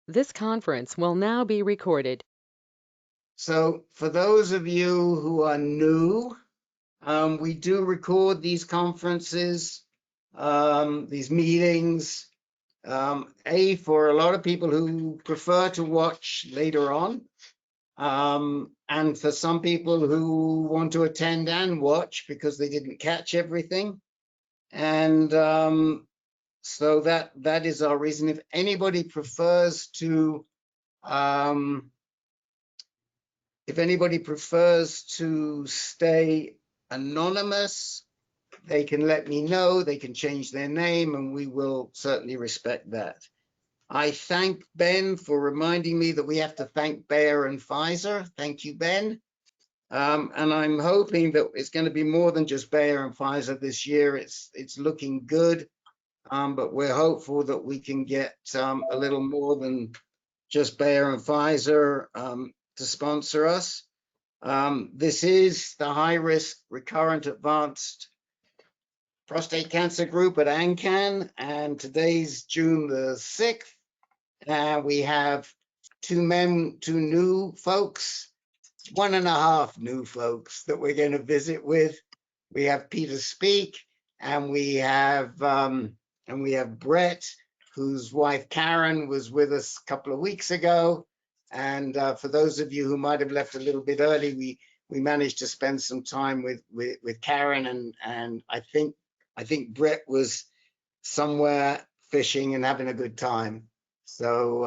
This conference will now be recorded. So for those of you who are new, we do record these conferences, these meetings, for a lot of people who prefer to watch later on, and for some people who want to attend and watch because they didn't catch everything. And so that is our reason. If anybody prefers to stay anonymous, they can let me know. They can change their name, and we will certainly respect that. I thank Ben for reminding me that we have to thank Bayer and Pfizer. Thank you, Ben. And I'm hoping that it's going to be more than just Bayer and Pfizer this year. It's looking good, but we're hopeful that we can get a little more than just Bayer and Pfizer to sponsor us. This is the high-risk recurrent advanced prostate cancer group at AnCan, and today's June the 6th. We have two new folks, 1.5 new folks that we're going to visit with. We have Peter Speak, and we have Brett, whose wife Karen was with us a couple of weeks ago. And for those of you who might have left a little bit early, we managed to spend some time with Karen, and I think Brett was somewhere fishing and having a good time. So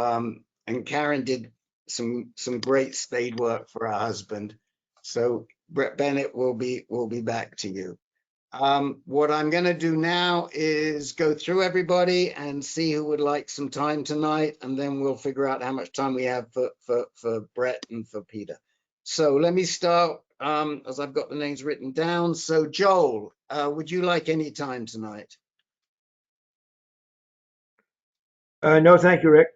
and Karen did some great spade work for her husband. So Brett Bennett will be back to you. What I'm going to do now is go through everybody and see who would like some time tonight, and then we'll figure out how much time we have for Brett and for Peter. So let me start as I've got the names written down. So Joel, would you like any time tonight? No, thank you, Rick.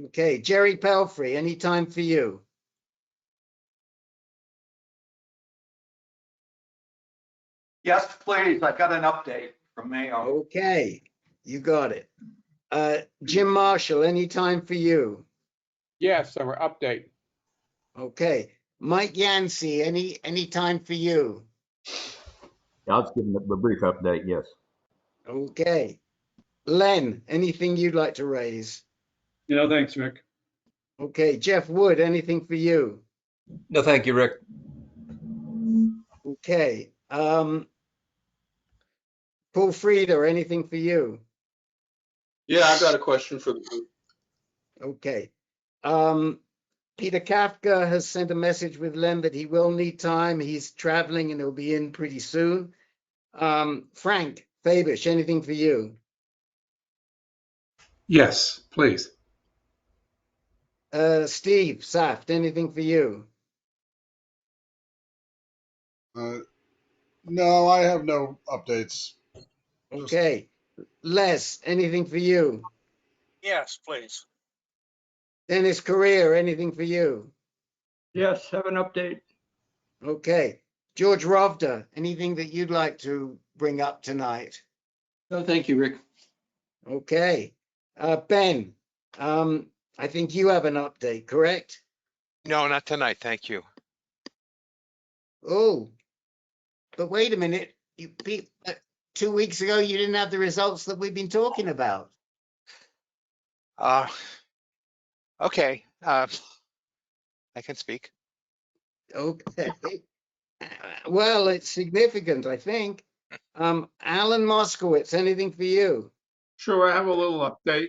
Okay, Jerry Pelfrey, any time for you? Yes, please. I've got an update from Mayo. Okay, you got it. Jim Marshall, any time for you? Yes, our update. Okay, Mike Yancey, any time for you? I'll just give them a brief update, yes. Okay, Len, anything you'd like to raise? No, thanks, Rick. Okay, Jeff Wood, anything for you? No, thank you, Rick. Okay, Paul Frieder, anything for you? Yeah, I've got a question for the group. Okay. Peter Kafka has sent a message with Len that he will need time. He's traveling and he'll be in pretty soon. Frank Fabish, anything for you? Yes, please. Steve Saft, anything for you? No, I have no updates. Okay. Les, anything for you? Yes, please. Dennis Career, anything for you? Yes, have an update. Okay. George Rovda, anything that you'd like to bring up tonight? No, thank you, Rick. Okay. Ben, I think you have an update, correct? No, not tonight. Thank you. Oh, but wait a minute. 2 weeks ago, you didn't have the results that we've been talking about. Okay. I can speak. Okay. Well, it's significant, I think. Alan Moskowitz, anything for you? Sure, I have a little update.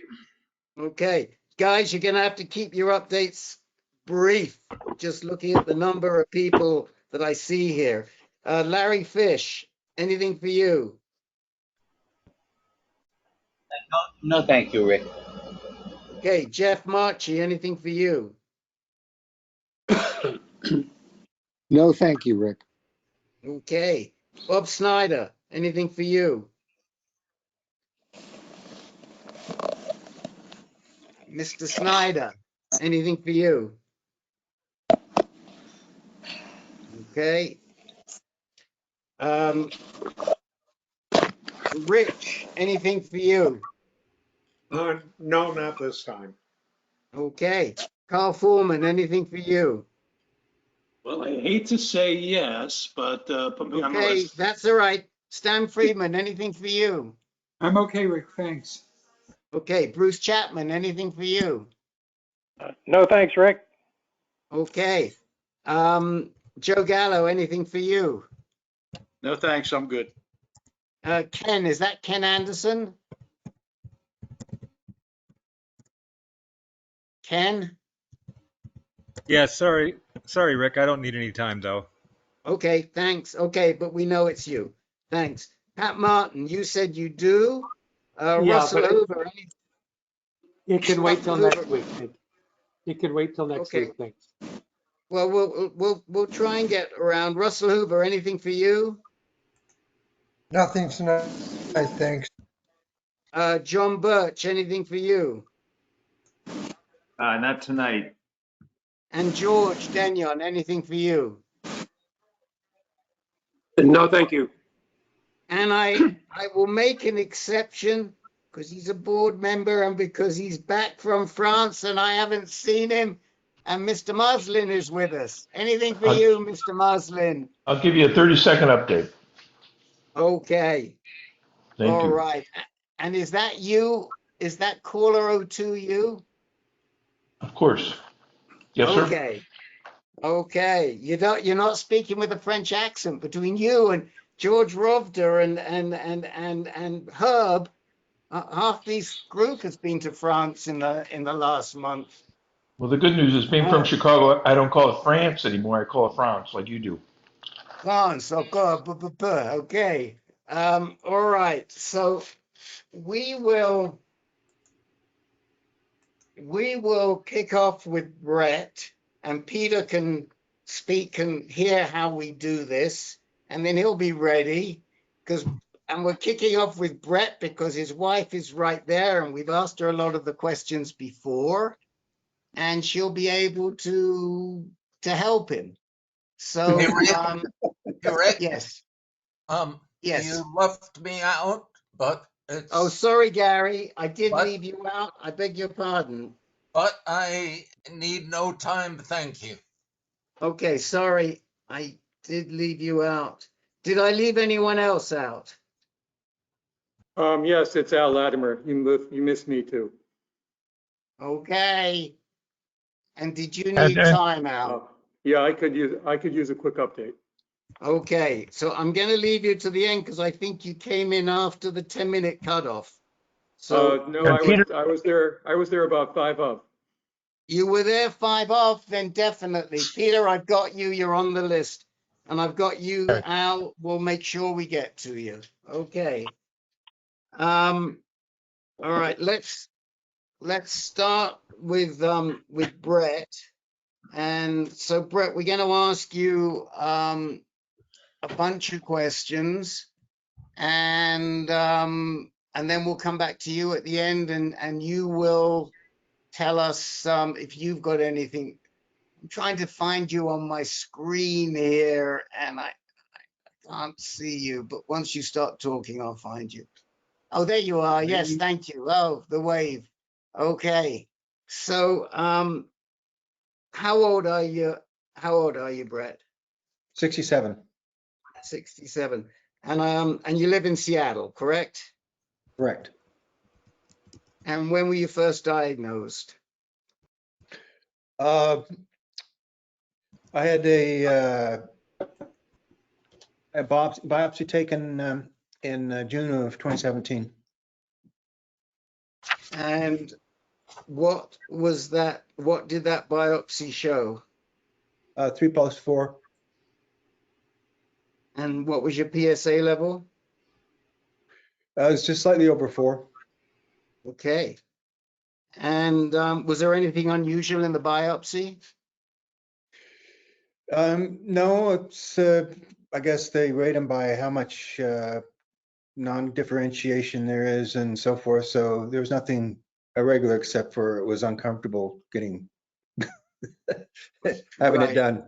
Okay. Guys, you're going to have to keep your updates brief. Just looking at the number of people that I see here. Larry Fish, anything for you? No, thank you, Rick. Okay. Jeff Marchi, anything for you? No, thank you, Rick. Okay. Bob Snyder, anything for you? Mr. Snyder, anything for you? Okay. Rich, anything for you? No, not this time. Okay. Carl Foreman, anything for you? Well, I hate to say yes, but put me on the Okay, list. that's all right. Stan Friedman, anything for you? I'm okay, Rick, thanks. Okay, Bruce Chapman, anything for you? No, thanks, Rick. Okay. Joe Gallo, anything for you? No, thanks, I'm good. Ken, is that Ken Anderson? Ken? Yeah, sorry, Rick. I don't need any time though. Okay, thanks. Okay, but we know it's you. Thanks. Pat Martin, you said you do. Russell but Hoover, it can wait till Russell next Hoover. week. It can wait till next Okay. week, thanks. Well, we'll try and get around. Russell Hoover, anything for you? Nothing tonight, thanks. John Birch, anything for you? Not tonight. And George Denyon, anything for you? No, thank you. And I will make an exception because he's a board member and because he's back from France and I haven't seen him. And Mr. Muslin is with us. Anything for you, Mr. Muslin? I'll give you a 30-second update. Okay. Thank All you. right. And is that you? Is that caller 02 you? Of course. Yes, sir. Okay. Okay. You're not speaking with a French accent between you and George Rovder and Herb. Half this group has been to France in the last month. Well, the good news is being from Chicago, I don't call it France anymore. I call it France like you do. France, okay. All right. So we will kick off with Brett, and Peter can speak and hear how we do this, and then he'll be ready and we're kicking off with Brett because his wife is right there, and we've asked her a lot of the questions before, and she'll be able to help him. So, Hey, Rick. yes, Yes. You left me out, but it's. Oh, sorry, Gary. I did leave you out. I beg your pardon. But I need no time, thank you. Okay, sorry. I did leave you out. Did I leave anyone else out? Yes, it's Al Latimer. You missed me too. Okay. And did you need time out? Yeah, I could use a quick update. Okay, so I'm going to leave you to the end because I think you came in after the 10-minute cutoff. So No, I was there about 5 of. You were there 5 off, then definitely. Peter, I've got you. You're on the list. And I've got you, Al. We'll make sure we get to you. Okay. All right, let's start with Brett. And so Brett, we're going to ask you a bunch of questions, and then we'll come back to you at the end, and you will tell us if you've got anything. I'm trying to find you on my screen here, and I can't see you, but once you start talking, I'll find you. Oh, there you are. Yes, thank you. Oh, the wave. Okay. So, how old are you? How old are you, Brett? 67. 67. And you live in Seattle, correct? Correct. And when were you first diagnosed? I had a biopsy taken in June of 2017. And what was that? What did that biopsy show? 3+4. And what was your PSA level? It's just slightly over 4. Okay. And was there anything unusual in the biopsy? No, it's I guess they rate them by how much non-differentiation there is and so forth. So there's nothing irregular except for it was uncomfortable getting having it done,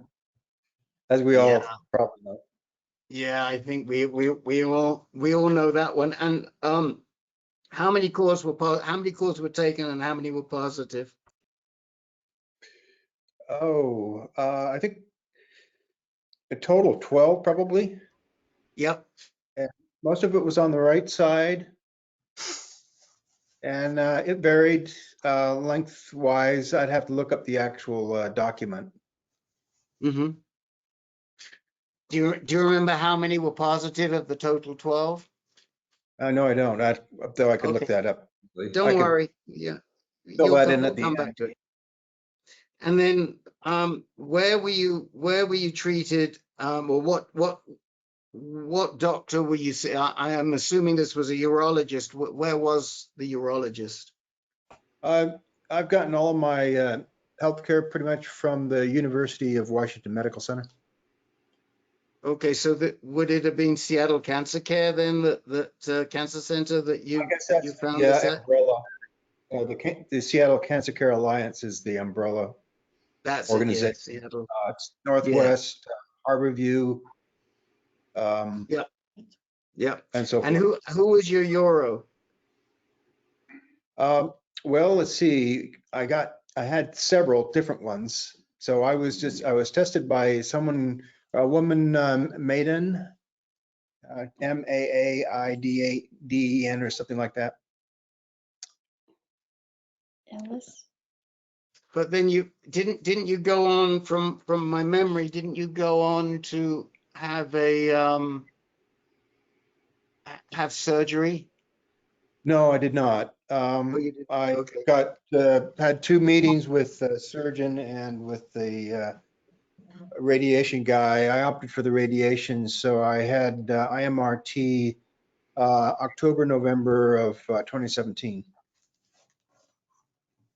as we all probably know. Yeah, I think we all know that one. And how many calls were taken and how many were positive? I think a total of 12 probably. Yep. And most of it was on the right side. And it varied lengthwise. I'd have to look up the actual document. Mm-hmm. Do you remember how many were positive of the total 12? No, I don't. Though I could look Okay. that up. Don't worry. Yeah. Fill that in We'll at the come end. back to it. And then where were you treated, or what doctor were you see? I am assuming this was a urologist. Where was the urologist? I've gotten all of my healthcare pretty much from the University of Washington Medical Center. Okay, so would it have been Seattle Cancer Care then, that cancer center that you found this at? Umbrella. The Seattle Cancer Care Alliance is the umbrella That's organization. it, yeah, Seattle. It's Northwest, Harborview. Yeah. And so And forth. who was your uro? Well, let's see. I had several different ones. So I was tested by a woman, Maiden, Maiden or something like that. Ellis? But then you didn't you go on from my memory, didn't you go on to have have surgery? No, I did not. You didn't? I Okay. had 2 meetings with the surgeon and with the radiation guy. I opted for the radiation, so I had IMRT October, November of 2017.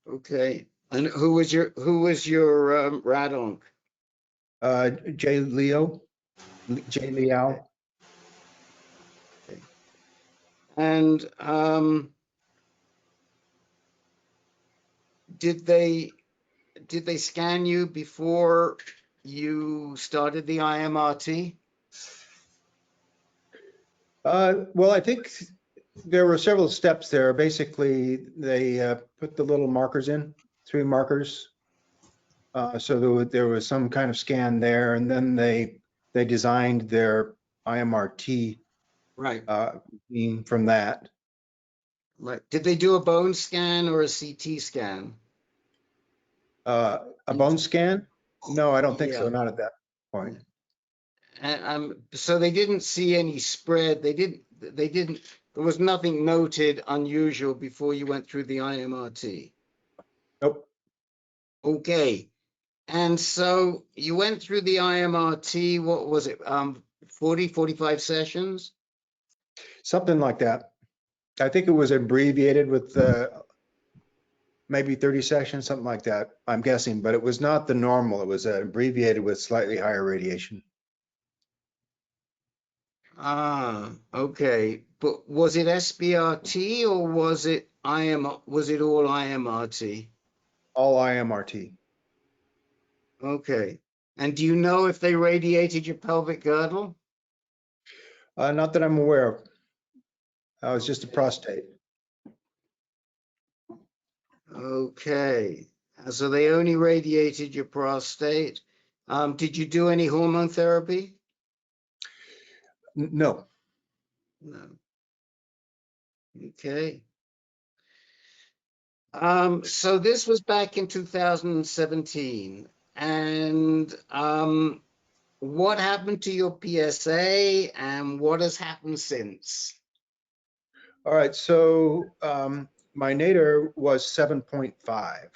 Okay. And who was your radonc? J. Leo. Okay. And did they scan you before you started the IMRT? Well, I think there were several steps there. Basically, they put the little markers in, 3 markers. So there was some kind of scan there, and then they designed their IMRT Right. from that. Right. Did they do a bone scan or a CT scan? A bone scan? No, I don't think so. Yeah. Not at that point. And so they didn't see any spread. They didn't. There was nothing noted unusual before you went through the IMRT. Nope. Okay. And so you went through the IMRT. What was it? 45 sessions? Something like that. I think it was abbreviated with maybe 30 sessions, something like that. I'm guessing, but it was not the normal. It was abbreviated with slightly higher radiation. Ah, okay. But was it SBRT or was it was it all IMRT? All IMRT. Okay. And do you know if they radiated your pelvic girdle? Not that I'm aware of. It was just a prostate. Okay. So they only radiated your prostate. Did you do any hormone therapy? No. No. Okay. So this was back in 2017. And what happened to your PSA and what has happened since? All right. So my nadir was 7.5.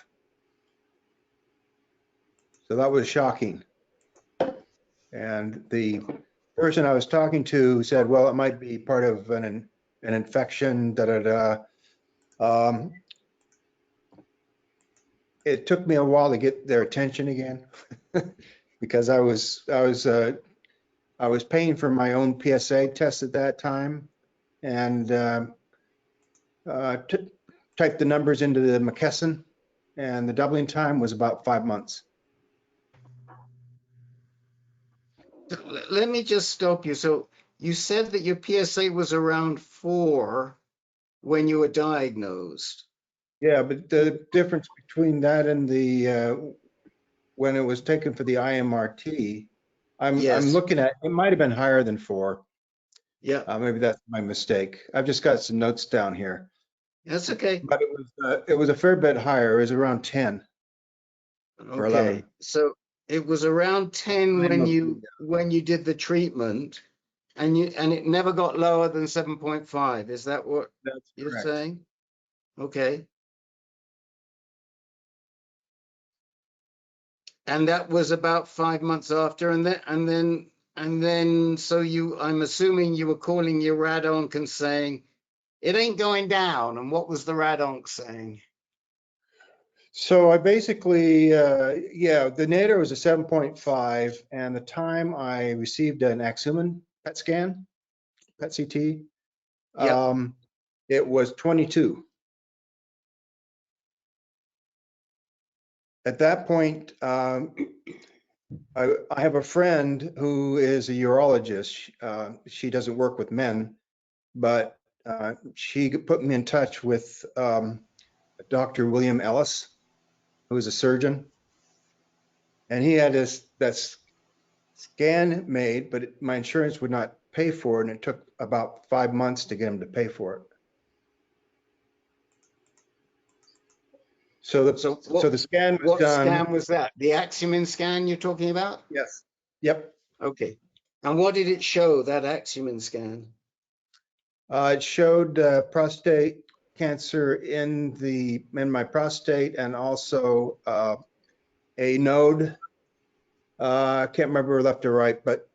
So that was shocking. And the person I was talking to said, well, it might be part of an infection, It took me a while to get their attention again because I was paying for my own PSA test at that time, and typed the numbers into the McKesson, and the doubling time was about 5 months. Let me just stop you. So you said that your PSA was around 4 when you were diagnosed. Yeah, but the difference between that and the when it was taken for the IMRT, I'm Yes. looking at, it might have been higher than 4. Yeah, Maybe that's my mistake. I've just got some notes down here, that's okay. but it was a fair bit higher. It was around 10 or 11. Okay, so it was around 10 when you did the treatment, and it never got lower than 7.5. Is that what That's you're correct. saying? Okay. And that was about 5 months after, and then so I'm assuming you were calling your radonc and saying it ain't going down. And what was the radonc saying? So I basically, the nadir was a 7.5, and the time I received an Axumin PET scan, PET CT, it was 22. At that point, I have a friend who is a urologist. She doesn't work with men, but she put me in touch with Dr. William Ellis, who is a surgeon. And he had that scan made, but my insurance would not pay for it. And it took about 5 months to get him to pay for it. So the scan was what done. scan was that? The Axumin scan you're talking about? Yes. Yep. Okay. And what did it show, that Axumin scan? It showed prostate cancer in my prostate, and also a node. I can't remember left or right, but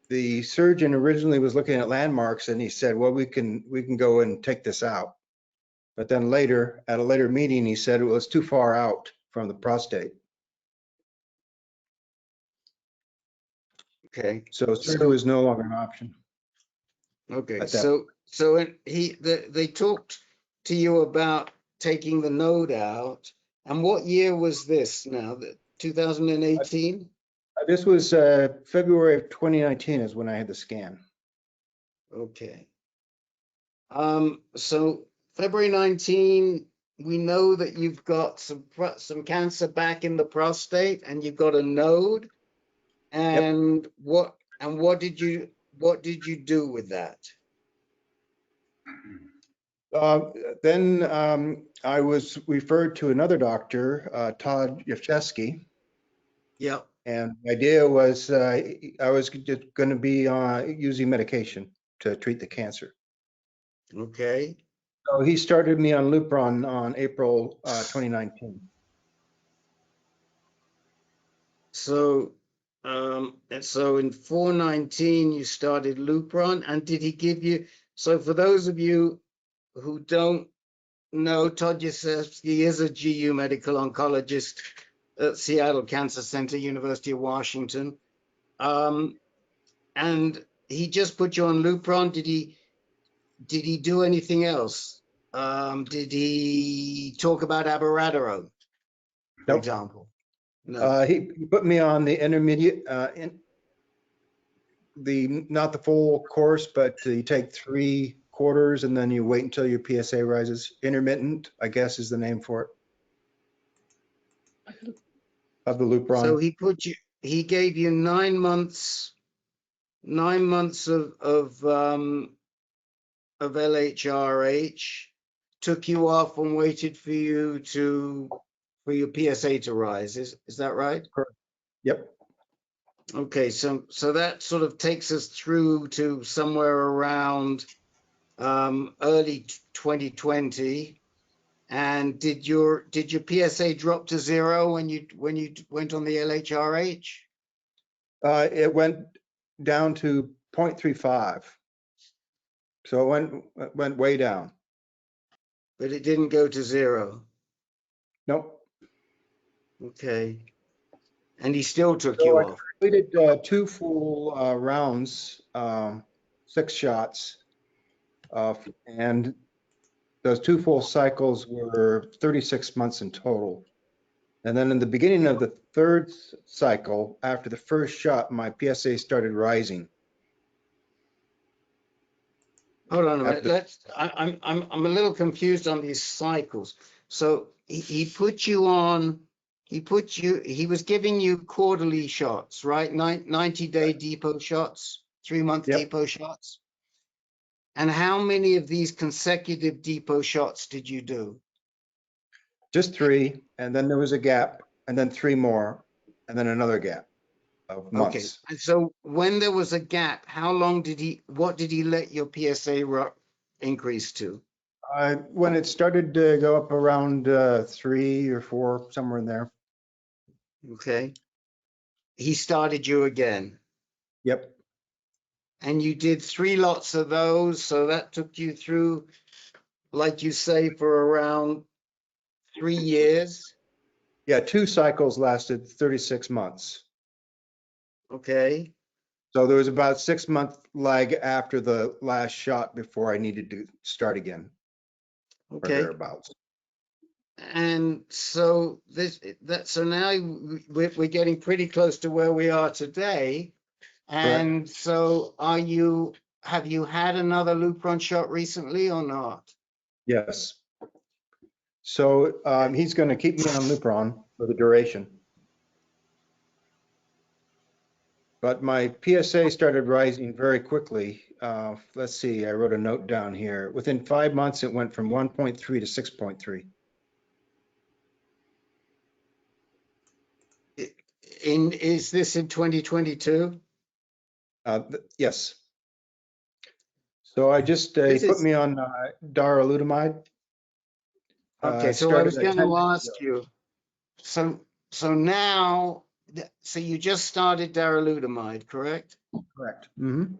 the surgeon originally was looking at landmarks, and he said, "Well, we can go and take this out." But then later, at a later meeting, he said it was too far out from the prostate. Okay. So surgery was no longer an option. Okay. They talked to you about taking the node out. And what year was this now? 2018? This was February of 2019 is when I had the scan. Okay. So February 19, we know that you've got some cancer back in the prostate, and you've got a node. And what did you do with that? Then I was referred to another doctor, Todd Yashevsky. Yeah. And the idea was I was just going to be using medication to treat the cancer. Okay. So he started me on Lupron on April 2019. So in 4/19 you started Lupron, and did he give you? So for those of you who don't know, Todd Yashevsky is a GU medical oncologist at Seattle Cancer Center, University of Washington. And he just put you on Lupron. Did he do anything else? Did he talk about abiraterone, for example? No. He put me on the intermediate, not the full course, but you take 3 quarters and then you wait until your PSA rises. Intermittent, I guess, is the name for it. Of the Lupron. So he gave you 9 months of LHRH, took you off and waited for your PSA to rise. Is that right? Correct. Yep. Okay, so that sort of takes us through to somewhere around early 2020. And did your PSA drop to 0 when you went on the LHRH? It went down to 0.35. So it went way down. But it didn't go to 0. Nope. Okay. And he still took you off. I completed 2 full rounds, 6 shots, and those 2 full cycles were 36 months in total. And then in the beginning of the 3rd cycle, after the first shot, my PSA started rising. Hold on a minute. I'm a little confused on these cycles. So he put you on he was giving you quarterly shots, right? 90-day depot shots, 3-month Yep. depot shots. And how many of these consecutive depot shots did you do? Just 3, and then there was a gap, and then 3 more, and then another gap of Okay. months. And so when there was a gap, what did he let your PSA increase to? When it started to go up around 3 or 4, somewhere in there. Okay. He started you again. Yep. And you did 3 lots of those. So that took you through, like you say, for around 3 years. Yeah, 2 cycles lasted 36 months. Okay. So there was about 6-month lag after the last shot before I needed to start again. Or Okay. thereabouts. And so so now we're getting pretty close to where we are today. And Correct. so have you had another Lupron shot recently or not? Yes. So he's going to keep me on Lupron for the duration. But my PSA started rising very quickly. Let's see, I wrote a note down here. Within 5 months, it went from 1.3 to 6.3. Is this in 2022? Yes. So I just, he put me on darolutamide. Okay, so I was going to ask you, so now, so you just started darolutamide, correct? Correct. Mm-hmm.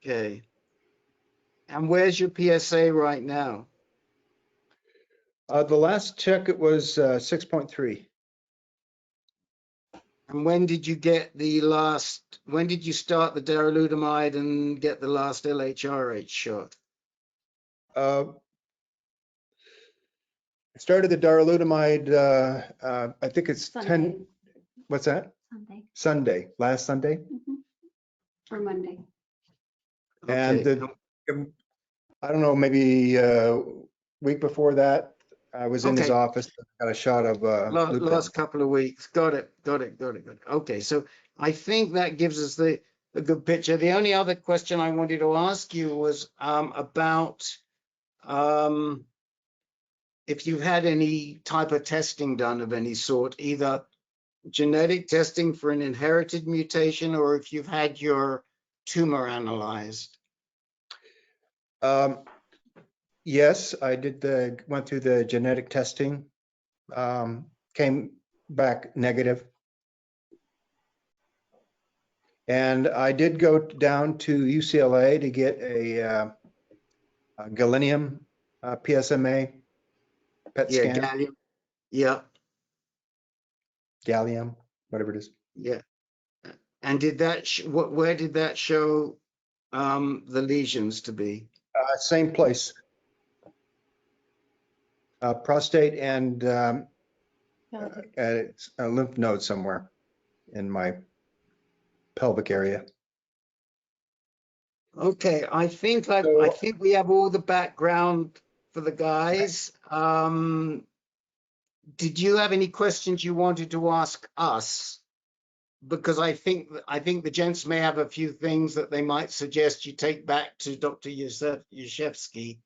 Okay. And where's your PSA right now? The last check, it was 6.3. And when did you start the darolutamide and get the last LHRH shot? I started the darolutamide, I think it's Sunday. 10, what's that? Sunday. Sunday, last Sunday. Or Monday. And I don't know, maybe a week before that, I was in his office, got a shot of Lupron. Last couple of weeks. Got it. Okay, so I think that gives us a good picture. The only other question I wanted to ask you was about if you've had any type of testing done of any sort, either genetic testing for an inherited mutation or if you've had your tumor analyzed. Yes, I did went through the genetic testing, came back negative. And I did go down to UCLA to get a gallium PSMA PET scan. Gallium. Yeah. Gallium, whatever it is. Yeah. And did that, where did that show the lesions to be? Same place. Prostate and a lymph node somewhere in my pelvic area. Okay, I think we have all the background for the guys. Did you have any questions you wanted to ask us? Because I think the gents may have a few things that they might suggest you take back to Dr. Yashevsky.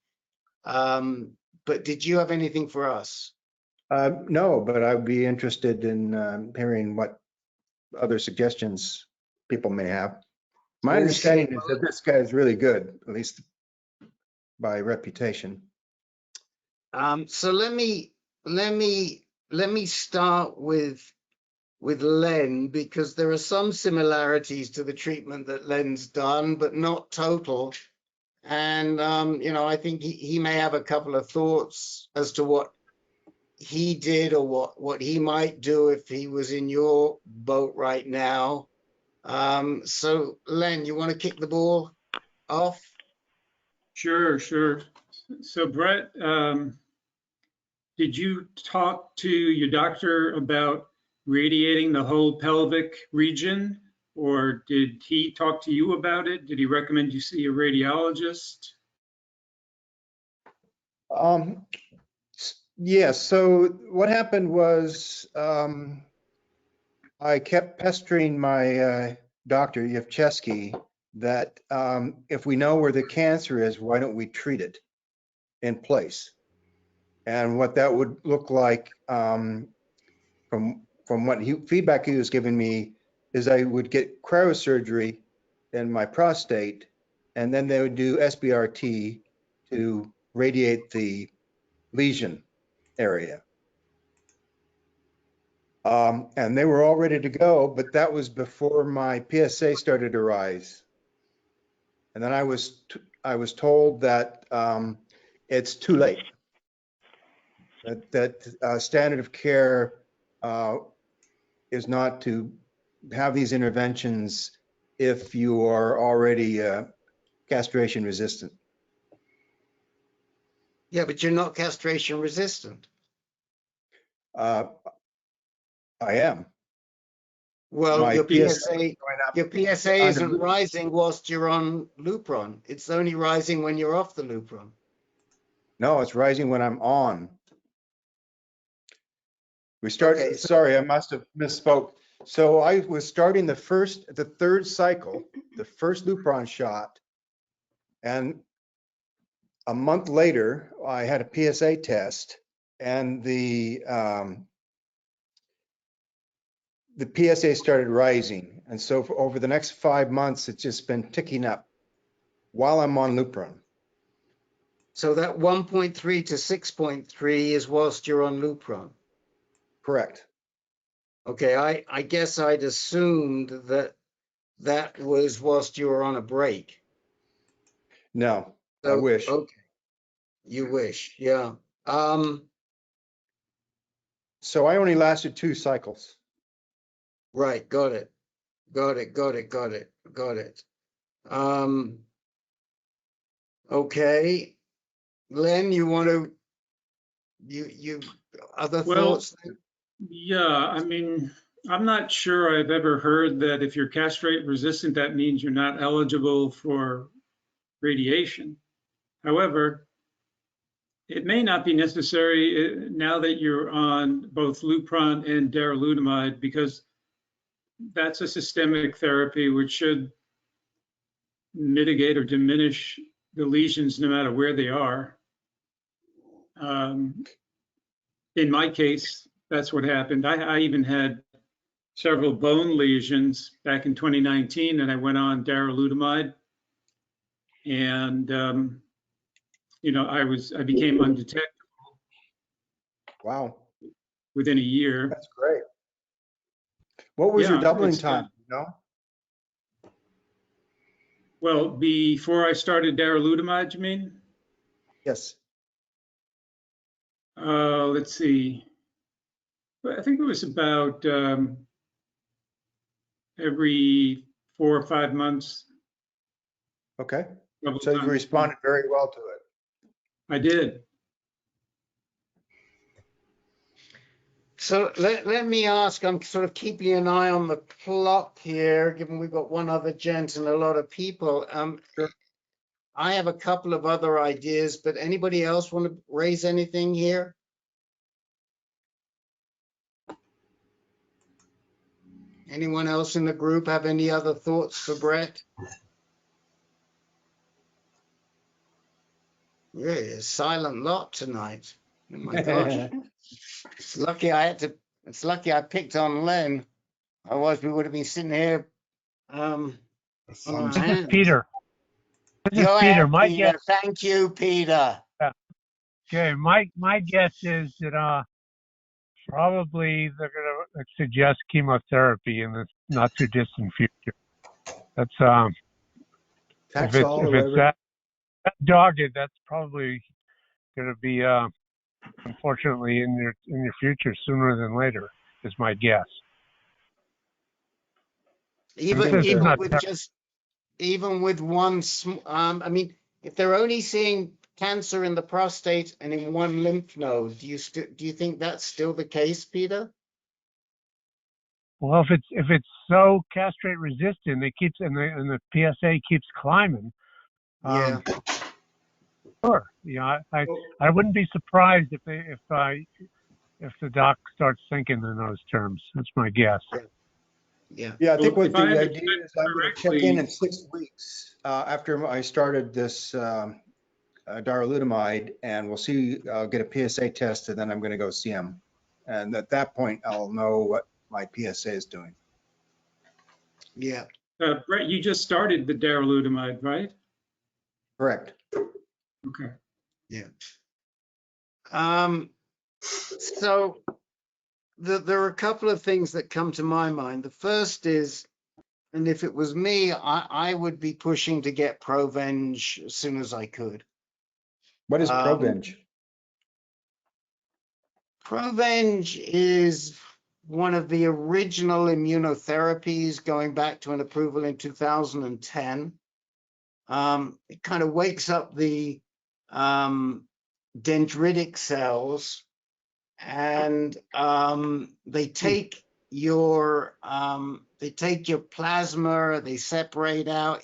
But did you have anything for us? No, but I'd be interested in hearing what other suggestions people may have. My understanding is that this guy is really good, at least by reputation. So let me start with Len, because there are some similarities to the treatment that Len's done, but not total. And I think he may have a couple of thoughts as to what he did or what he might do if he was in your boat right now. So Len, you want to kick the ball off? Sure. So Brett, did you talk to your doctor about radiating the whole pelvic region, or did he talk to you about it? Did he recommend you see a radiologist? Yes, so what happened was I kept pestering my doctor, Yevchesky, that if we know where the cancer is, why don't we treat it in place? And what that would look like from what feedback he was giving me is I would get cryosurgery in my prostate, and then they would do SBRT to radiate the lesion area. And they were all ready to go, but that was before my PSA started to rise. And then I was told that it's too late. That standard of care is not to have these interventions if you are already castration resistant. Yeah, but you're not castration resistant. I am. Well, My your PSA PSA isn't rising whilst you're on Lupron. It's only rising when you're off the Lupron. No, it's rising when I'm on. We started, Okay, so- sorry, I must have misspoke. So I was starting the third cycle, the first Lupron shot. And a month later, I had a PSA test and the PSA started rising. And so for over the next 5 months, it's just been ticking up while I'm on Lupron. So that 1.3 to 6.3 is whilst you're on Lupron. Correct. Okay, I guess I'd assumed that was whilst you were on a break. No, I So, wish. okay, you wish, yeah. So I only lasted 2 cycles. Right, got it. Okay, Len, you want to, you other thoughts? Yeah, I mean, I'm not sure I've ever heard that if you're castrate resistant, that means you're not eligible for radiation. However, it may not be necessary now that you're on both Lupron and darolutamide, because that's a systemic therapy which should mitigate or diminish the lesions no matter where they are. In my case, that's what happened. I even had several bone lesions back in 2019, and I went on darolutamide, and I became undetectable. Wow. Within a year. That's great. What was your doubling time? Well, before I started darolutamide, you mean? Yes. Let's see. I think it was about every 4 or 5 months. Okay. So you responded very well to it. I did. So let me ask, I'm sort of keeping an eye on the clock here, given we've got one other gent and a lot of people. Sure. I have a couple of other ideas, but anybody else want to raise anything here? Anyone else in the group have any other thoughts for Brett? Yeah, a silent lot tonight. Oh my gosh. It's lucky I picked on Len. Otherwise we would have been sitting here on our hands. Peter. This is Go Peter. ahead, My Peter. guess. Thank you, Peter. Okay, my guess is that probably they're going to suggest chemotherapy in the not too distant future. That's if it's that dogged, that's probably going to be unfortunately in your future sooner than later. Is my guess. Even with one, I mean, if they're only seeing cancer in the prostate and in one lymph node, do you think that's still the case, Peter? Well, if it's so castrate resistant, it keeps and the PSA keeps climbing. Yeah. sure. I wouldn't be surprised if the doc starts thinking in those terms. That's my guess. Yeah. Yeah, I think Well, what if the I idea understand is I'm going to check correctly- in 6 weeks after I started this darolutamide, and we'll see, I'll get a PSA test, and then I'm going to go see him. And at that point, I'll know what my PSA is doing. Yeah. Brett, you just started the darolutamide, right? Correct. Okay. Yeah. So there are a couple of things that come to my mind. The first is, and if it was me, I would be pushing to get Provenge as soon as I could. What is Provenge? Provenge is one of the original immunotherapies going back to an approval in 2010. It kind of wakes up the dendritic cells, and they take your plasma, they separate out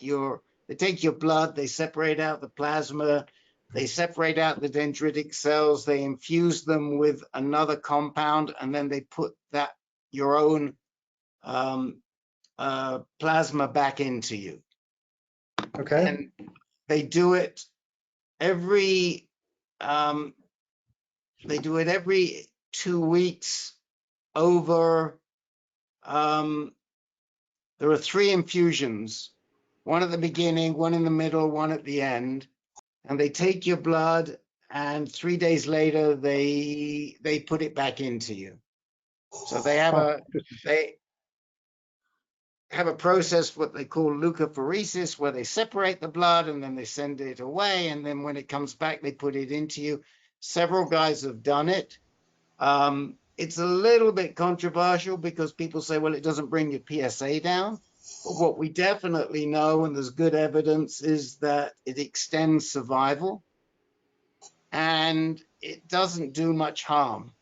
they take your blood, they separate out the plasma, they separate out the dendritic cells, they infuse them with another compound, and then they put your own plasma back into you. Okay. And they do it every 2 weeks over. There are 3 infusions, one at the beginning, one in the middle, one at the end, and they take your blood, and 3 days later they put it back into you. So they have a process, what they call leukapheresis, where they separate the blood and then they send it away, and then when it comes back, they put it into you. Several guys have done it. It's a little bit controversial because people say, well, it doesn't bring your PSA down. But what we definitely know, and there's good evidence, is that it extends survival and it doesn't do much harm.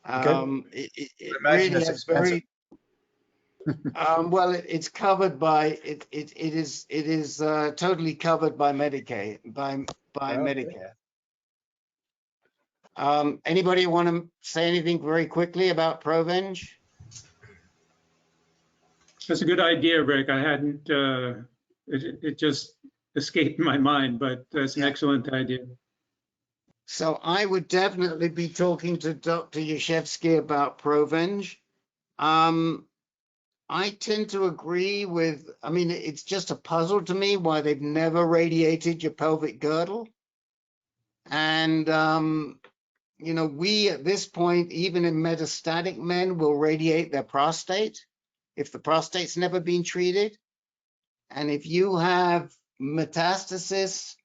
It really has very well, it's covered by it is totally covered by Medicaid, by Medicare. Anybody want to say anything very quickly about Provenge? That's a good idea, Rick. I hadn't, it just escaped my mind, but that's an excellent idea. So I would definitely be talking to Dr. Yashevsky about Provenge. I tend to agree with, I mean, it's just a puzzle to me why they've never radiated your pelvic girdle. And, you know, we at this point, even in metastatic men, will radiate their prostate if the prostate's never been treated. And if you have metastasis,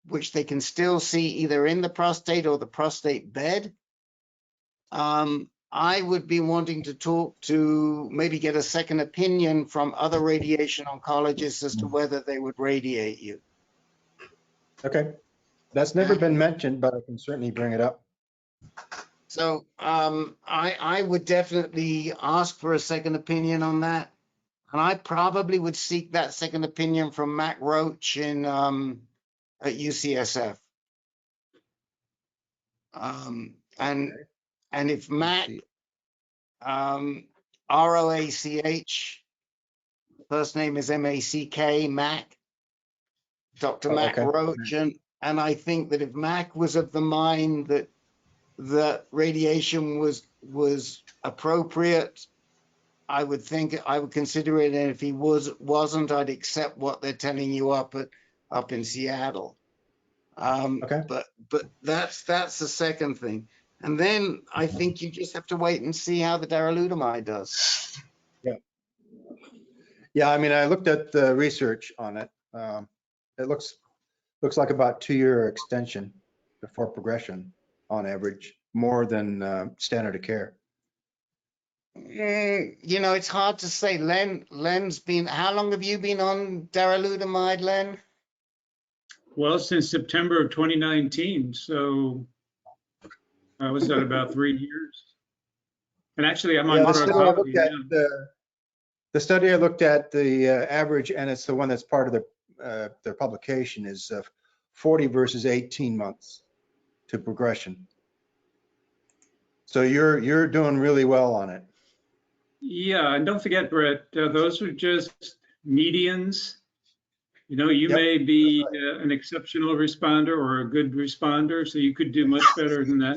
which they can still see either in the prostate or the prostate bed, I would be wanting to talk to, maybe get a second opinion from other radiation oncologists as to whether they would radiate you. Okay. That's never been mentioned, but I can certainly bring it up. So I would definitely ask for a second opinion on that. And I probably would seek that second opinion from Mac Roach in at UCSF. And if Mac, R-O-A-C-H, first name is M-A-C-K, Mac, Dr. Mac Roach. And I think that if Mac was of the mind that radiation was appropriate, I would consider it. And if he wasn't, I'd accept what they're telling you up in Seattle. But that's the second thing. And then I think you just have to wait and see how the darolutamide does. Yeah. Yeah, I mean, I looked at the research on it. It looks like about 2-year extension before progression on average, more than standard of care. You know, it's hard to say. Len's been, how long have you been on darolutamide, Len? Well, since September of 2019, so I was at about 3 years. And actually, I'm on Prostate the study I looked at, the average, and it's the one that's part of their publication, is 40 versus 18 months to progression. So you're doing really well on it. Yeah, and don't forget, Brett, those are just medians. You know, you may be an exceptional responder or a good responder, so you could do much better than that.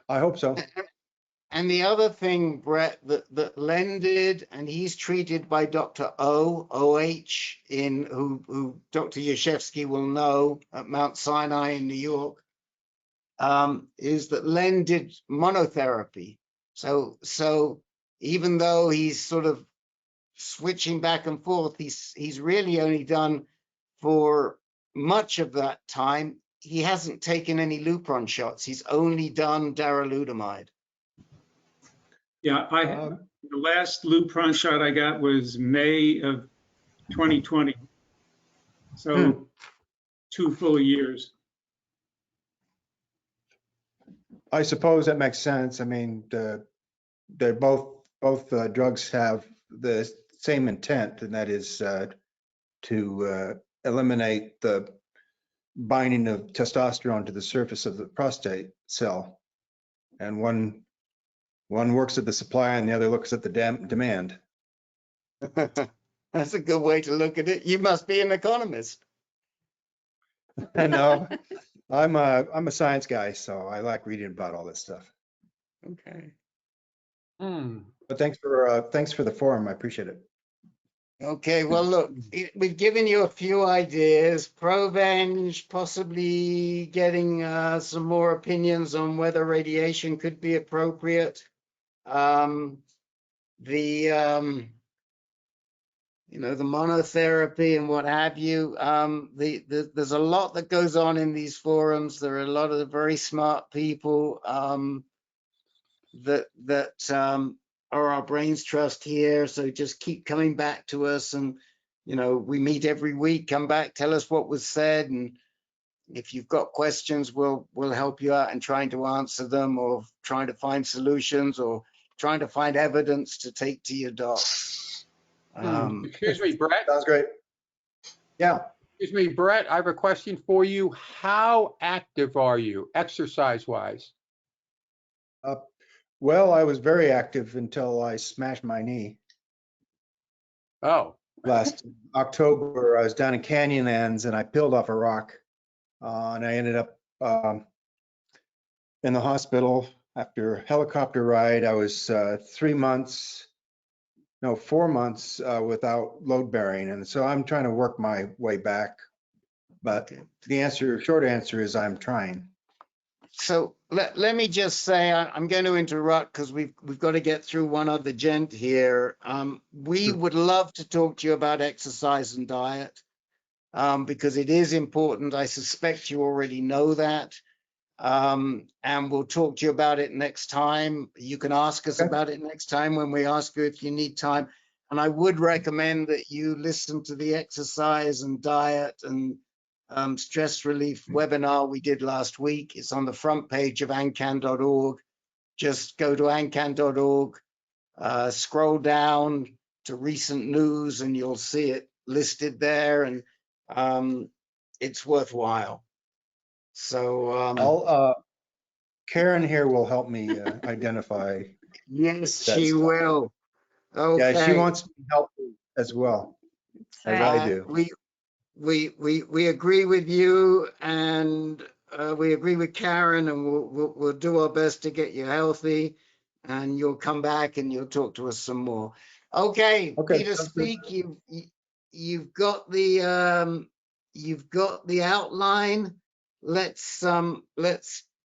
I hope so. And the other thing, Brett, that Len did, and he's treated by Dr. O.H. who Dr. Yashevsky will know at Mount Sinai in New York, is that Len did monotherapy. So even though he's sort of switching back and forth, he's really only done for much of that time. He hasn't taken any Lupron shots. He's only done darolutamide. Yeah, the last Lupron shot I got was May of 2020. So 2 full years. I suppose that makes sense. I mean, they're both drugs have the same intent, and that is to eliminate the binding of testosterone to the surface of the prostate cell. And one works at the supply and the other looks at the demand. That's a good way to look at it. You must be an economist. No, I'm a science guy, so I like reading about all this stuff. Okay. But thanks for the forum. I appreciate it. Okay, well, look, we've given you a few ideas. Provenge, possibly getting some more opinions on whether radiation could be appropriate. The monotherapy and what have you. There's a lot that goes on in these forums. There are a lot of very smart people that are our brains trust here. So just keep coming back to us, and we meet every week. Come back, tell us what was said, and if you've got questions, we'll help you out in trying to answer them, or trying to find solutions, or trying to find evidence to take to your docs. Excuse me, Brett. Sounds great. Yeah. Excuse me, Brett. I have a question for you. How active are you, exercise-wise? Well, I was very active until I smashed my knee. Oh. Last October, I was down in Canyonlands and I peeled off a rock, and I ended up in the hospital after a helicopter ride. I was 4 months without load bearing, and so I'm trying to work my way back. But the short answer is I'm trying. So let me just say, I'm going to interrupt because we've got to get through one other gent here. We would love to talk to you about exercise and diet because it is important. I suspect you already know that. And we'll talk to you about it next time. You can ask us about it next time when we ask you if you need time. And I would recommend that you listen to the exercise and diet and stress relief webinar we did last week. It's on the front page of AnCan.org. Just go to AnCan.org, scroll down to recent news, and you'll see it listed there. And it's worthwhile. So Karen here will help me identify. Yes, she will. Okay. Yeah, she wants me help as well, as I do. We agree with you, and we agree with Karen, and we'll do our best to get you healthy, and you'll come back and you'll talk to us some more. Okay, Peter, speak. You've got the outline. Let's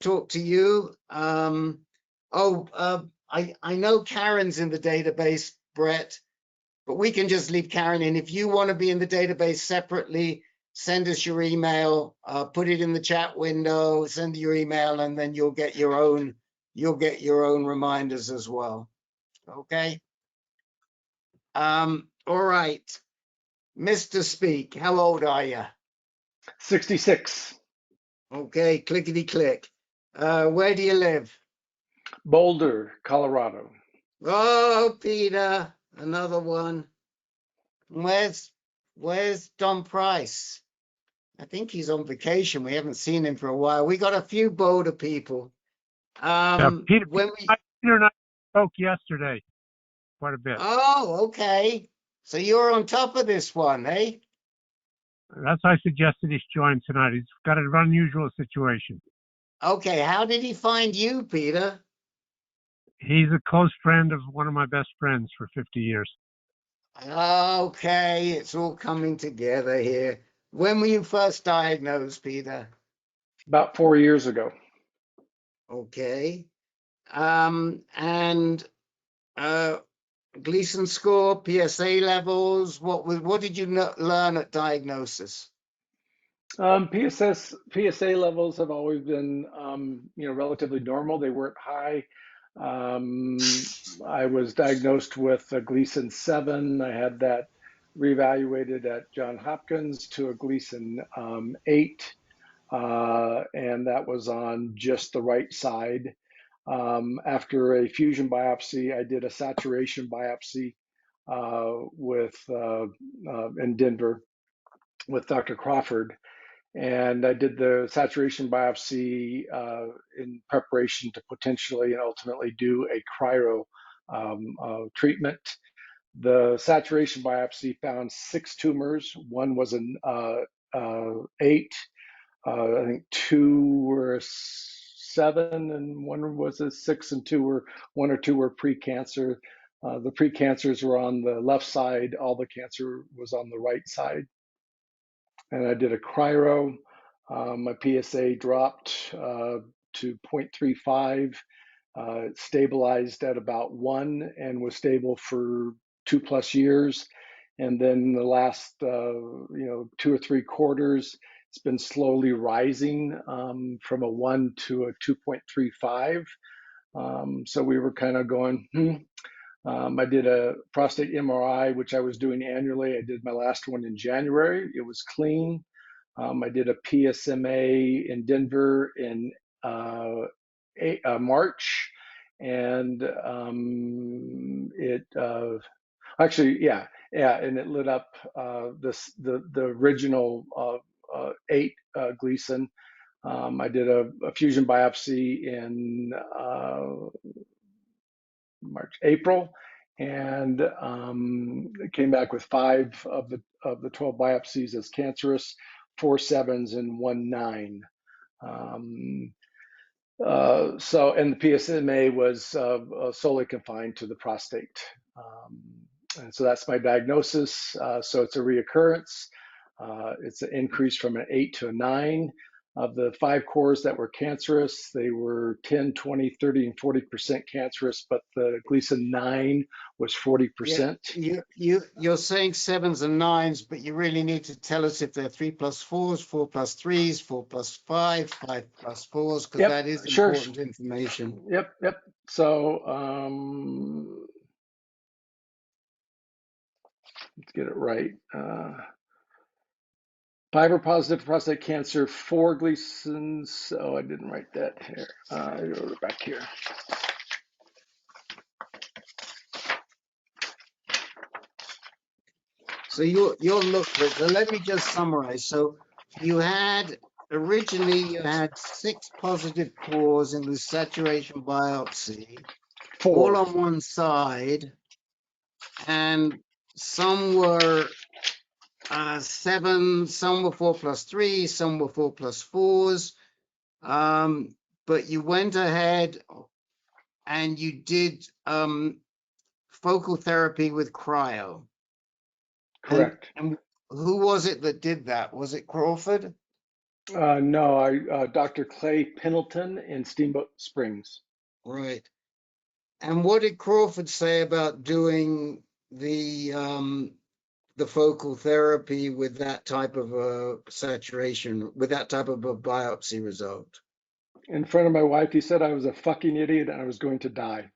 talk to you. I know Karen's in the database, Brett, but we can just leave Karen in. If you want to be in the database separately, send us your email, put it in the chat window, send your email, and then you'll get your own reminders as well. Okay. All right. Mr. Speak, how old are you? 66. Okay, clickety click. Where do you live? Boulder, Colorado. Oh, Peter, another one. Where's Don Price? I think he's on vacation. We haven't seen him for a while. We got a few Boulder people. Peter, When we, Peter and I spoke yesterday quite a bit. oh, okay. So you're on top of this one, eh? That's why I suggested he's join tonight. He's got an unusual situation. Okay, how did he find you, Peter? He's a close friend of one of my best friends for 50 years. Okay, it's all coming together here. When were you first diagnosed, Peter? About 4 years ago. Okay. And Gleason score, PSA levels, what did you learn at diagnosis? PSA levels have always been, relatively normal. They weren't high. I was diagnosed with a Gleason 7. I had that reevaluated at Johns Hopkins to a Gleason 8, and that was on just the right side. After a fusion biopsy, I did a saturation biopsy in Denver with Dr. Crawford. And I did the saturation biopsy in preparation to potentially and ultimately do a cryo treatment. The saturation biopsy found 6 tumors. One was an 8. I think 2 were a 7, and 1 was a 6, and 1 or 2 were precancer. The precancers were on the left side. All the cancer was on the right side. And I did a cryo. My PSA dropped to 0.35. It stabilized at about 1 and was stable for 2+ years. And then the last, 2 or 3 quarters, it's been slowly rising from a 1 to a 2.35. So we were kind of going, I did a prostate MRI, which I was doing annually. I did my last one in January. It was clean. I did a PSMA in Denver in March, and it and it lit up the original 8 Gleason. I did a fusion biopsy in April, and came back with 5 of the 12 biopsies as cancerous, 4 7s and 1 9. And the PSMA was solely confined to the prostate. And so that's my diagnosis. So it's a recurrence. It's an increase from an 8 to a 9. Of the 5 cores that were cancerous, they were 10, 20, 30, and 40% cancerous, but the Gleason 9 was 40%. Yeah, you're saying 7s and 9s, but you really need to tell us if they're 3+4s, 4+3s, 4+5, 5+4s, because that is important information. Yep. So let's get it right. 5 are positive for prostate cancer, 4 Gleasons. Oh, I didn't write that here. I wrote it back here. So you'll look for it. So let me just summarize. So originally you had 6 positive cores in the saturation biopsy, 4. all on one side, and some were 7, some were 4+3, some were 4+4s. But you went ahead and you did focal therapy with cryo. Correct. And who was it that did that? Was it Crawford? No, Dr. Clay Pendleton in Steamboat Springs. Right. And what did Crawford say about doing the focal therapy with that type of a saturation, with that type of a biopsy result? In front of my wife, he said I was a fucking idiot and I was going to die.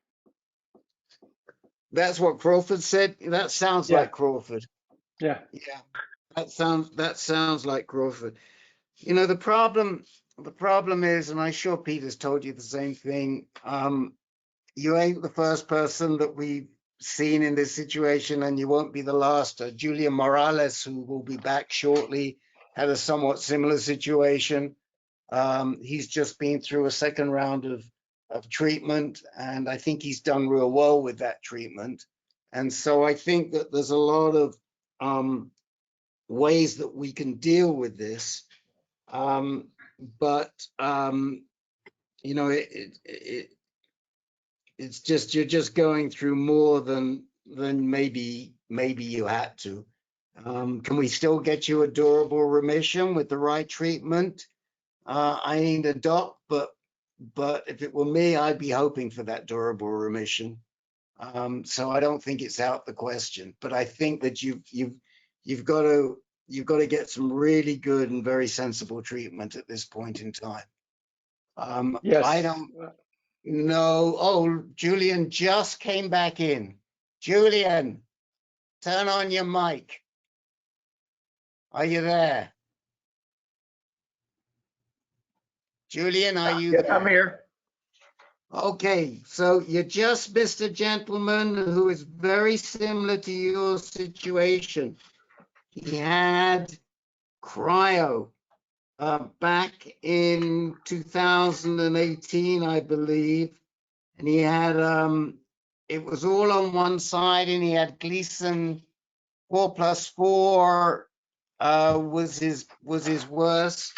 That's what Crawford said. That sounds like Crawford. Yeah. That sounds like Crawford. You know, the problem is, and I'm sure Peter's told you the same thing. You ain't the first person that we've seen in this situation, and you won't be the last. Julian Morales, who will be back shortly, had a somewhat similar situation. He's just been through a second round of treatment, and I think he's done real well with that treatment. And so I think that there's a lot of ways that we can deal with this. You know, it's just, you're just going through more than maybe you had to. Can we still get you a durable remission with the right treatment? I ain't a doc, but if it were me, I'd be hoping for that durable remission. So I don't think it's out the question, but I think that you've got to get some really good and very sensible treatment at this point in time. Yes. I don't know. Oh, Julian just came back in. Julian, turn on your mic. Are you there? Julian, are you Yes, there? I'm here. Okay, so you just missed a gentleman who is very similar to your situation. He had cryo back in 2018, I believe, and he had it was all on one side, and he had Gleason 4+4 was his worst.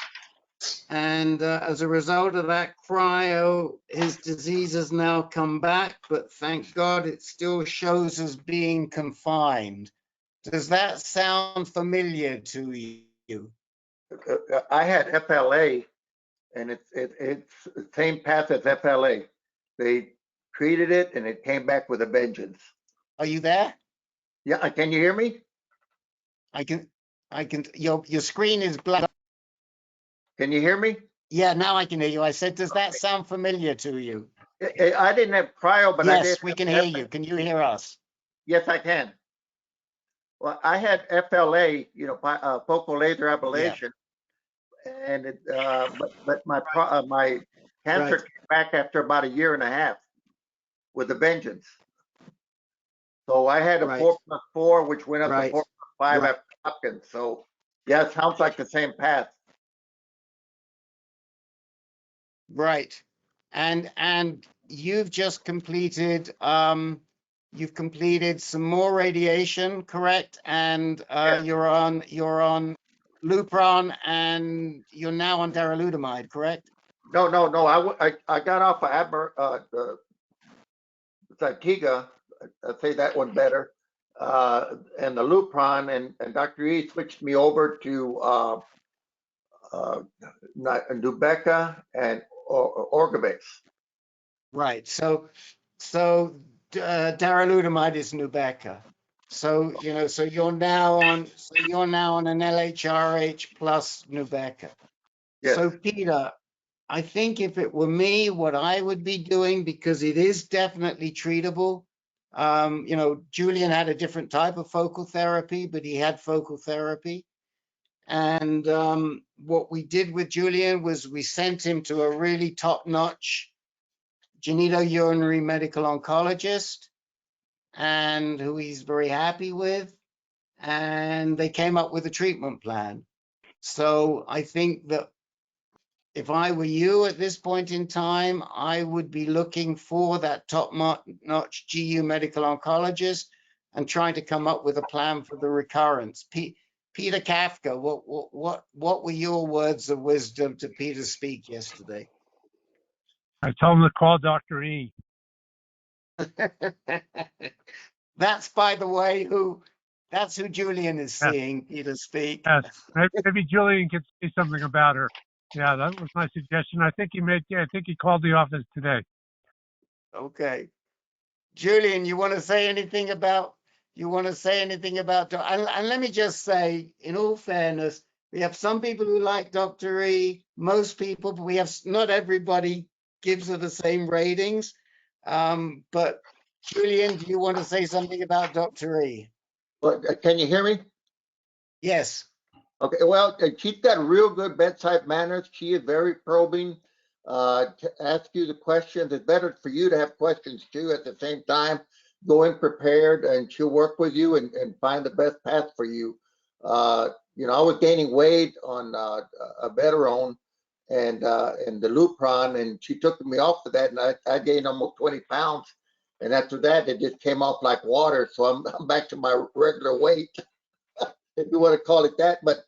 And as a result of that cryo, his disease has now come back, but thank God it still shows as being confined. Does that sound familiar to you? I had FLA, and it's the same path as FLA. They treated it, and it came back with a vengeance. Are you there? Yeah, can you hear me? I can. Your screen is black. Can you hear me? Yeah, now I can hear you. I said, does that sound familiar to you? I didn't have cryo, but I did. Yes, we can hear you. Can you hear us? Yes, I can. Well, I had FLA, focal laser ablation, and it, but my cancer came back after about 1.5 years with a vengeance. So I had a 4+4, which went up to 4+5 after Hopkins. So yeah, it sounds like the same path. Right. And you've just completed you've completed some more radiation, correct? And you're on Lupron, and you're now on darolutamide, correct? No. I got off of the Zytiga. I'd say that one better. And the Lupron, and Dr. E switched me over to Nubeca and Orgovyx. Right. So darolutamide is Nubeca. So so you're now on an LHRH plus Nubeca. Yes. So Peter, I think if it were me, what I would be doing, because it is definitely treatable. Julian had a different type of focal therapy, but he had focal therapy. And what we did with Julian was we sent him to a really top-notch genitourinary medical oncologist, and who he's very happy with. And they came up with a treatment plan. So I think that if I were you at this point in time, I would be looking for that top-notch GU medical oncologist and trying to come up with a plan for the recurrence. Peter Kafka, what were your words of wisdom to Peter Speak yesterday? I told him to call Dr. E. That's, by the way, that's who Julian is seeing, Peter Speak. Yes, maybe Julian could say something about her. Yeah, that was my suggestion. I think he called the office today. Okay. Julian, you want to say anything about, and let me just say, in all fairness, we have some people who like Dr. E, most people, but we have, not everybody gives her the same ratings. But Julian, do you want to say something about Dr. E? Well, can you hear me? Yes. Okay, well, she's got real good bedside manners. She is very probing to ask you the questions. It's better for you to have questions too at the same time. Go in prepared, and she'll work with you and find the best path for you. I was gaining weight on Abetaron and the Lupron, and she took me off of that, and I gained almost 20 pounds. And after that, it just came off like water. So I'm back to my regular weight, if you want to call it that. But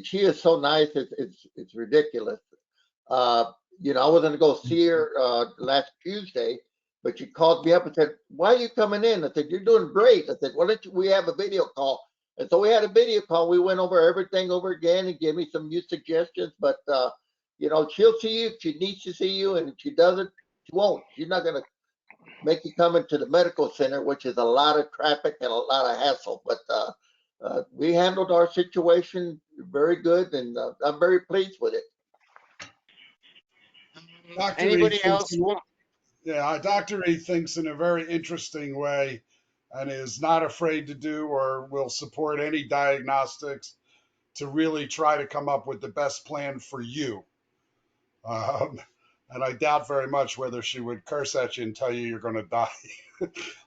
she is so nice, it's ridiculous. I was going to go see her last Tuesday, but she called me up and said, "Why are you coming in?" I said, "You're doing great." I said, "Well, we have a video call." And so we had a video call. We went over everything over again and gave me some new suggestions. But, she'll see you if she needs to see you. And if she doesn't, she won't. She's not going to make you come into the medical center, which is a lot of traffic and a lot of hassle. But we handled our situation very good, and I'm very pleased with it. Dr. Anybody Reed else thinks, want? yeah, Dr. Reed thinks in a very interesting way and is not afraid to do or will support any diagnostics to really try to come up with the best plan for you. And I doubt very much whether she would curse at you and tell you you're going to die.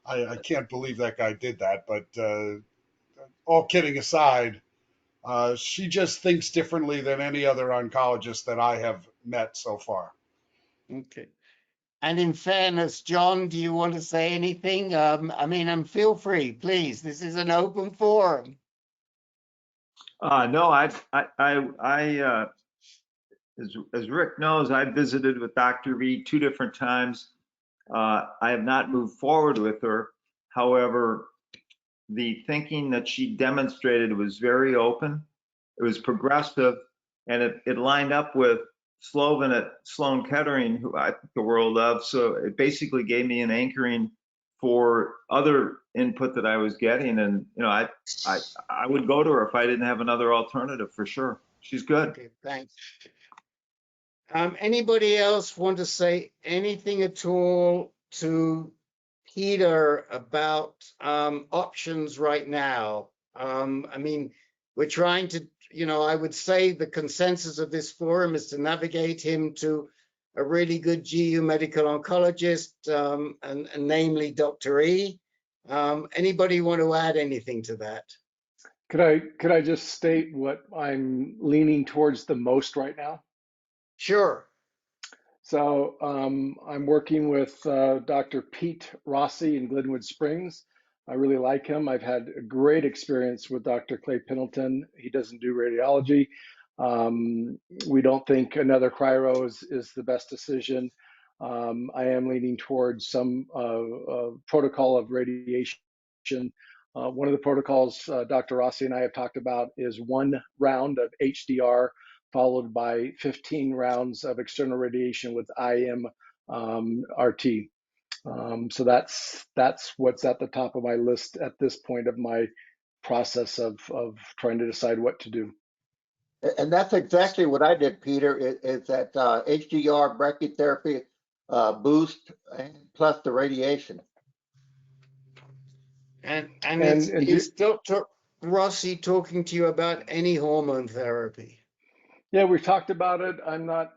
I can't believe that guy did that. But all kidding aside, she just thinks differently than any other oncologist that I have met so far. Okay. And in fairness, John, do you want to say anything? And feel free, please. This is an open forum. No, as Rick knows, I visited with Dr. Reed 2 different times. I have not moved forward with her. However, the thinking that she demonstrated was very open. It was progressive, and it lined up with Slovan at Sloan Kettering, who I think the world of. So it basically gave me an anchoring for other input that I was getting. And, I would go to her if I didn't have another alternative, for sure. She's good. Okay, thanks. Anybody else want to say anything at all to Peter about options right now? We're trying to, I would say the consensus of this forum is to navigate him to a really good GU medical oncologist, and namely Dr. E. Anybody want to add anything to that? Could I just state what I'm leaning towards the most right now? Sure. So I'm working with Dr. Pete Rossi in Glenwood Springs. I really like him. I've had a great experience with Dr. Clay Pendleton. He doesn't do radiology. We don't think another cryo is the best decision. I am leaning towards some protocol of radiation. One of the protocols Dr. Rossi and I have talked about is 1 round of HDR followed by 15 rounds of external radiation with IM-RT. So that's what's at the top of my list at this point of my process of trying to decide what to do. And that's exactly what I did, Peter, is that HDR brachytherapy boost and plus the radiation. And is Dr. Rossi talking to you about any hormone therapy? Yeah, we've talked about it. I'm not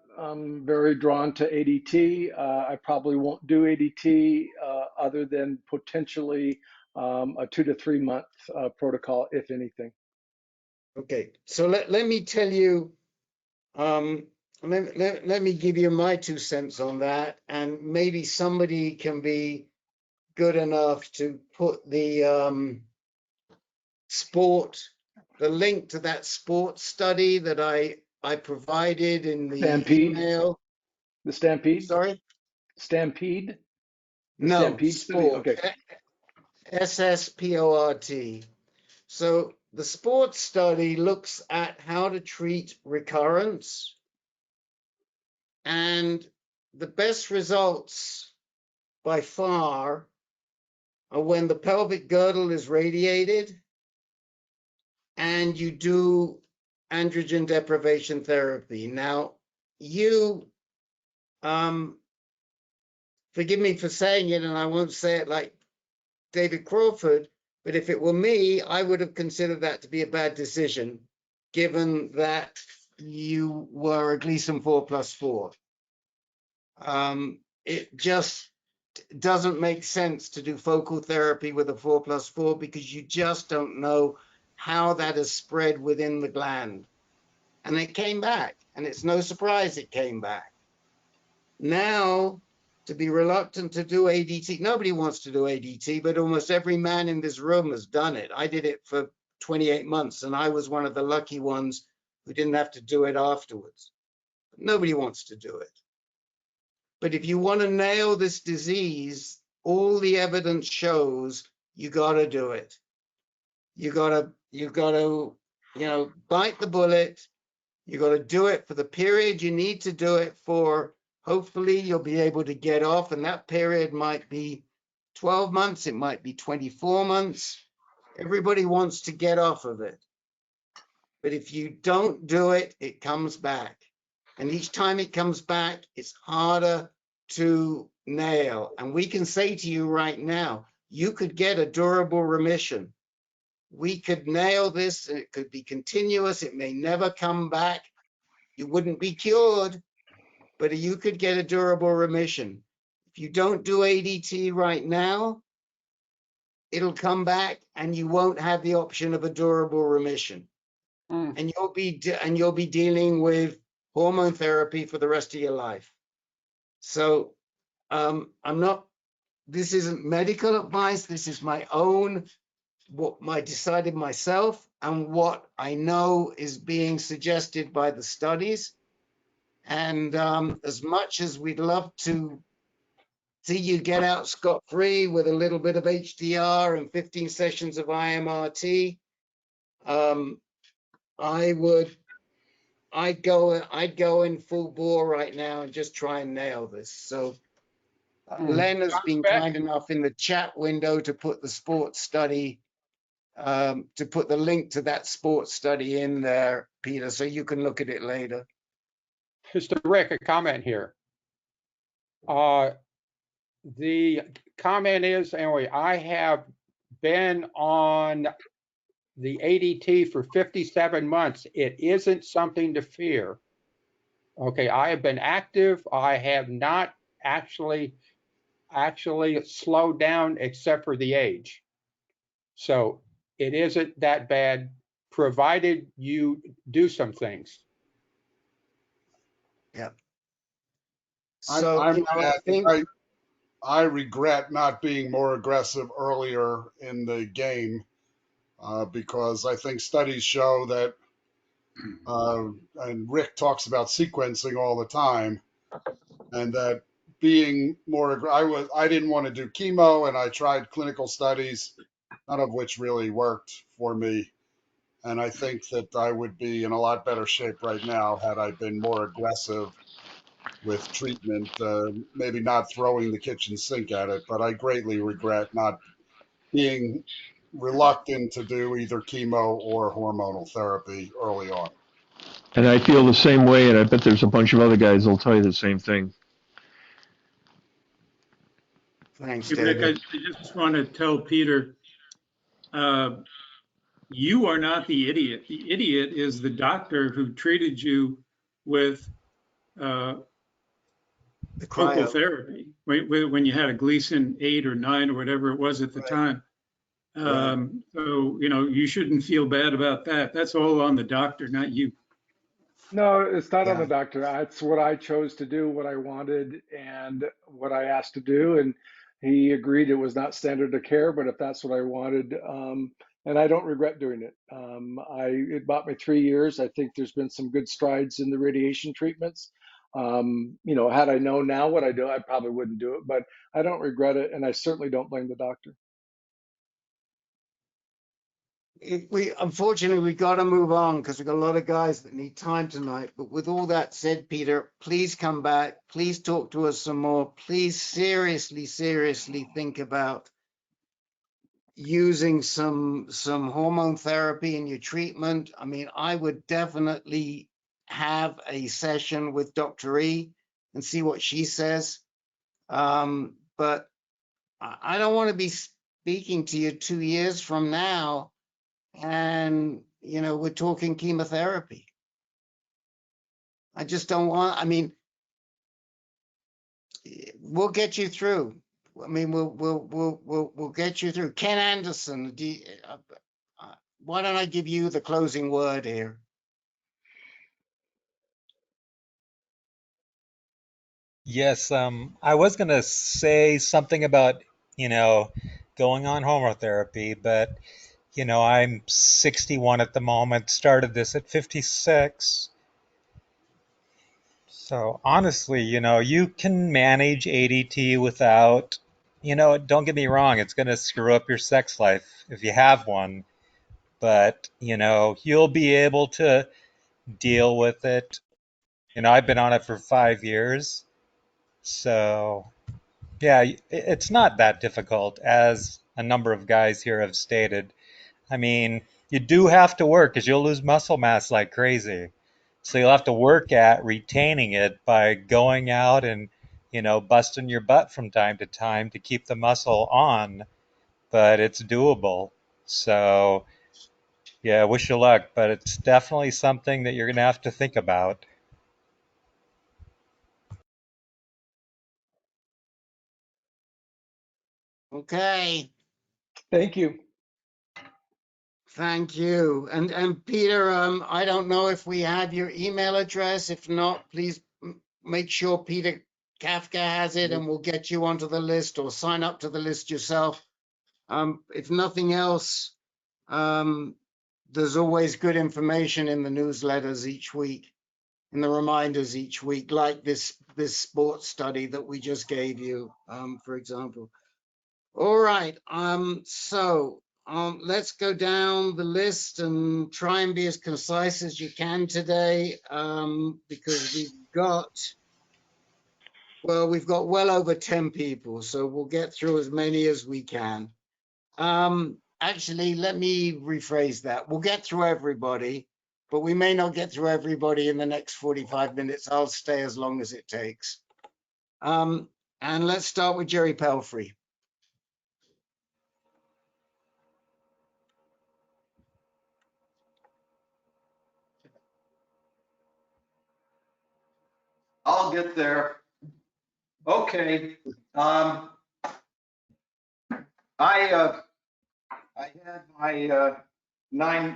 very drawn to ADT. I probably won't do ADT other than potentially a 2 to 3 month protocol, if anything. Okay, so let me tell you, let me give you my 2 cents on that, and maybe somebody can be good enough to put the link to that sports study that I provided in the email. The Stampede? Sorry? Stampede? No, Stampede study? sport. Okay. SSPORT. So the sports study looks at how to treat recurrence, and the best results by far are when the pelvic girdle is radiated and you do androgen deprivation therapy. Now, you, forgive me for saying it, and I won't say it like David Crawford, but if it were me, I would have considered that to be a bad decision, given that you were a Gleason 4+4. It just doesn't make sense to do focal therapy with a 4+4 because you just don't know how that has spread within the gland. And it came back, and it's no surprise it came back. Now, to be reluctant to do ADT, nobody wants to do ADT, but almost every man in this room has done it. I did it for 28 months, and I was one of the lucky ones who didn't have to do it afterwards. But nobody wants to do it. But if you want to nail this disease, all the evidence shows you got to do it. You got to, bite the bullet. You got to do it for the period you need to do it for. Hopefully you'll be able to get off, and that period might be 12 months. It might be 24 months. Everybody wants to get off of it. But if you don't do it, it comes back. And each time it comes back, it's harder to nail. And we can say to you right now, you could get a durable remission. We could nail this, and it could be continuous. It may never come back. You wouldn't be cured, but you could get a durable remission. If you don't do ADT right now, it'll come back, and you won't have the option of a durable remission. And you'll be dealing with hormone therapy for the rest of your life. So this isn't medical advice. This is my own, what I decided myself and what I know is being suggested by the studies. And as much as we'd love to see you get out scot-free with a little bit of HDR and 15 sessions of IMRT, I'd go in full bore right now and just try and nail this. So Len has been kind enough in the chat window to put the sports study, to put the link to that sports study in there, Peter, so you can look at it later. Mr. Rick, a comment here. The comment is, anyway, I have been on the ADT for 57 months. It isn't something to fear. Okay, I have been active. I have not actually slowed down except for the age. So it isn't that bad, provided you do some things. Yeah. So I regret not being more aggressive earlier in the game because I think studies show that, and Rick talks about sequencing all the time, and that being more, I didn't want to do chemo, and I tried clinical studies, none of which really worked for me. And I think that I would be in a lot better shape right now had I been more aggressive with treatment, maybe not throwing the kitchen sink at it, but I greatly regret not being reluctant to do either chemo or hormonal therapy early on. And I feel the same way, and I bet there's a bunch of other guys that'll tell you the same thing. Thanks, Rick, David. I just want to tell Peter, you are not the idiot. The idiot is the doctor who treated you with focal therapy when you had a Gleason 8 or 9 or whatever it was at the time. So, you shouldn't feel bad about that. That's all on the doctor, not you. No, it's not on the doctor. It's what I chose to do, what I wanted, and what I asked to do. And he agreed it was not standard of care, but if that's what I wanted, and I don't regret doing it. It bought me 3 years. I think there's been some good strides in the radiation treatments. Had I known now what I do, I probably wouldn't do it, but I don't regret it, and I certainly don't blame the doctor. Unfortunately, we got to move on because we've got a lot of guys that need time tonight. But with all that said, Peter, please come back. Please talk to us some more. Please seriously think about using some hormone therapy in your treatment. I mean, I would definitely have a session with Dr. E and see what she says. But I don't want to be speaking to you 2 years from now and, we're talking chemotherapy. I just don't want, we'll get you through. We'll get you through. Ken Anderson, why don't I give you the closing word here? Yes, I was gonna say something about, going on hormotherapy, but, I'm 61 at the moment, started this at 56. So honestly, you can manage ADT without, don't get me wrong, it's gonna screw up your sex life if you have one, but, you'll be able to deal with it. I've been on it for 5 years, so yeah, it's not that difficult, as a number of guys here have stated. I mean, you do have to work because you'll lose muscle mass like crazy. So you'll have to work at retaining it by going out and, busting your butt from time to keep the muscle on, but it's doable. So yeah, wish you luck, but it's definitely something that you're going to have to think about. Okay. Thank you. Thank you. And Peter, I don't know if we have your email address. If not, please make sure Peter Kafka has it and we'll get you onto the list, or sign up to the list yourself. If nothing else, there's always good information in the newsletters each week, in the reminders each week, like this sports study that we just gave you, for example. All right. Let's go down the list and try and be as concise as you can today, because we've got well over 10 people, so we'll get through as many as we can. Actually, let me rephrase that. We'll get through everybody, but we may not get through everybody in the next 45 minutes. I'll stay as long as it takes. And let's start with Jerry Pelfrey. I'll get there. Okay. I had my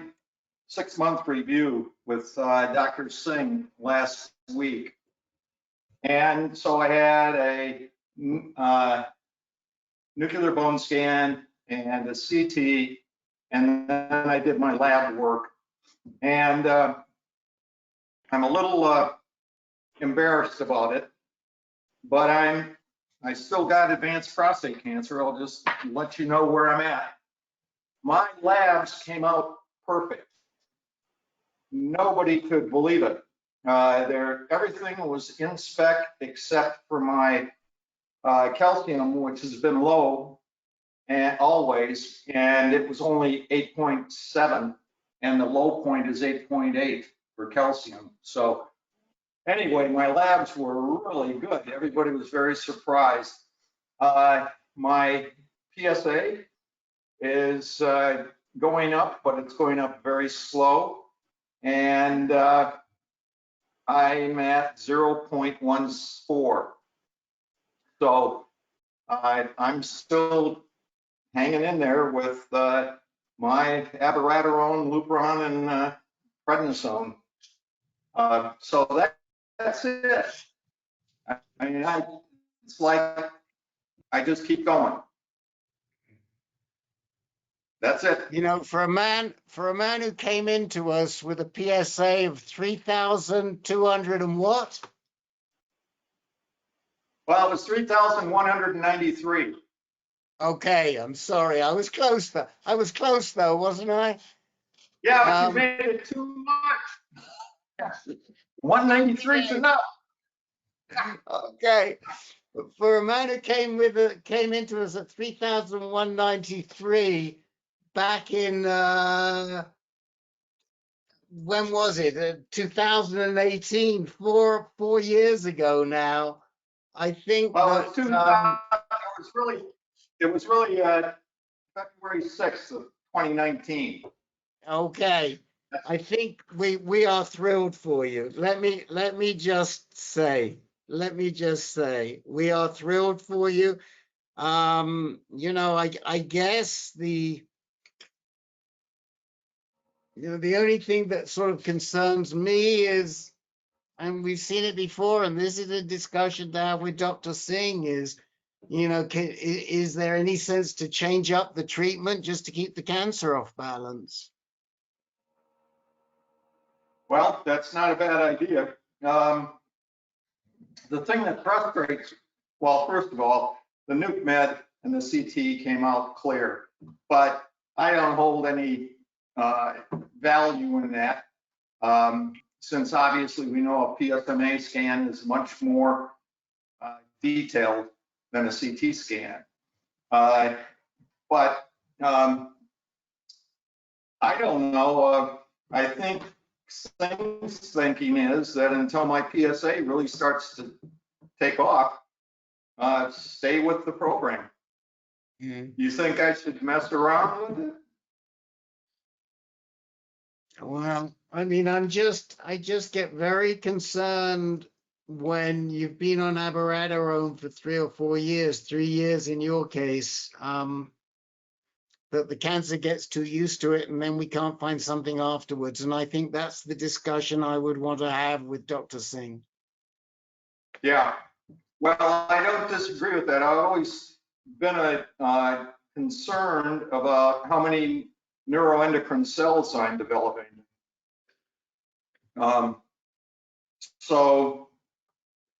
6-month review with Dr. Singh last week. And so I had a nuclear bone scan and a CT, and then I did my lab work. And I'm a little embarrassed about it, but I still got advanced prostate cancer. I'll just let you know where I'm at. My labs came out perfect. Nobody could believe it. Everything was in spec except for my calcium, which has been low and always, and it was only 8.7, and the low point is 8.8 for calcium. So anyway, my labs were really good. Everybody was very surprised. My PSA is going up, but it's going up very slow. And I'm at 0.14. So I'm still hanging in there with my abiraterone, Lupron, and prednisone. So that's it. I mean, it's like I just keep going. That's it. You know, for a man who came into us with a PSA of 3,200 and what? Well, it was 3,193. Okay, I'm sorry. I was close though, wasn't I? Yeah, but you made it too much. 193 is enough. Okay. For a man who came into us at 3,193 back in when was it? 2018, 4 years ago now. I think Well, that it was really February 6th of 2019. okay. I think we are thrilled for you. Let me just say, we are thrilled for you. You know, I guess the You know, the only thing that sort of concerns me is, and we've seen it before, and this is a discussion to have with Dr. Singh, is, you know, is there any sense to change up the treatment just to keep the cancer off balance? Well, that's not a bad idea. The thing that frustrates, well, first of all, the nuke med and the CT came out clear, but I don't hold any value in that, since obviously we know a PSMA scan is much more detailed than a CT scan. But I don't know. I think Singh's thinking is that until my PSA really starts to take off, stay with the program. You think I should mess around with it? Well, I mean, I just get very concerned when you've been on abiraterone for 3 or 4 years, 3 years in your case, that the cancer gets too used to it and then we can't find something afterwards. And I think that's the discussion I would want to have with Dr. Singh. Yeah. Well, I don't disagree with that. I've always been concerned about how many neuroendocrine cells I'm developing. So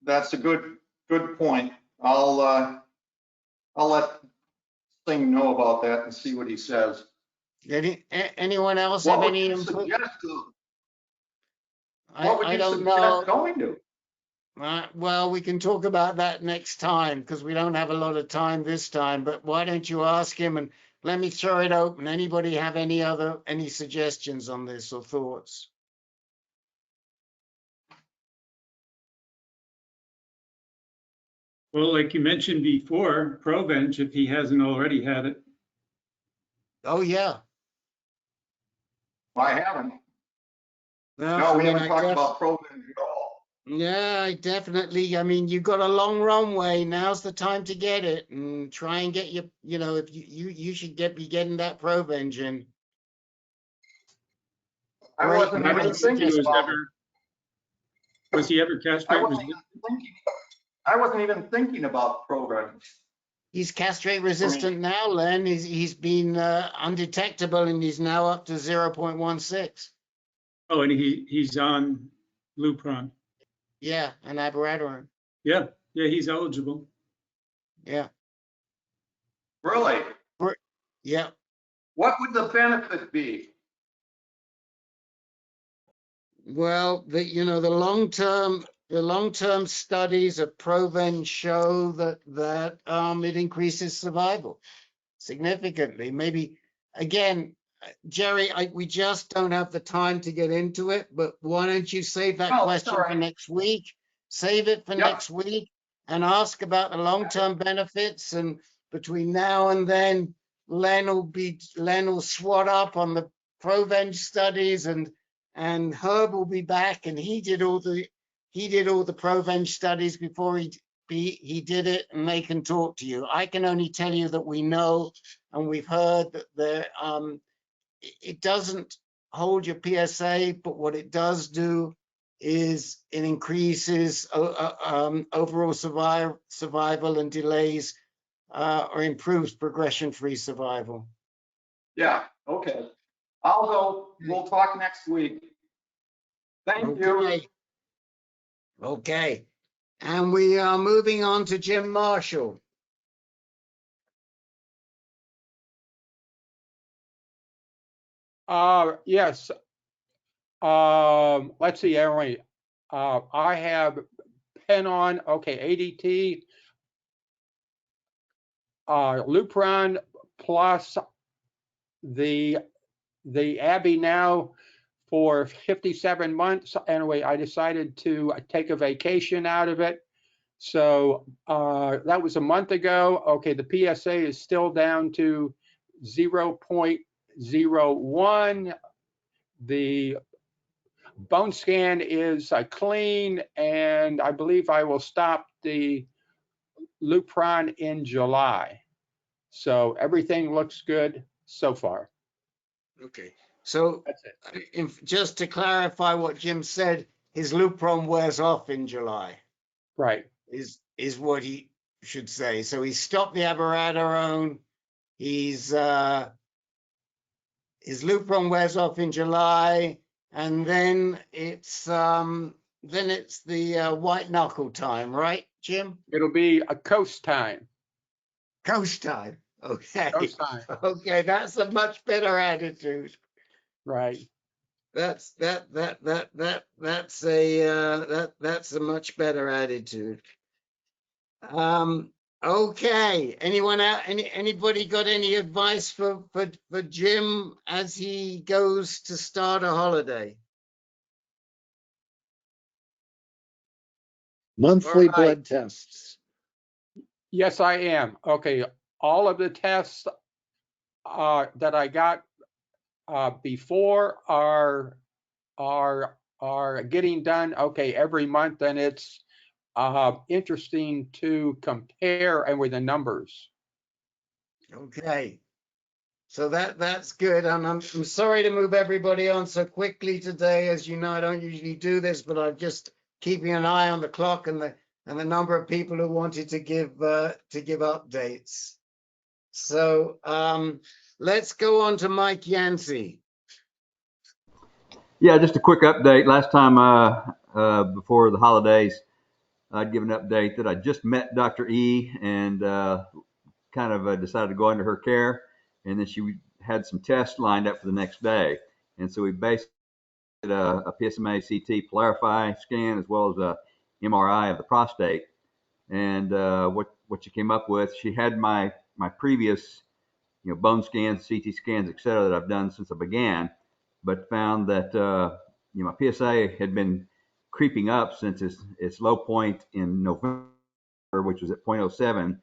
that's a good point. I'll let Singh know about that and see what he says. Anyone else What have would any you input? suggest to him? I What would you don't suggest know. going to? Well, we can talk about that next time because we don't have a lot of time this time. But why don't you ask him and let me throw it open. Anybody have any suggestions on this or thoughts? Well, like you mentioned before, Provenge, if he hasn't already had it. Oh, yeah. I haven't. Well, No, I we mean, haven't talked about Provenge at all. Yeah, I mean, you've got a long runway. Now's the time to get it and try and get your, you know, if you should be getting that Provenge in. I wasn't even thinking about it. Was he ever castrate resistant? I wasn't even thinking about Provenge. He's castrate resistant now, Len. He's been undetectable and he's now up to 0.16. Oh, and he's on Lupron. Yeah, and abiraterone. Yeah, he's eligible. Yeah. Really? Yeah. What would the benefit be? Well, the long-term studies of Provenge show that it increases survival significantly. Maybe again, Jerry, we just don't have the time to get into it. But why don't you save that question for next week? Save it for next week and ask about the long-term benefits. And between now and then, Len will swat up on the Provenge studies and Herb will be back, and he did all the Provenge studies before he did it, and they can talk to you. I can only tell you that we know and we've heard that it doesn't hold your PSA, but what it does do is it increases overall survival and delays or improves progression-free survival. Yeah. Okay. I'll go. We'll talk next week. Thank you. Okay. And we are moving on to Jim Marshall. Yes. Let's see, Emily. I have pen on, ADT, Lupron plus the Abby now for 57 months. Anyway, I decided to take a vacation out of it. So that was a month ago. Okay, the PSA is still down to 0.01. The bone scan is clean, and I believe I will stop the Lupron in July. So everything looks good so far. Okay. So That's it. just to clarify what Jim said, his Lupron wears off in July. Right. Is what he should say. So he stopped the abiraterone. His Lupron wears off in July, and then it's the white knuckle time, right, Jim? It'll be a coast time. Coast time. Okay. Coast time. Okay, that's a much better attitude. Right. That's a much better attitude. Okay. Anyone out? Anybody got any advice for Jim as he goes to start a holiday? Monthly All right. blood tests. Yes, I am. Okay. All of the tests that I got before are getting done. Okay, every month, and it's interesting to compare and with the numbers. Okay. So that's good. And I'm sorry to move everybody on so quickly today. As you know, I don't usually do this, but I'm just keeping an eye on the clock and the number of people who wanted to give updates. So let's go on to Mike Yancey. Yeah, just a quick update. Last time before the holidays, I'd give an update that I just met Dr. E and kind of decided to go into her care. And then she had some tests lined up for the next day. And so we basically did a PSMA CT polarify scan as well as a MRI of the prostate. And what she came up with, she had my previous bone scans, CT scans, et cetera, that I've done since I began, but found that my PSA had been creeping up since its low point in November, which was at 0.07.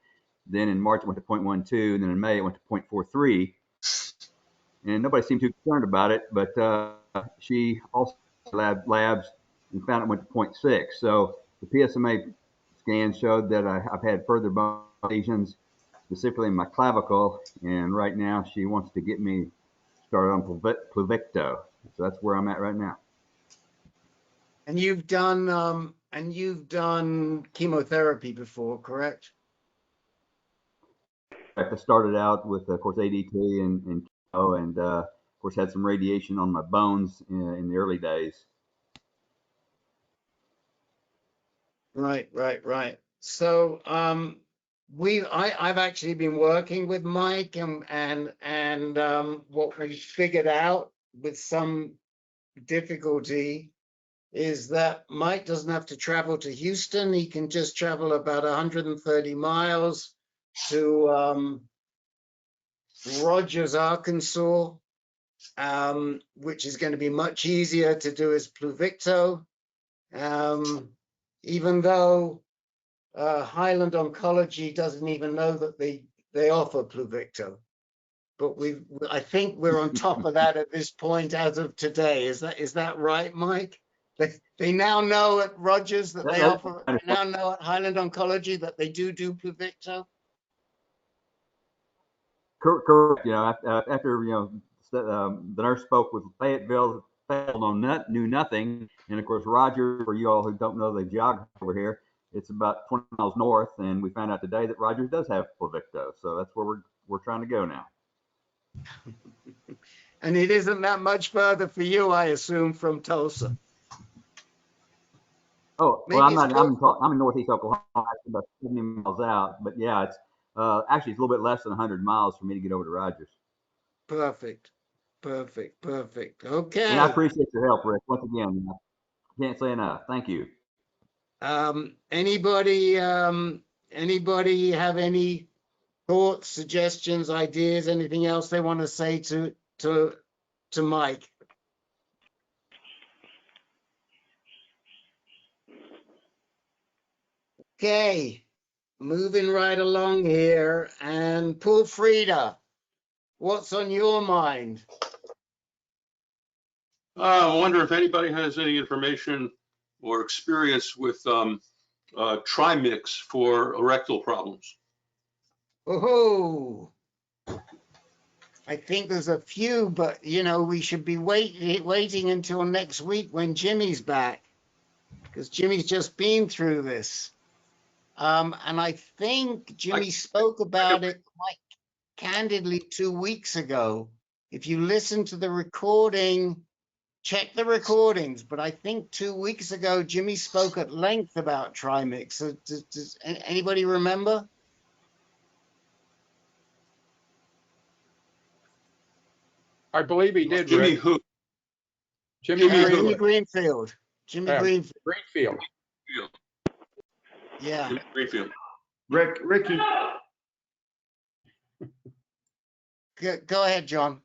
Then in March it went to 0.12, and then in May it went to 0.43. And nobody seemed too concerned about it, but she also labs and found it went to 0.6. So the PSMA scan showed that I've had further bone lesions, specifically in my clavicle, and right now she wants to get me started on Pluvicto. So that's where I'm at right now. And you've done chemotherapy before, correct? I started out with, of course, ADT and chemo, and of course had some radiation on my bones in the early days. Right. So I've actually been working with Mike, and what we figured out with some difficulty is that Mike doesn't have to travel to Houston. He can just travel about 130 miles to Rogers, Arkansas, which is going to be much easier to do his Pluvicto, even though Highland Oncology doesn't even know that they offer Pluvicto. But I think we're on top of that at this point as of today. Is that right, Mike? They now know at Rogers that they offer. They now know at Highland Oncology that they do Pluvicto. Correct. After the nurse spoke with Fayetteville knew nothing, and of course Rogers, for you all who don't know the geography over here, it's about 20 miles north, and we found out today that Rogers does have Pluvicto, so that's where we're trying to go now. And it isn't that much further for you, I assume, from Tulsa. Oh, well, I'm in northeast Oklahoma, about 70 miles out, but yeah, it's actually it's a little bit less than 100 miles for me to get over to Rogers. Perfect. Okay. And I appreciate your help, Rick. Once again, I can't say enough. Thank you. Anybody have any thoughts, suggestions, ideas, anything else they want to say to Mike? Okay, moving right along here, and Paul Frieda, what's on your mind? I wonder if anybody has any information or experience with Trimix for erectile problems. Oh, I think there's a few, but you know, we should be waiting until next week when Jimmy's back, because Jimmy's just been through this. And I think Jimmy spoke about it quite candidly 2 weeks ago. If you listen to the recording, check the recordings. But I think 2 weeks ago, Jimmy spoke at length about Trimix. So does anybody remember? I believe he did, Jimmy Rick. who? Jimmy Jimmy Greenfield. Greenfield. Jimmy Greenfield. Greenfield. Yeah. Jimmy Greenfield. Ricky, Go ahead, John.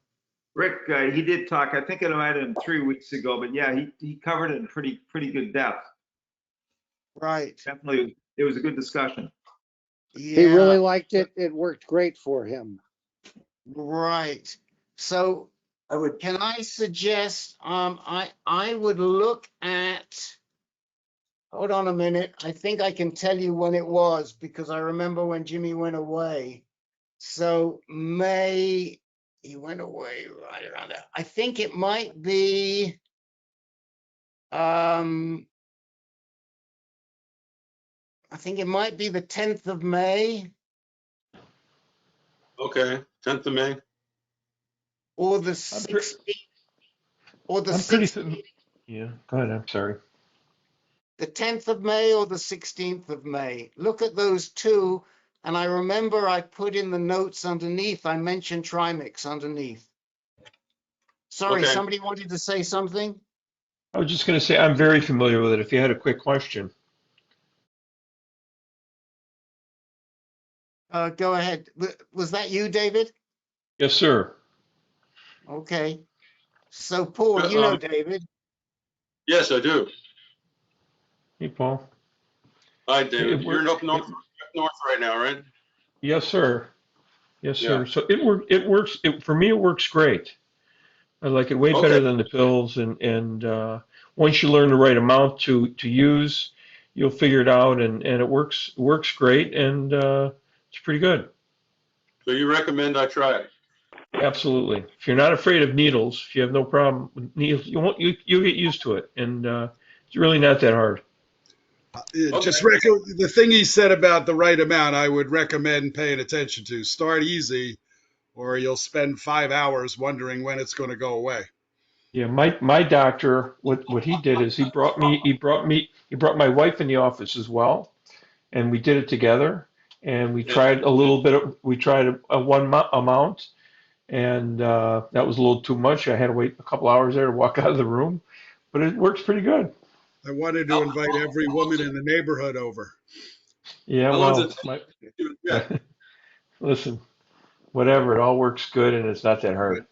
Rick, he did talk. I think it might have been 3 weeks ago, but yeah, he covered it in pretty good depth. Right. Definitely, it was a good discussion. Yeah. He really liked it. It worked great for him. Right. So can I suggest I would look at, hold on a minute. I think I can tell you when it was because I remember when Jimmy went away. So May, he went away right around there. I think it might be I think it might be the 10th of May. Okay, 10th of May. Or the 16th. Or the I'm pretty 16th. Yeah, go ahead. I'm sorry. The 10th of May or the 16th of May. Look at those two. And I remember I put in the notes underneath, I mentioned Trimix underneath. Sorry, Okay. somebody wanted to say something? I was just going to say I'm very familiar with it. If you had a quick question. Go ahead. Was that you, David? Yes, sir. Okay. So, Paul, you know David. Yes, I do. Hey, Paul. Hi, David. You're up north right now, right? Yes, sir. Yes, Yeah. sir. So it works. For me, it works great. I like it way better than the pills. And once you learn the right amount to use, you'll figure it out. And it works great. And it's pretty good. So you recommend I try it? Absolutely. If you're not afraid of needles, if you have no problem with needles, you'll get used to it. And it's really not that hard. Just the thing he said about the right amount, I would recommend paying attention to. Start easy, or you'll spend 5 hours wondering when it's going to go away. Yeah, my doctor, what he did is he brought my wife in the office as well, and we did it together. And we tried we tried a one amount, and that was a little too much. I had to wait a couple hours there to walk out of the room, but it works pretty good. I wanted to invite every woman in the neighborhood over. Yeah, well, listen, whatever, it all works good, and it's not that hard.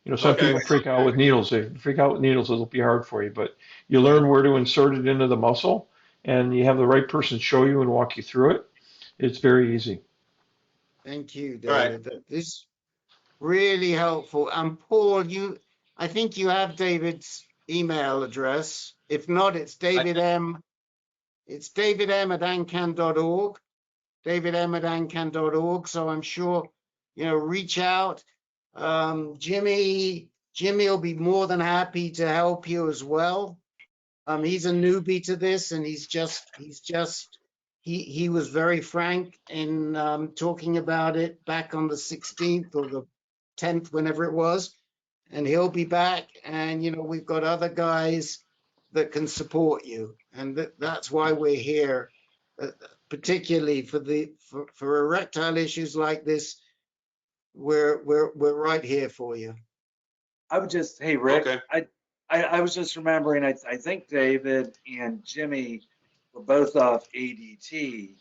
You know, some people freak out with needles. If you freak out with needles, it'll be hard for you, but you learn where to insert it into the muscle, and you have the right person show you and walk you through it. It's very easy. Thank you, David. Right. This is really helpful. And Paul, I think you have David's email address. If not, it's David M. It's David M at AnCan.org. David M at AnCan.org. So I'm sure, reach out. Jimmy will be more than happy to help you as well. He's a newbie to this, and he was very frank in talking about it back on the 16th or the 10th, whenever it was, and he'll be back. And we've got other guys that can support you, and that's why we're here, particularly for erectile issues like this. We're right here for you. I would just, hey Rick, I was just remembering, I think David and Jimmy were both off ADT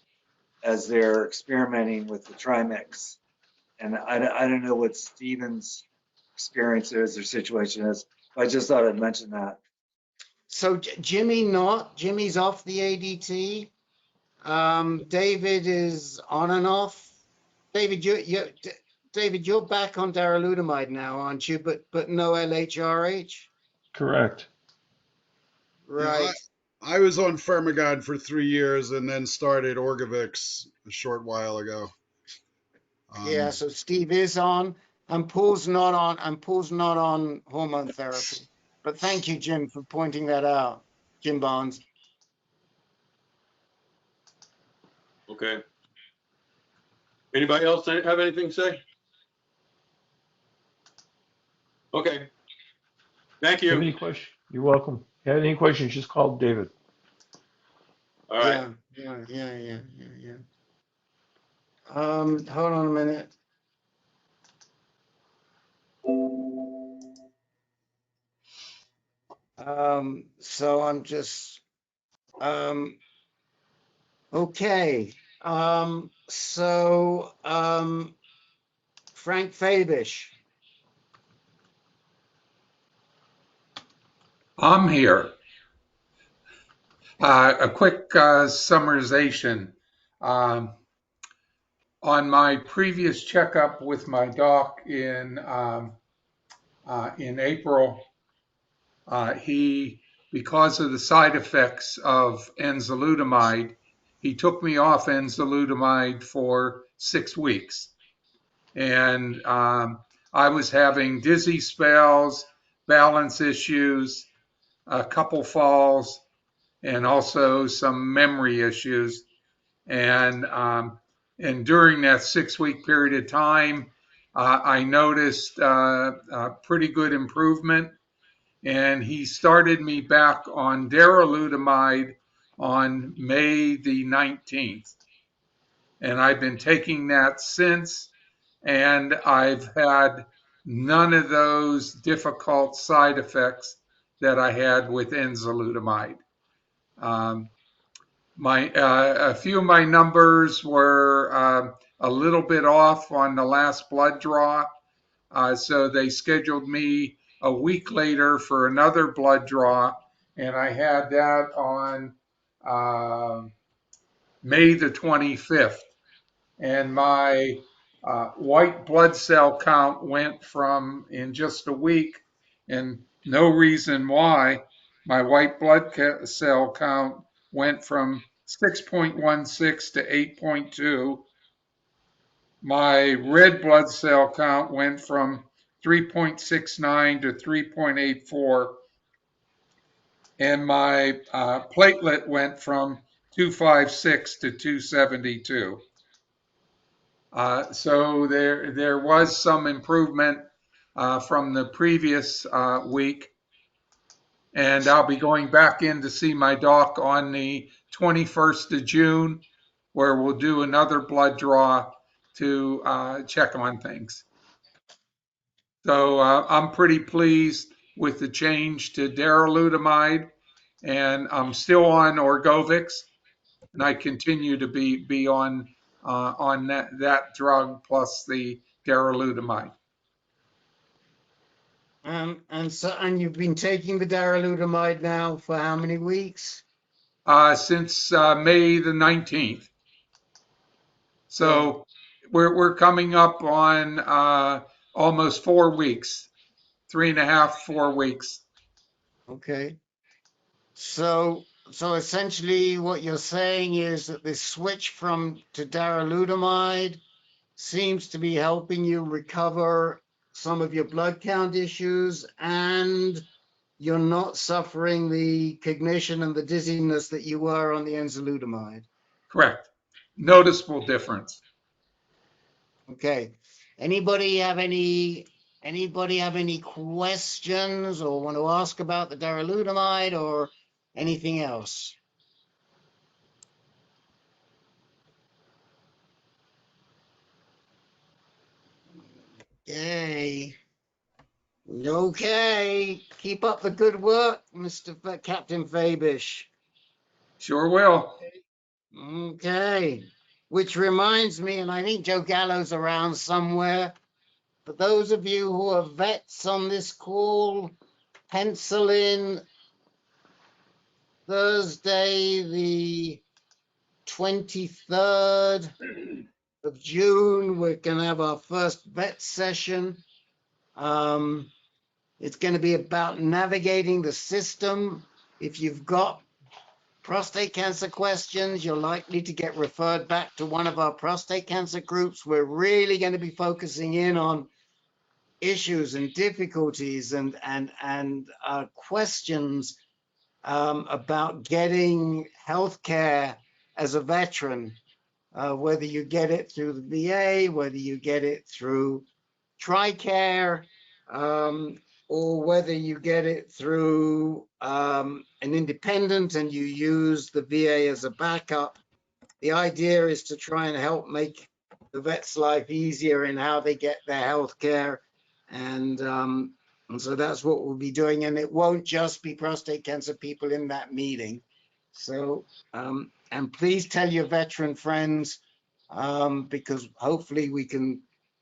as they're experimenting with the Trimix. And I don't know what Steven's experience is or situation is, but I just thought I'd mention that. So Jimmy's off the ADT. David is on and off. David, you're back on darolutamide now, aren't you? But no LHRH? Correct. Right. I was on Firmagod for 3 years and then started Orgovix a short while ago. Yeah, so Steve is on. And Paul's not on hormone therapy. But thank you, Jim, for pointing that out, Jim Barnes. Okay. Anybody else have anything to say? Okay. Thank If you have you. any questions, you're welcome. If you have any questions, just call David. All right. Yeah. Hold on a minute. So I'm just, okay. Frank Fabish. I'm here. A quick summarization. On my previous checkup with my doc in April, because of the side effects of enzalutamide, he took me off enzalutamide for 6 weeks. And I was having dizzy spells, balance issues, a couple falls, and also some memory issues. And during that 6-week period of time, I noticed a pretty good improvement. And he started me back on darolutamide on May the 19th. And I've been taking that since, and I've had none of those difficult side effects that I had with enzalutamide. A few of my numbers were a little bit off on the last blood draw, so they scheduled me a week later for another blood draw, and I had that on May the 25th. And my white blood cell count went from, in just a week, and no reason why, my white blood cell count went from 6.16 to 8.2. My red blood cell count went from 3.69 to 3.84. And my platelet went from 256 to 272. So there was some improvement from the previous week. And I'll be going back in to see my doc on the 21st of June, where we'll do another blood draw to check on things. So I'm pretty pleased with the change to darolutamide, and I'm still on Orgovyx, and I continue to be on that drug plus the darolutamide. And you've been taking the darolutamide now for how many weeks? Since May the 19th. So we're coming up on almost 4 weeks, 3.5, 4 weeks. Okay. So essentially what you're saying is that this switch to darolutamide seems to be helping you recover some of your blood count issues, and you're not suffering the cognition and the dizziness that you were on the enzalutamide. Correct. Noticeable difference. Okay. Anybody have any questions or want to ask about the darolutamide or anything else? Yay. Okay. Keep up the good work, Mr. Captain Fabish. Sure will. Okay. Which reminds me, and I think Joe Gallo's around somewhere, for those of you who are vets on this call, pencil in Thursday, the 23rd of June. We're going to have our first vet session. It's going to be about navigating the system. If you've got prostate cancer questions, you're likely to get referred back to one of our prostate cancer groups. We're really going to be focusing in on issues and difficulties and questions about getting healthcare as a veteran, whether you get it through the VA, whether you get it through TRICARE, or whether you get it through an independent and you use the VA as a backup. The idea is to try and help make the vet's life easier in how they get their health care. And so that's what we'll be doing. And it won't just be prostate cancer people in that meeting. So, and please tell your veteran friends, because hopefully we can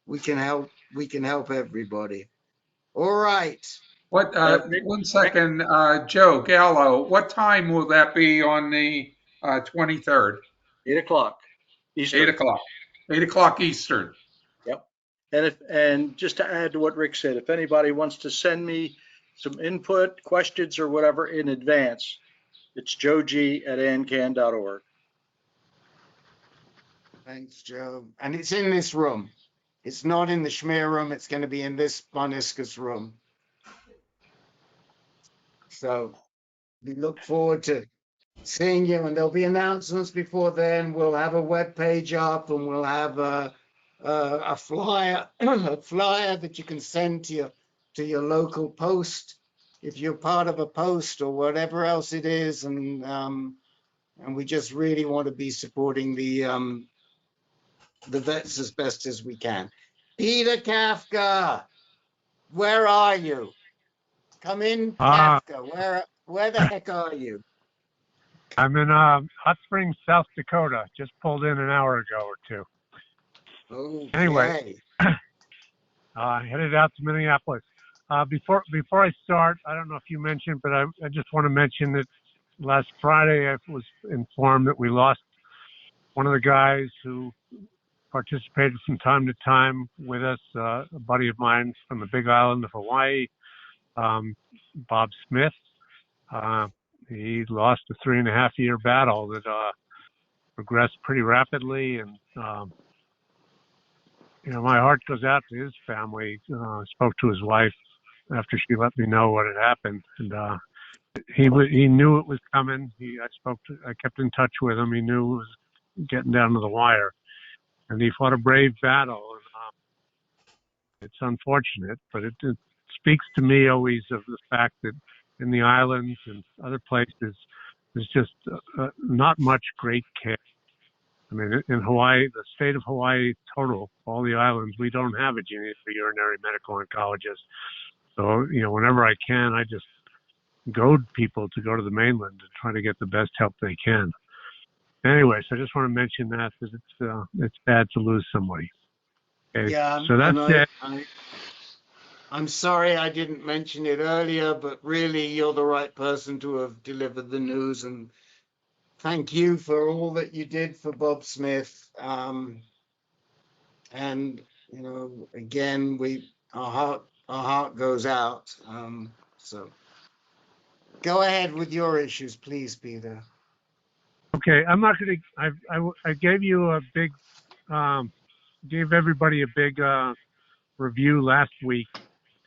help everybody. All right. What, 1 second, Joe Gallo, what time will that be on the 23rd? 8 o'clock Eastern. 8 o'clock. 8 o'clock Eastern. Yep. And just to add to what Rick said, if anybody wants to send me some input, questions, or whatever in advance, it's joeg@ancan.org. Thanks, Joe. And it's in this room. It's not in the Schmear room. It's going to be in this Barniscus room. So we look forward to seeing you, and there'll be announcements before then. We'll have a web page up, and we'll have a flyer, a flyer that you can send to your local post if you're part of a post or whatever else it is. And we just really want to be supporting the vets as best as we can. Peter Kafka, where are you? Come in, Kafka. Where the heck are you? I'm in Hot Springs, South Dakota. Just pulled in an hour ago or two. Okay. Anyway, headed out to Minneapolis. Before I start, I don't know if you mentioned, but I just want to mention that last Friday I was informed that we lost one of the guys who participated from time to time with us, a buddy of mine from the Big Island of Hawaii, Bob Smith. He lost a 3.5-year battle that progressed pretty rapidly, and my heart goes out to his family. I spoke to his wife after she let me know what had happened, and he knew it was coming. I kept in touch with him. He knew it was getting down to the wire, and he fought a brave battle. And it's unfortunate, but it speaks to me always of the fact that in the islands and other places, there's just not much great care. I mean, in Hawaii, the state of Hawaii total, all the islands, we don't have a genitourinary medical oncologist. So, whenever I can, I just goad people to go to the mainland to try to get the best help they can. Anyway, so I just want to mention that because it's bad to lose somebody. Okay. Yeah, so that's it. I'm sorry I didn't mention it earlier, but really you're the right person to have delivered the news, and thank you for all that you did for Bob Smith. And again, our heart goes out. So go ahead with your issues, please, Peter. Okay, I'm not going to. I gave you a big, gave everybody a big review last week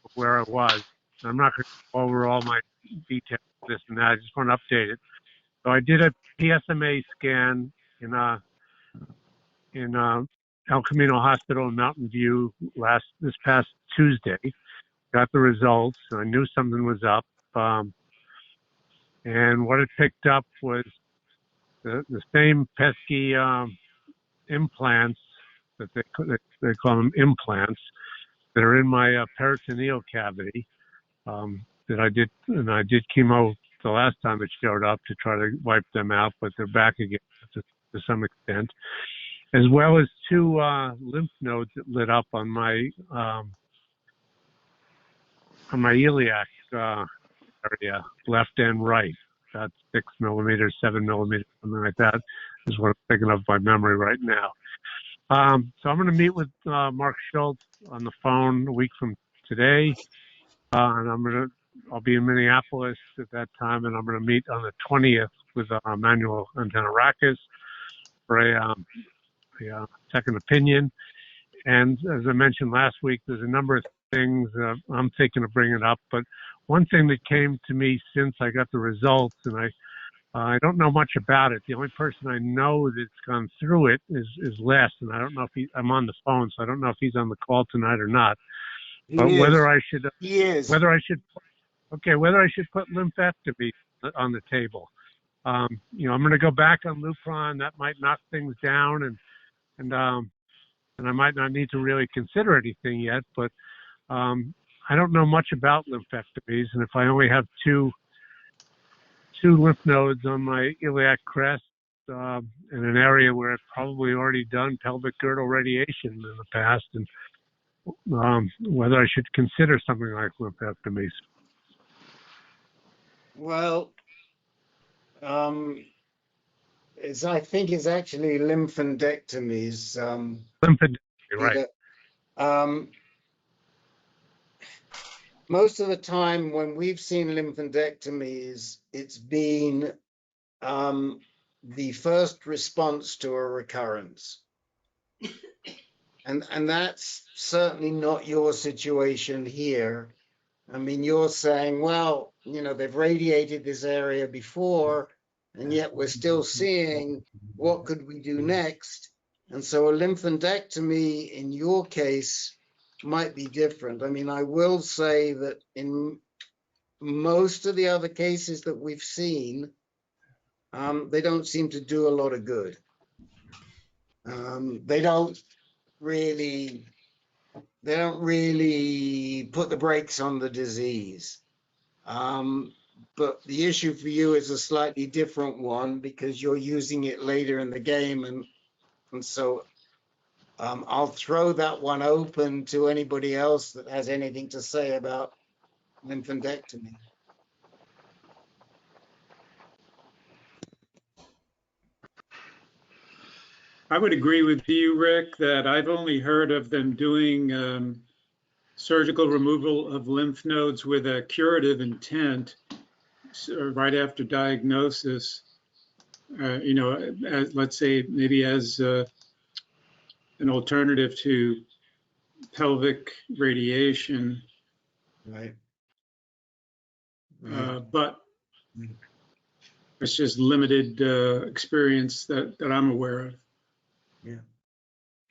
of where I was. I'm not going to go over all my details, this and that. I just want to update it. So I did a PSMA scan in El Camino Hospital in Mountain View this past Tuesday. Got the results. I knew something was up. And what it picked up was the same pesky implants that they call them implants that are in my peritoneal cavity that I did chemo the last time it showed up to try to wipe them out, but they're back again to some extent, as well as 2 lymph nodes that lit up on my iliac area, left and right. About 6 millimeters, 7 millimeters, something like that is what I'm thinking of by memory right now. So I'm going to meet with Mark Schultz on the phone a week from today, and I'll be in Minneapolis at that time, and I'm going to meet on the 20th with Manuel Antanarakis for a second opinion. And as I mentioned last week, there's a number of things I'm thinking of bringing up, but one thing that came to me since I got the results, and I don't know much about it. The only person I know that's gone through it is Les, and I don't know if I'm on the phone, so I don't know if he's on the call tonight or not. But whether I should put lymphectomy on the table. I'm going to go back on Lupron. That might knock things down, and I might not need to really consider anything yet. But I don't know much about lymphectomies, and if I only have two lymph nodes on my iliac crest in an area where I've probably already done pelvic girdle radiation in the past, and whether I should consider something like lymphectomies. Well, I think it's actually lymphandectomies. Right. Most of the time when we've seen lymphandectomies, it's been the first response to a recurrence. And that's certainly not your situation here. I mean, you're saying, well, they've radiated this area before, and yet we're still seeing what could we do next. And so a lymphandectomy in your case might be different. I mean, I will say that in most of the other cases that we've seen, they don't seem to do a lot of good. They don't really put the brakes on the disease. But the issue for you is a slightly different one because you're using it later in the game. And so I'll throw that one open to anybody else that has anything to say about lymphandectomy. I would agree with you, Rick, that I've only heard of them doing surgical removal of lymph nodes with a curative intent right after diagnosis. Let's say maybe as an alternative to pelvic radiation. Right. But it's just limited experience that I'm aware of. Yeah.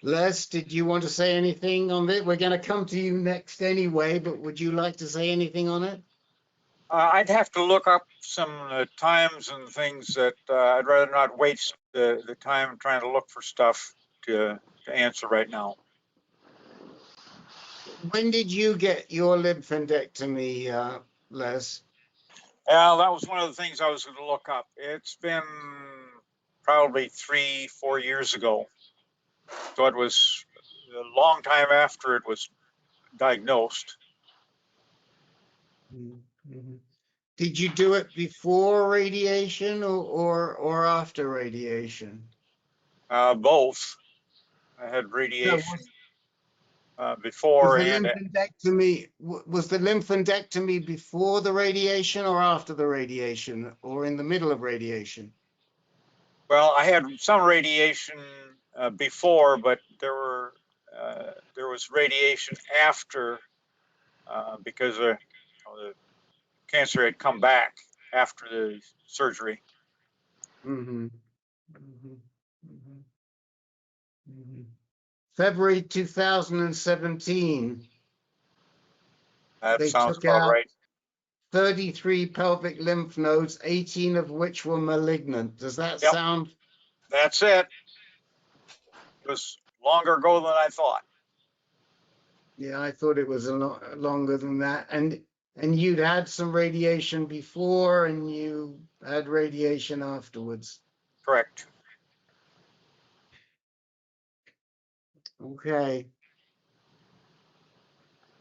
Les, did you want to say anything on it? We're going to come to you next anyway, but would you like to say anything on it? I'd have to look up some times and things that I'd rather not waste the time trying to look for stuff to answer right now. When did you get your lymphandectomy, Les? Yeah, that was one of the things I was going to look up. It's been probably 3-4 years ago. So it was a long time after it was diagnosed. Mm-hmm. Did you do it before radiation or after radiation? Both. I had radiation before and was the lymphandectomy before the radiation or after the radiation or in the middle of radiation? Well, I had some radiation before, but there was radiation after because the cancer had come back after the surgery. Mm-hmm. Mm-hmm. Mm-hmm. Mm-hmm. February 2017. That they sounds took about out right. 33 pelvic lymph nodes, 18 of which were malignant. Does that sound? That's it. It was longer ago than I thought. Yeah, I thought it was a lot longer than that. And you'd had some radiation before and you had radiation afterwards. Correct. Okay.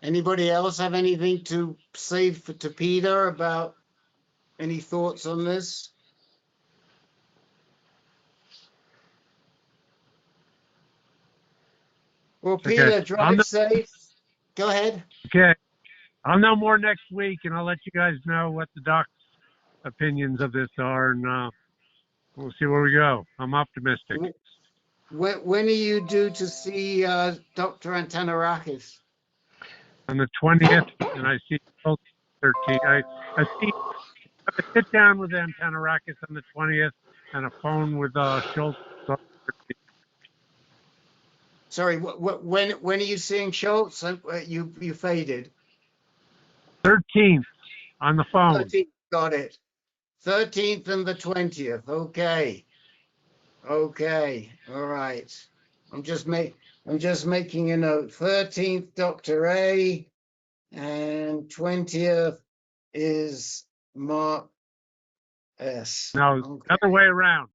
Anybody else have anything to say to Peter about any thoughts on this? Well, Peter, drive safe. Go ahead. Okay. I'll know more next week, and I'll let you guys know what the doc's opinions of this are, and we'll see where we go. I'm optimistic. When are you due to see Dr. Antanarakis? on the 20th, and I see both 13th. I see a sit down with Antonarakis on the 20th and a phone with Schultz. Sorry, when are you seeing Schultz? You faded. 13th on the phone. 13th, got it. 13th and the 20th. Okay. Okay. All right. I'm just making a note. 13th, Dr. A, and 20th is Mark S. No, Okay. other way around.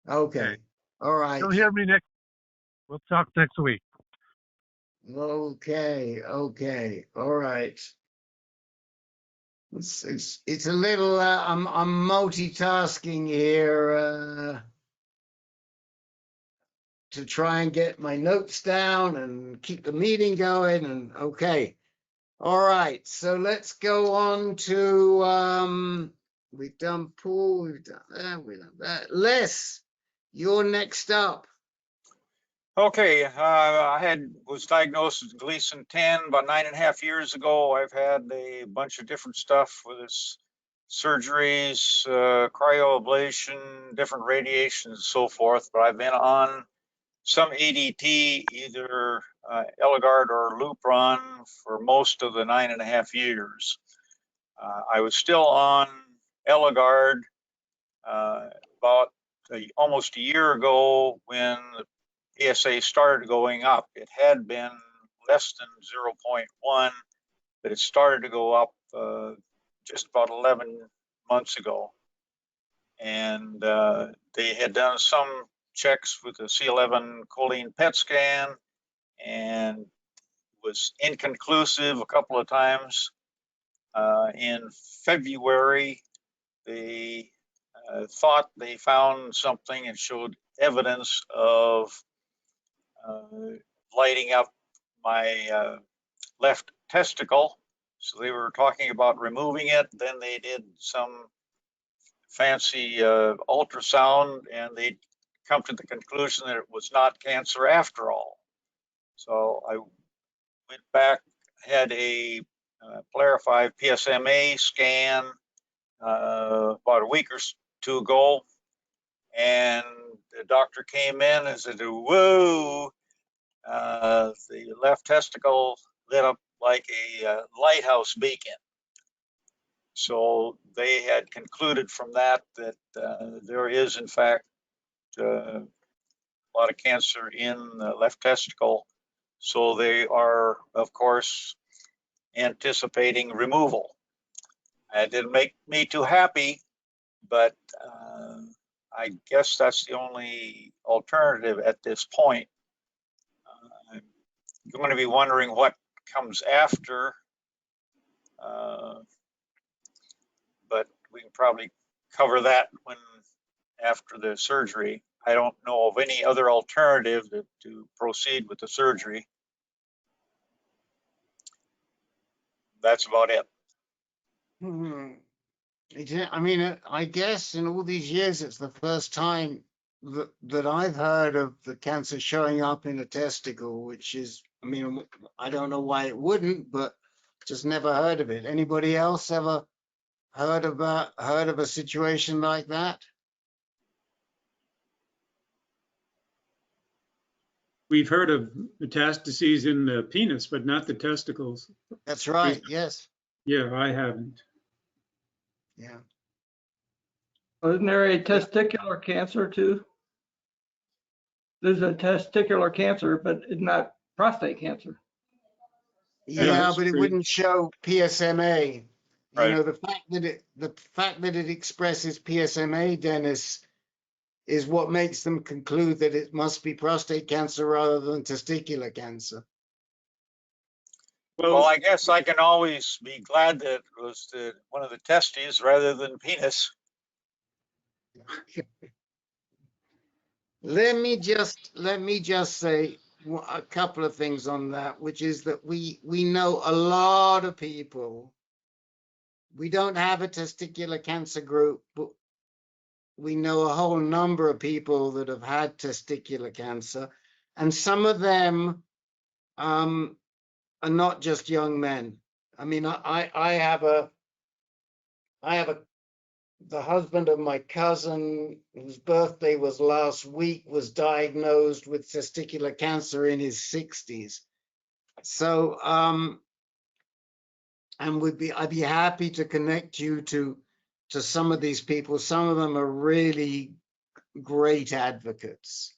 Okay. All right. You'll hear me next. We'll talk next week. Okay. Okay. All right. It's a little. I'm multitasking here to try and get my notes down and keep the meeting going. And okay. All right. So let's go on to. We've done Paul. We've done that. We've done that. Les, you're next up. Okay, I was diagnosed with Gleason 10 about 9.5 years ago. I've had a bunch of different stuff with this surgeries, cryoablation, different radiations, and so forth. But I've been on some ADT, either Eligard or Lupron, for most of the 9.5 years. I was still on Eligard about almost a year ago when the PSA started going up. It had been less than 0.1, but it started to go up just about 11 months ago. And they had done some checks with the C11 choline PET scan and was inconclusive a couple of times. In February, they thought they found something and showed evidence of lighting up my left testicle. So they were talking about removing it. Then they did some fancy ultrasound, and they come to the conclusion that it was not cancer after all. So I went back, had a Polarify PSMA scan about a week or two ago, and the doctor came in and said, "Whoa, the left testicle lit up like a lighthouse beacon." So they had concluded from that there is, in fact, a lot of cancer in the left testicle. So they are, of course, anticipating removal. It didn't make me too happy, but I guess that's the only alternative at this point. I'm going to be wondering what comes after, but we can probably cover that when after the surgery. I don't know of any other alternative to proceed with the surgery. That's about it. I mean, I guess in all these years, it's the first time that I've heard of the cancer showing up in a testicle, which is, I mean, I don't know why it wouldn't, but just never heard of it. Anybody else ever heard of a situation like that? We've heard of metastases in the penis, but not the testicles. That's right. Yes. Yeah, I haven't. Yeah. Isn't there a testicular cancer too? There's a testicular cancer, but it's not prostate cancer. Yeah, but it wouldn't show PSMA. Right. You know, the fact that it expresses PSMA, Dennis, is what makes them conclude that it must be prostate cancer rather than testicular cancer. Well, I guess I can always be glad that it was one of the testes rather than penis. Let me just say a couple of things on that, which is that we know a lot of people. We don't have a testicular cancer group, but we know a whole number of people that have had testicular cancer, and some of them are not just young men. I mean, I have the husband of my cousin, whose birthday was last week, was diagnosed with testicular cancer in his 60s. So, and I'd be happy to connect you to some of these people. Some of them are really great advocates.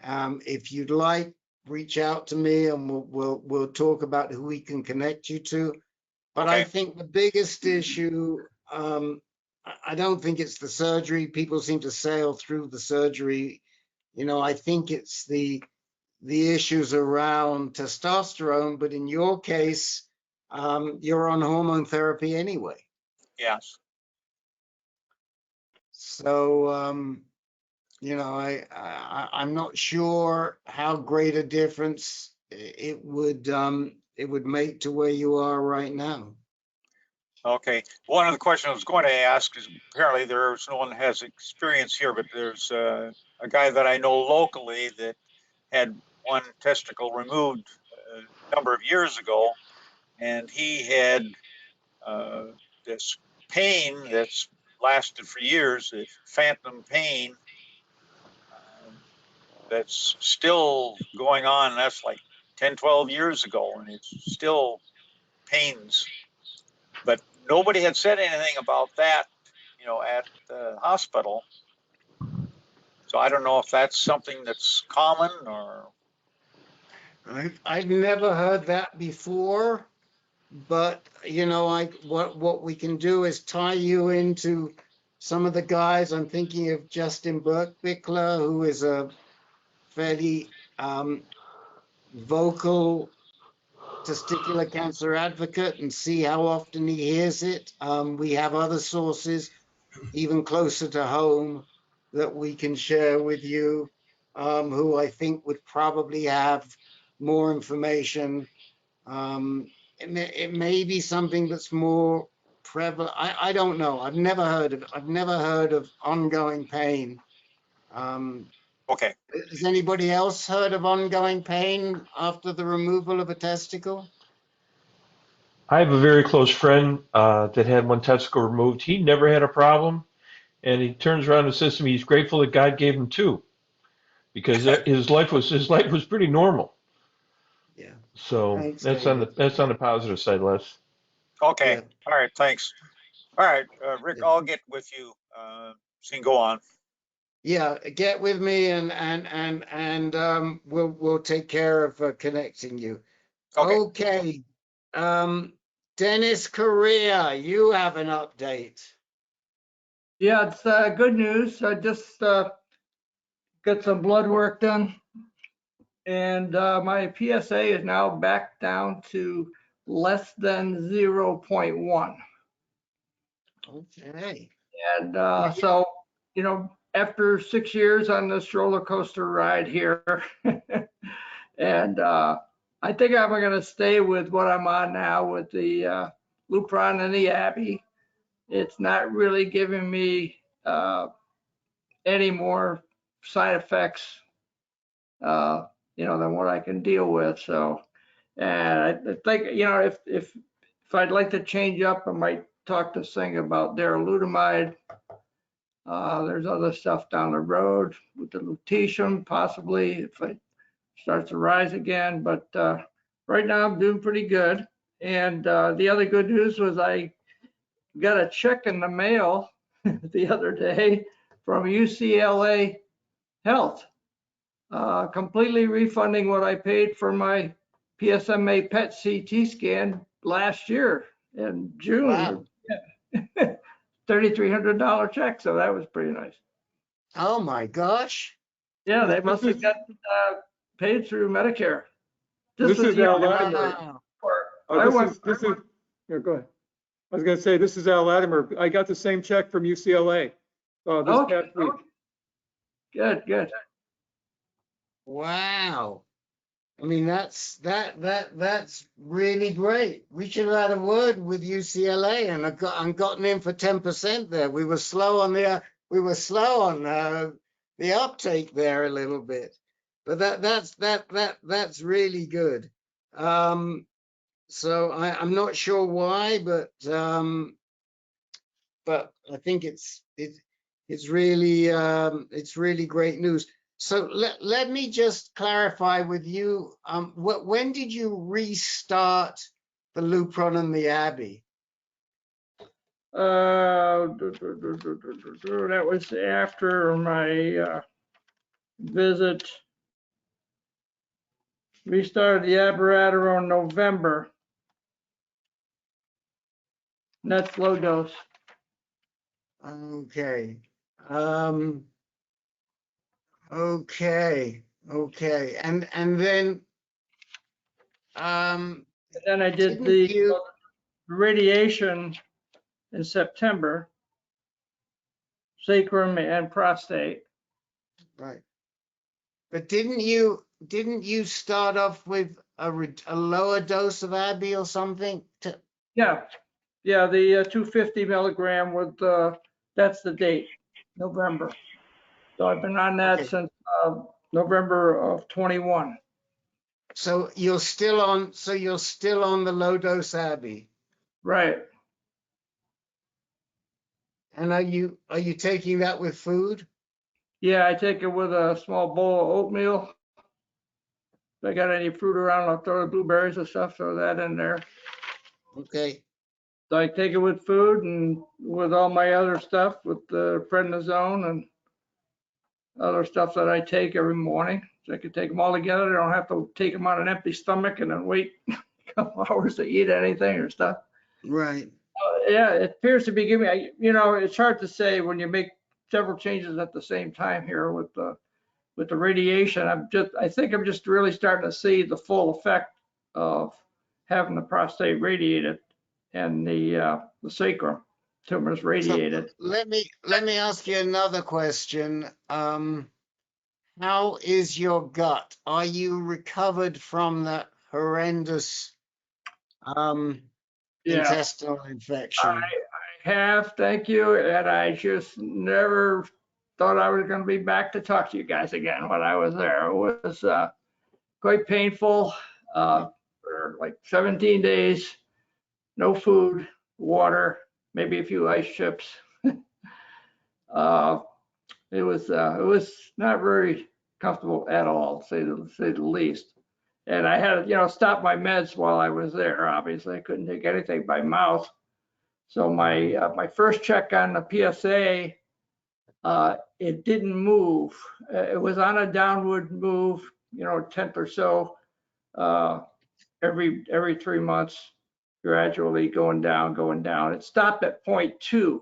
If you'd like, reach out to me and we'll talk about who we can connect you to. But I think the biggest issue, I don't think it's the surgery. People seem to sail through the surgery. You know, I think it's the issues around testosterone, but in your case, you're on hormone therapy anyway. Yes. So, you know, I'm not sure how great a difference it would make to where you are right now. Okay. One of the questions I was going to ask is apparently there's no one has experience here, but there's a guy that I know locally that had one testicle removed a number of years ago, and he had this pain that's lasted for years, this phantom pain that's still going on. That's like 10, 12 years ago, and it's still pains. But nobody had said anything about that, you know, at the hospital. So I don't know if that's something that's common or. I've never heard that before, but you know, what we can do is tie you into some of the guys. I'm thinking of Justin Bickler, who is a fairly vocal testicular cancer advocate, and see how often he hears it. We have other sources even closer to home that we can share with you, who I think would probably have more information. It may be something that's more prevalent. I don't know. I've never heard of ongoing pain. Okay. Has anybody else heard of ongoing pain after the removal of a testicle? I have a very close friend that had one testicle removed. He never had a problem, and he turns around and says to me, he's grateful that God gave him two, because his life was pretty normal. Yeah. So Thanks, that's on the positive side, Les. Okay. Yeah. All right. Thanks. All right, Rick. I'll get with you. So you can go on. Yeah, get with me and we'll take care of connecting you. Okay. Dennis Correa, you have an update. Yeah, it's good news. I just got some blood work done, and my PSA is now back down to less than 0.1. Okay. And so, you know, after 6 years on this roller coaster ride here, and I think I'm going to stay with what I'm on now with the Lupron and the Abby. It's not really giving me any more side effects, you know, than what I can deal with. So, and I think, you know, if I'd like to change up, I might talk to Singh about darolutamide. There's other stuff down the road with the lutetium, possibly if it starts to rise again. But right now I'm doing pretty good. And the other good news was I got a check in the mail the other day from UCLA Health, completely refunding what I paid for my PSMA PET CT scan last year in June. Wow. $3,300 check, so that was pretty nice. Oh my gosh. Yeah, they must have got paid through Medicare. This is Al Latimer. Yeah, go ahead. I was going to say, this is Al Latimer. I got the same check from UCLA this past week. Good. Wow. I mean, that's really great. We should have had a word with UCLA and gotten in for 10% there. We were slow on the uptake there a little bit, but that's really good. So I'm not sure why, but I think it's really great news. So let me just clarify with you. When did you restart the Lupron and the Abbey? That was after my visit. Restarted the abiraterone in November. And that's low dose. Okay. Okay. And then then I did the radiation in September, sacrum and prostate. Right. But didn't you start off with a lower dose of Abby or something? Yeah, the 250 milligram with that's the date, November. So I've been on that since November of 21. So you're still on the low dose Abby. Right. And are you taking that with food? Yeah, I take it with a small bowl of oatmeal. If I got any fruit around, I'll throw the blueberries and stuff, throw that in there. Okay. So I take it with food and with all my other stuff, with the prednisone and other stuff that I take every morning. So I can take them all together. I don't have to take them on an empty stomach and then wait a couple hours to eat anything or stuff. Right. Yeah, it appears to be giving, it's hard to say when you make several changes at the same time here with the radiation. I think I'm just really starting to see the full effect of having the prostate radiated and the sacrum tumors radiated. So let me ask you another question. How is your gut? Are you recovered from that horrendous intestinal infection? I have, thank you, and I just never thought I was going to be back to talk to you guys again when I was there. It was quite painful for like 17 days, no food, water, maybe a few ice chips. It was not very comfortable at all, to say the least. And I had to, stop my meds while I was there. Obviously, I couldn't take anything by mouth. So my first check on the PSA, it didn't move. It was on a downward move, 10th or so, every 3 months, gradually going down. It stopped at 0.2.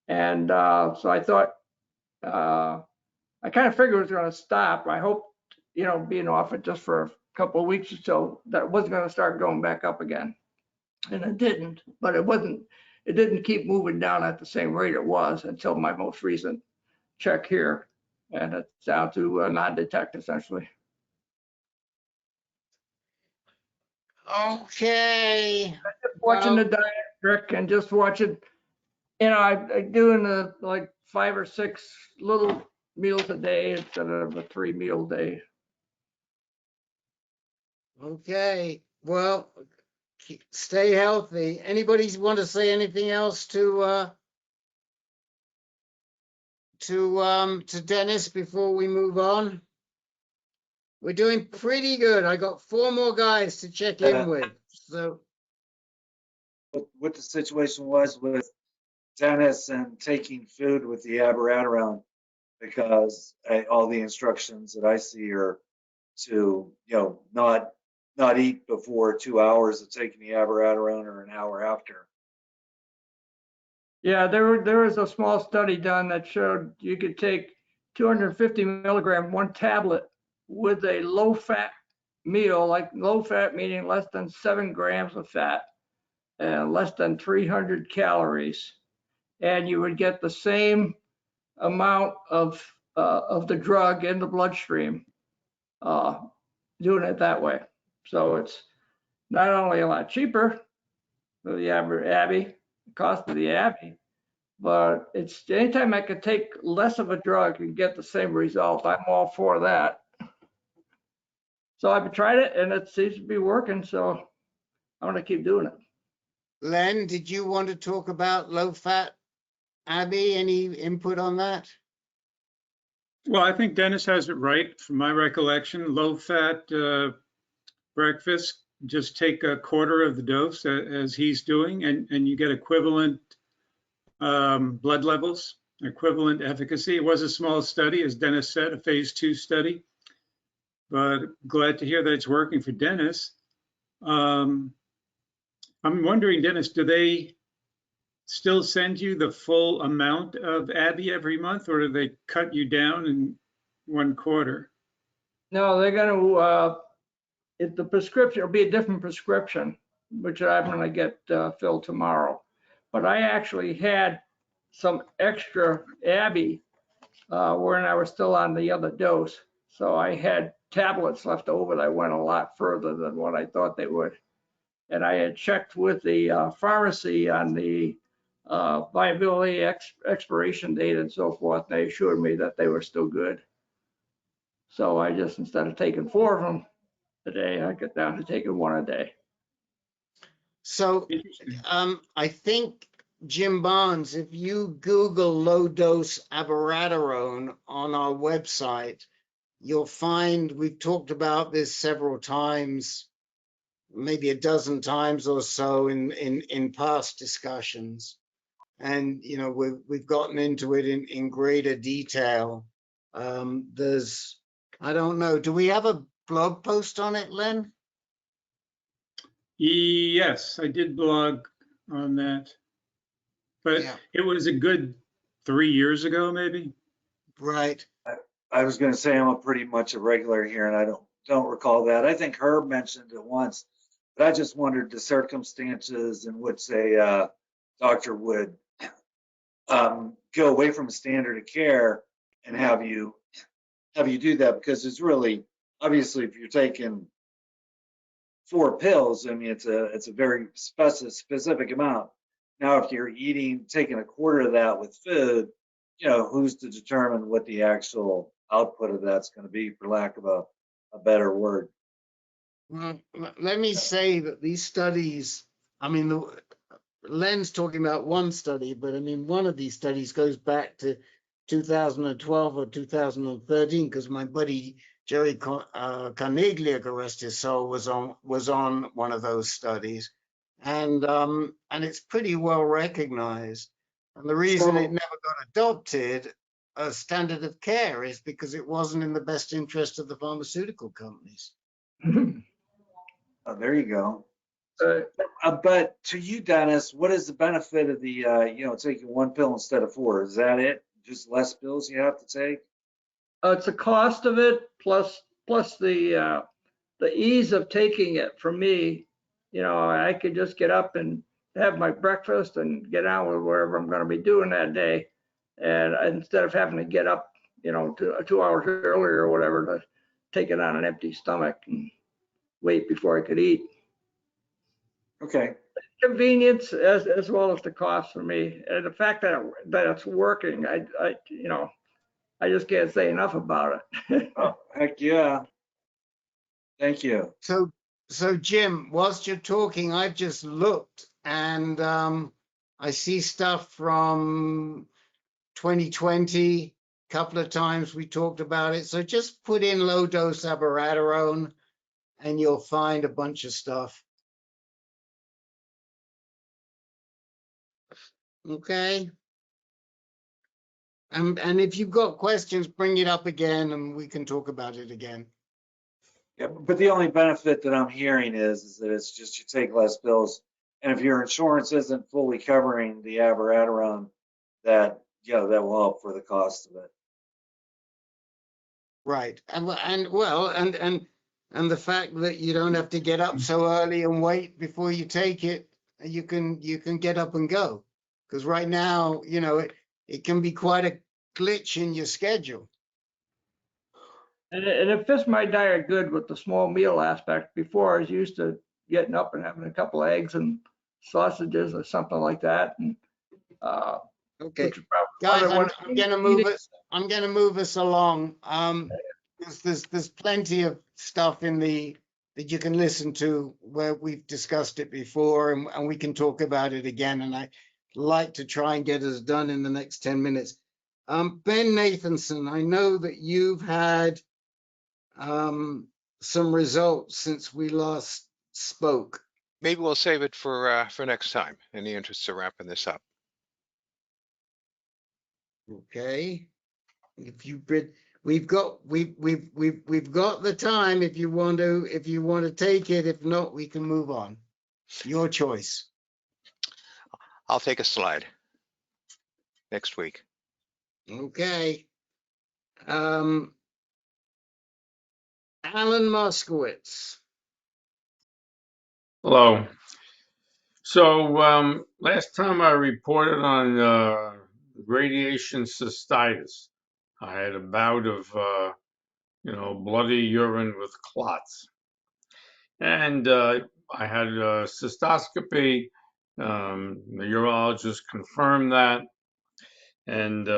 And so I thought, I kind of figured it was going to stop. I hoped, being off it just for a couple of weeks or so, that it wasn't going to start going back up again. And it didn't, but it didn't keep moving down at the same rate it was until my most recent check here. And it's down to non-detect essentially. Okay. Just watching the diet, Rick, and just watching, I'm doing like 5 or 6 little meals a day instead of a 3-meal day. Okay. Well, stay healthy. Anybody want to say anything else to Dennis before we move on? We're doing pretty good. I got 4 more guys to check in with. So what the situation was with Dennis and taking food with the abiraterone, because all the instructions that I see are to, not eat before 2 hours of taking the abiraterone or an hour after. Yeah, there was a small study done that showed you could take 250 milligram, 1 tablet with a low-fat meal, like low-fat meaning less than 7 grams of fat and less than 300 calories, and you would get the same amount of the drug in the bloodstream doing it that way. So it's not only a lot cheaper for the Abbey, the cost of the Abbey, but it's anytime I could take less of a drug and get the same result, I'm all for that. So I've tried it and it seems to be working. So I'm going to keep doing it. Len, did you want to talk about low fat? Abby, any input on that? Well, I think Dennis has it right from my recollection. Low fat breakfast, just take a quarter of the dose as he's doing, and you get equivalent blood levels, equivalent efficacy. It was a small study, as Dennis said, a phase 2 study, but glad to hear that it's working for Dennis. I'm wondering, Dennis, do they still send you the full amount of Abby every month, or do they cut you down in 1 quarter? No, they're going to, if the prescription will be a different prescription, which I'm going to get filled tomorrow. But I actually had some extra Abby when I was still on the other dose. So I had tablets left over that went a lot further than what I thought they would. And I had checked with the pharmacy on the viability expiration date and so forth. They assured me that they were still good. So I just, instead of taking 4 of them a day, I got down to taking 1 a day. So I think, Jim Barnes, if you Google low dose abiraterone on our website, you'll find we've talked about this several times, maybe a dozen times or so in past discussions. And, you know, we've gotten into it in greater detail. There's, I don't know, do we have a blog post on it, Len? Yes, I did blog on that, but Yeah. it was a good 3 years ago, maybe. Right. I was going to say I'm pretty much a regular here, and I don't recall that. I think Herb mentioned it once, but I just wondered the circumstances in which a doctor would go away from standard of care and have you do that, because it's really, obviously, if you're taking 4 pills, I mean, it's a very specific amount. Now, if you're taking a quarter of that with food, you know, who's to determine what the actual output of that's going to be, for lack of a better word? Well, let me say that these studies, I mean, Len's talking about one study, but I mean, one of these studies goes back to 2012 or 2013, because my buddy Jerry Carneglia, God rest his soul, was on one of those studies, and it's pretty well recognized. And the reason it never got adopted as standard of care is because it wasn't in the best interest of the pharmaceutical companies. Oh, there you go. But to you, Dennis, what is the benefit of the taking 1 pill instead of 4? Is that it? Just less pills you have to take? It's the cost of it plus the ease of taking it. For me, you know, I could just get up and have my breakfast and get on with whatever I'm going to be doing that day, and instead of having to get up, you know, 2 hours earlier or whatever to take it on an empty stomach and wait before I could eat. Okay. Convenience as well as the cost for me, and the fact that it's working, I you know, I just can't say enough about it. Oh, heck yeah. Thank you. So Jim, whilst you're talking, I've just looked and I see stuff from 2020, a couple of times we talked about it. So just put in low dose abiraterone and you'll find a bunch of stuff. Okay. And if you've got questions, bring it up again and we can talk about it again. Yeah, but the only benefit that I'm hearing is that it's just you take less pills, and if your insurance isn't fully covering the abiraterone, that will help for the cost of it. Right, and the fact that you don't have to get up so early and wait before you take it, you can get up and go, because right now, you know, it can be quite a glitch in your schedule. And it fits my diet good with the small meal aspect. Before, I was used to getting up and having a couple of eggs and sausages or something like that. And okay, guys, I'm gonna move us along. There's plenty of stuff in that you can listen to where we've discussed it before, and we can talk about it again. And I like to try and get us done in the next 10 minutes. Ben Nathanson, I know that you've had some results since we last spoke. Maybe we'll save it for next time in the interest of wrapping this up. Okay. If you we've got the time if you want to take it. If not, we can move on. Your choice. I'll take a slide next week. Okay. Alan Moskowitz. Hello. So last time I reported on radiation cystitis, I had a bout of bloody urine with clots, and I had a cystoscopy. The urologist confirmed that, and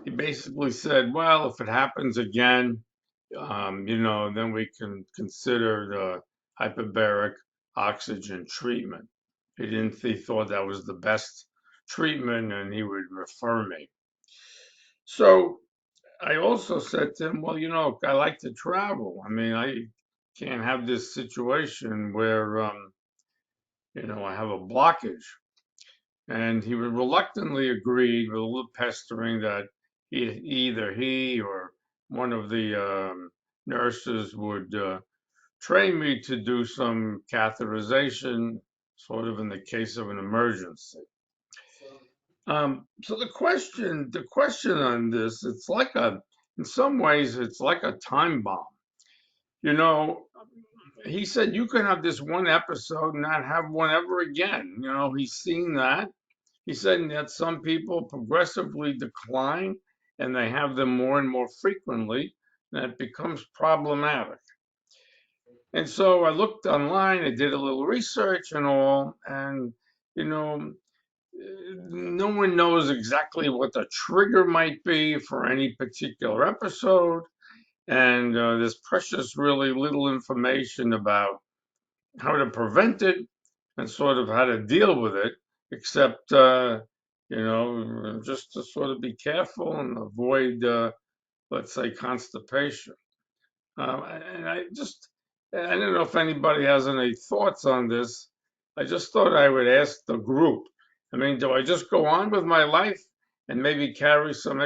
he basically said, well, if it happens again, then we can consider the hyperbaric oxygen treatment. He thought that was the best treatment, and he would refer me. So I also said to him, well, I like to travel. I mean, I can't have this situation where, I have a blockage. And he reluctantly agreed with a little pestering that either he or one of the nurses would train me to do some catheterization, sort of in the case of an emergency. So the question on this, in some ways, it's like a time bomb. He said you can have this one episode and not have one ever again. He's seen that. He said that some people progressively decline and they have them more and more frequently, and it becomes problematic. And so I looked online, I did a little research and all, and, no one knows exactly what the trigger might be for any particular episode. And there's precious really little information about how to prevent it and sort of how to deal with it, except, just to sort of be careful and avoid, let's say, constipation. And I don't know if anybody has any thoughts on this. I just thought I would ask the group. I mean, do I just go on with my life and maybe carry some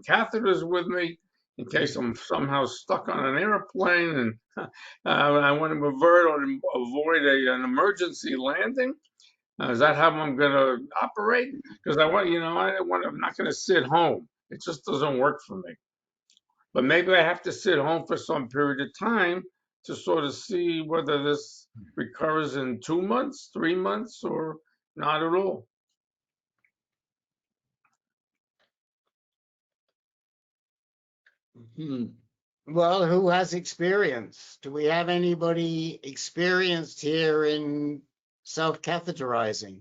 catheters with me in case I'm somehow stuck on an airplane and I want to avert or avoid an emergency landing? Is that how I'm going to operate? Because I'm not going to sit home. It just doesn't work for me. But maybe I have to sit home for some period of time to sort of see whether this recurs in 2 months, 3 months, or not at all. Well, who has experience? Do we have anybody experienced here in self-catheterizing?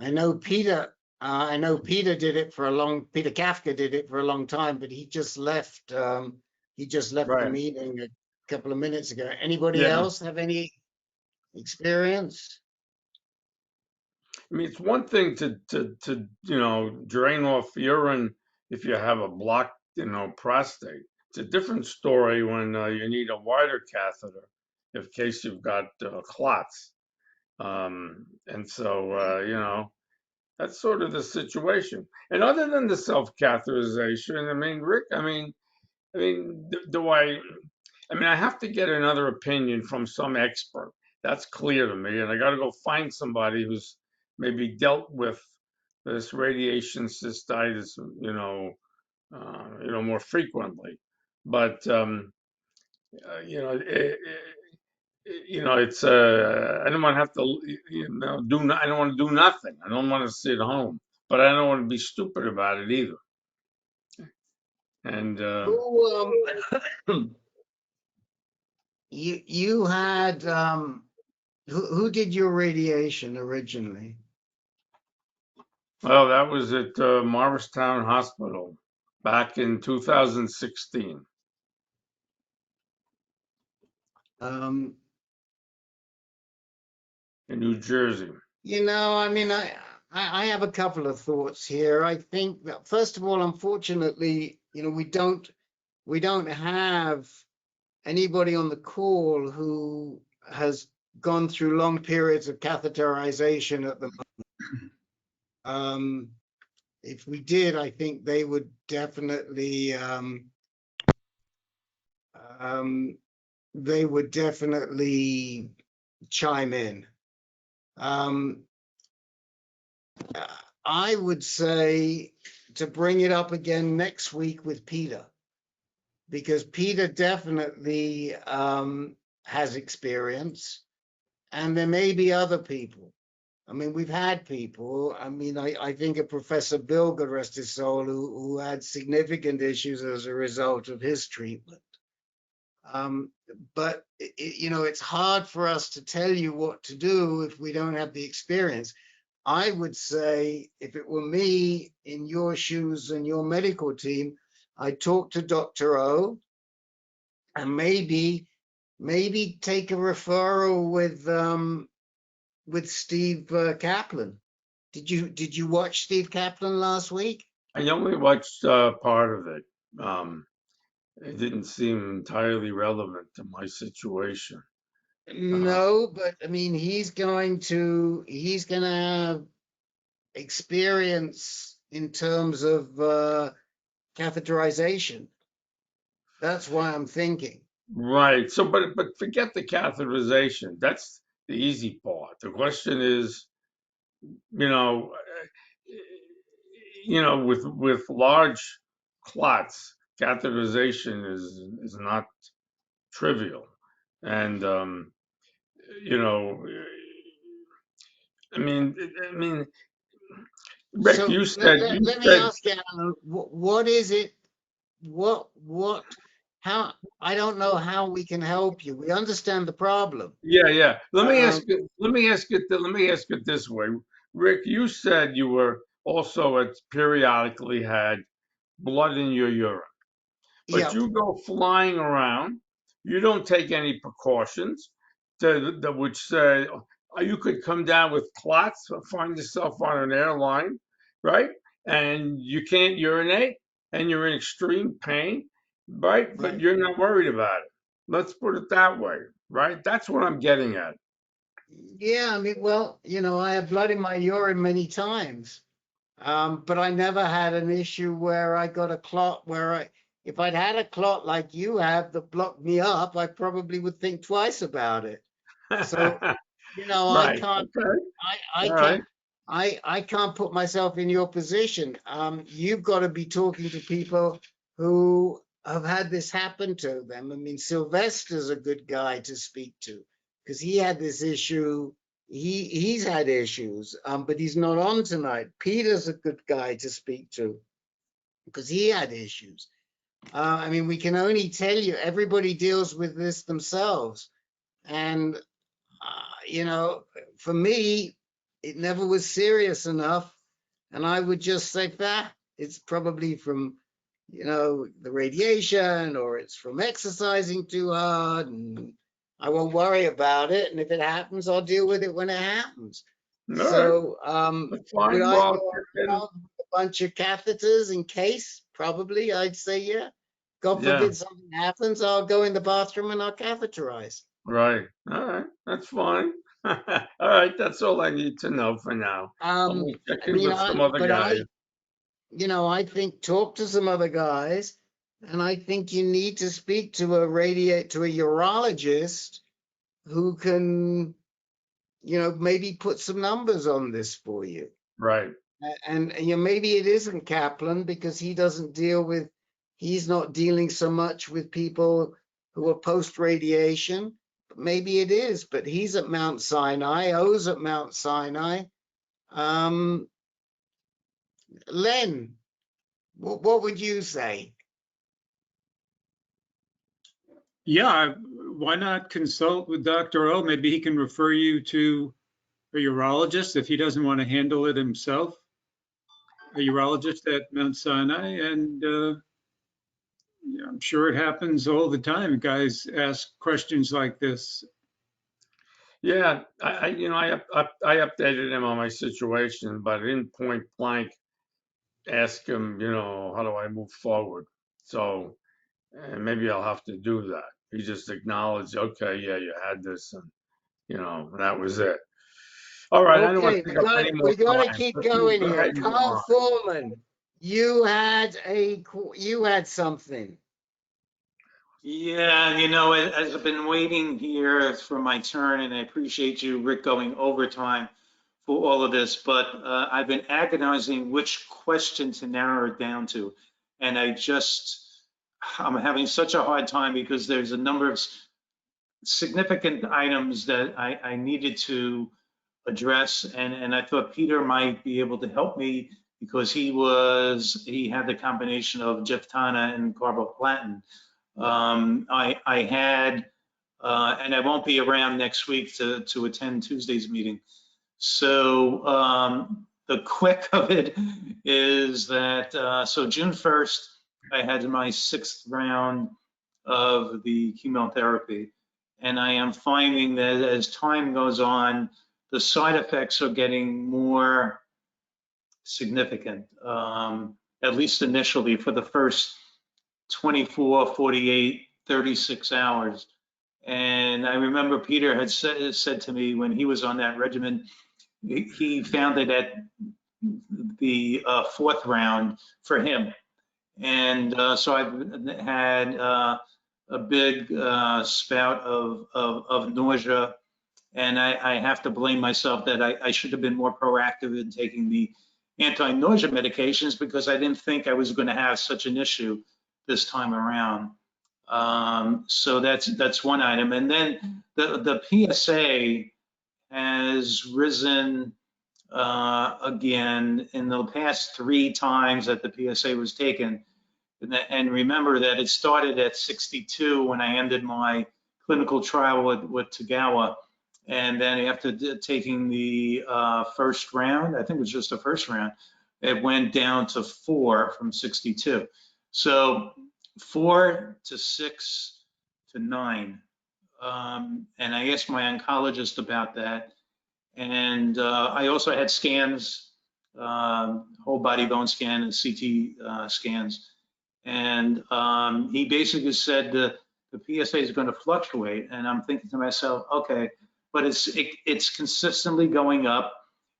I know Peter did it for Peter Kafka did it for a long time, but he just left the meeting a couple of minutes ago. Anybody else have any experience? I mean, it's one thing to drain off urine if you have a blocked, prostate. It's a different story when you need a wider catheter in case you've got clots. And so, that's sort of the situation. And other than the self-catheterization, I mean, Rick, I have to get another opinion from some expert. That's clear to me. And I got to go find somebody who's maybe dealt with this radiation cystitis, more frequently. But, it's I don't want to have to I don't want to do nothing. I don't want to sit home, but I don't want to be stupid about it either. And you had who did your radiation originally? Well, that was at Morristown Hospital. back in 2016 Um, in New Jersey. You know, I mean, I have a couple of thoughts here. I think that first of all, unfortunately, you know, we don't have anybody on the call who has gone through long periods of catheterization at the moment. If we did, I think they would definitely chime in. I would say to bring it up again next week with Peter, because Peter definitely has experience, and there may be other people. I mean, we've had people. I mean, I think of Professor Bill, God rest his soul, who had significant issues as a result of his treatment. But you know, it's hard for us to tell you what to do if we don't have the experience. I would say, if it were me in your shoes and your medical team, I'd talk to Dr. O and maybe take a referral with Steve Kaplan. Did you watch Steve Kaplan last week? I only watched part of it. It didn't seem entirely relevant to my situation. No, but I mean, he's going to have experience in terms of catheterization. That's why I'm thinking. Right. So, but forget the catheterization. That's the easy part. The question is, you know, with large clots, catheterization is not trivial, and you know, I mean, Rick, So you said let me ask you, Alan, what is it? How? I don't know how we can help you. We understand the problem. Yeah. Let me ask it this way, Rick. You said you were also periodically had blood in your urine, but you go flying around. You don't take any precautions that would say you could come down with clots or find yourself on an airline, right? And you can't urinate and you're in extreme pain, right? But you're not worried about it. Let's put it that way, right? That's what I'm getting at. Yeah, I mean, well, you know, I have blood in my urine many times, but I never had an issue where I got a clot if I'd had a clot like you have that blocked me up, I probably would think twice about it. So, you know, Right. I can't put myself in your position. You've got to be talking to people who have had this happen to them. I mean, Sylvester's a good guy to speak to because he had this issue. He's had issues, but he's not on tonight. Peter's a good guy to speak to because he had issues. I mean, we can only tell you, everybody deals with this themselves. And you know, for me, it never was serious enough. And I would just say, it's probably from, you know, the radiation or it's from exercising too hard. And I won't worry about it. And if it happens, I'll deal with it when it happens. So would I go around with a bunch of catheters in case? Probably, I'd say, yeah. God forbid something happens, I'll go in the bathroom and I'll catheterize. Right. All right. That's fine. All right. That's all I need to know for now. I'll check in with some other guys. You know, I think talk to some other guys, and I think you need to speak to a urologist who can, you know, maybe put some numbers on this for you. Right. And you know, maybe it isn't Kaplan because he's not dealing so much with people who are post-radiation. Maybe it is, but he's at Mount Sinai. O's at Mount Sinai. Len, what would you say? Yeah, why not consult with Dr. O? Maybe he can refer you to a urologist if he doesn't want to handle it himself. a urologist at Mount Sinai, and yeah, I'm sure it happens all the time. Guys ask questions like this. Yeah, I updated him on my situation, but I didn't point blank ask him, how do I move forward? So maybe I'll have to do that. He just acknowledged, okay, yeah, you had this, and that was it. All right, I don't want Okay, to take up any more we got to time. keep Let's going go here. ahead and move Carl on. Foreman, you had something. Yeah, as I've been waiting here for my turn, and I appreciate you, Rick, going overtime for all of this, but I've been agonizing which question to narrow it down to. And I'm having such a hard time because there's a number of significant items that I needed to address, and I thought Peter might be able to help me because he had the combination of Jeftana and carboplatin. I had, and I won't be around next week to attend Tuesday's meeting. So the quick of it is that, so June 1st, I had my 6th round of the chemotherapy. And I am finding that as time goes on, the side effects are getting more significant, at least initially for the first 24, 48, 36 hours. And I remember Peter had said to me when he was on that regimen, he found it at the 4th round for him. And so I've had a big spout of nausea, and I have to blame myself that I should have been more proactive in taking the anti-nausea medications because I didn't think I was going to have such an issue this time around. So that's one item. And then the PSA has risen again in the past 3 times that the PSA was taken. And remember that it started at 62 when I ended my clinical trial with Tagawa. And then after taking the first round, I think it was just the first round, it went down to 4 from 62. So 4 to 6 to 9. And I asked my oncologist about that. And I also had scans, whole body bone scan and CT scans. And he basically said the PSA is going to fluctuate. And I'm thinking to myself, okay, but it's consistently going up.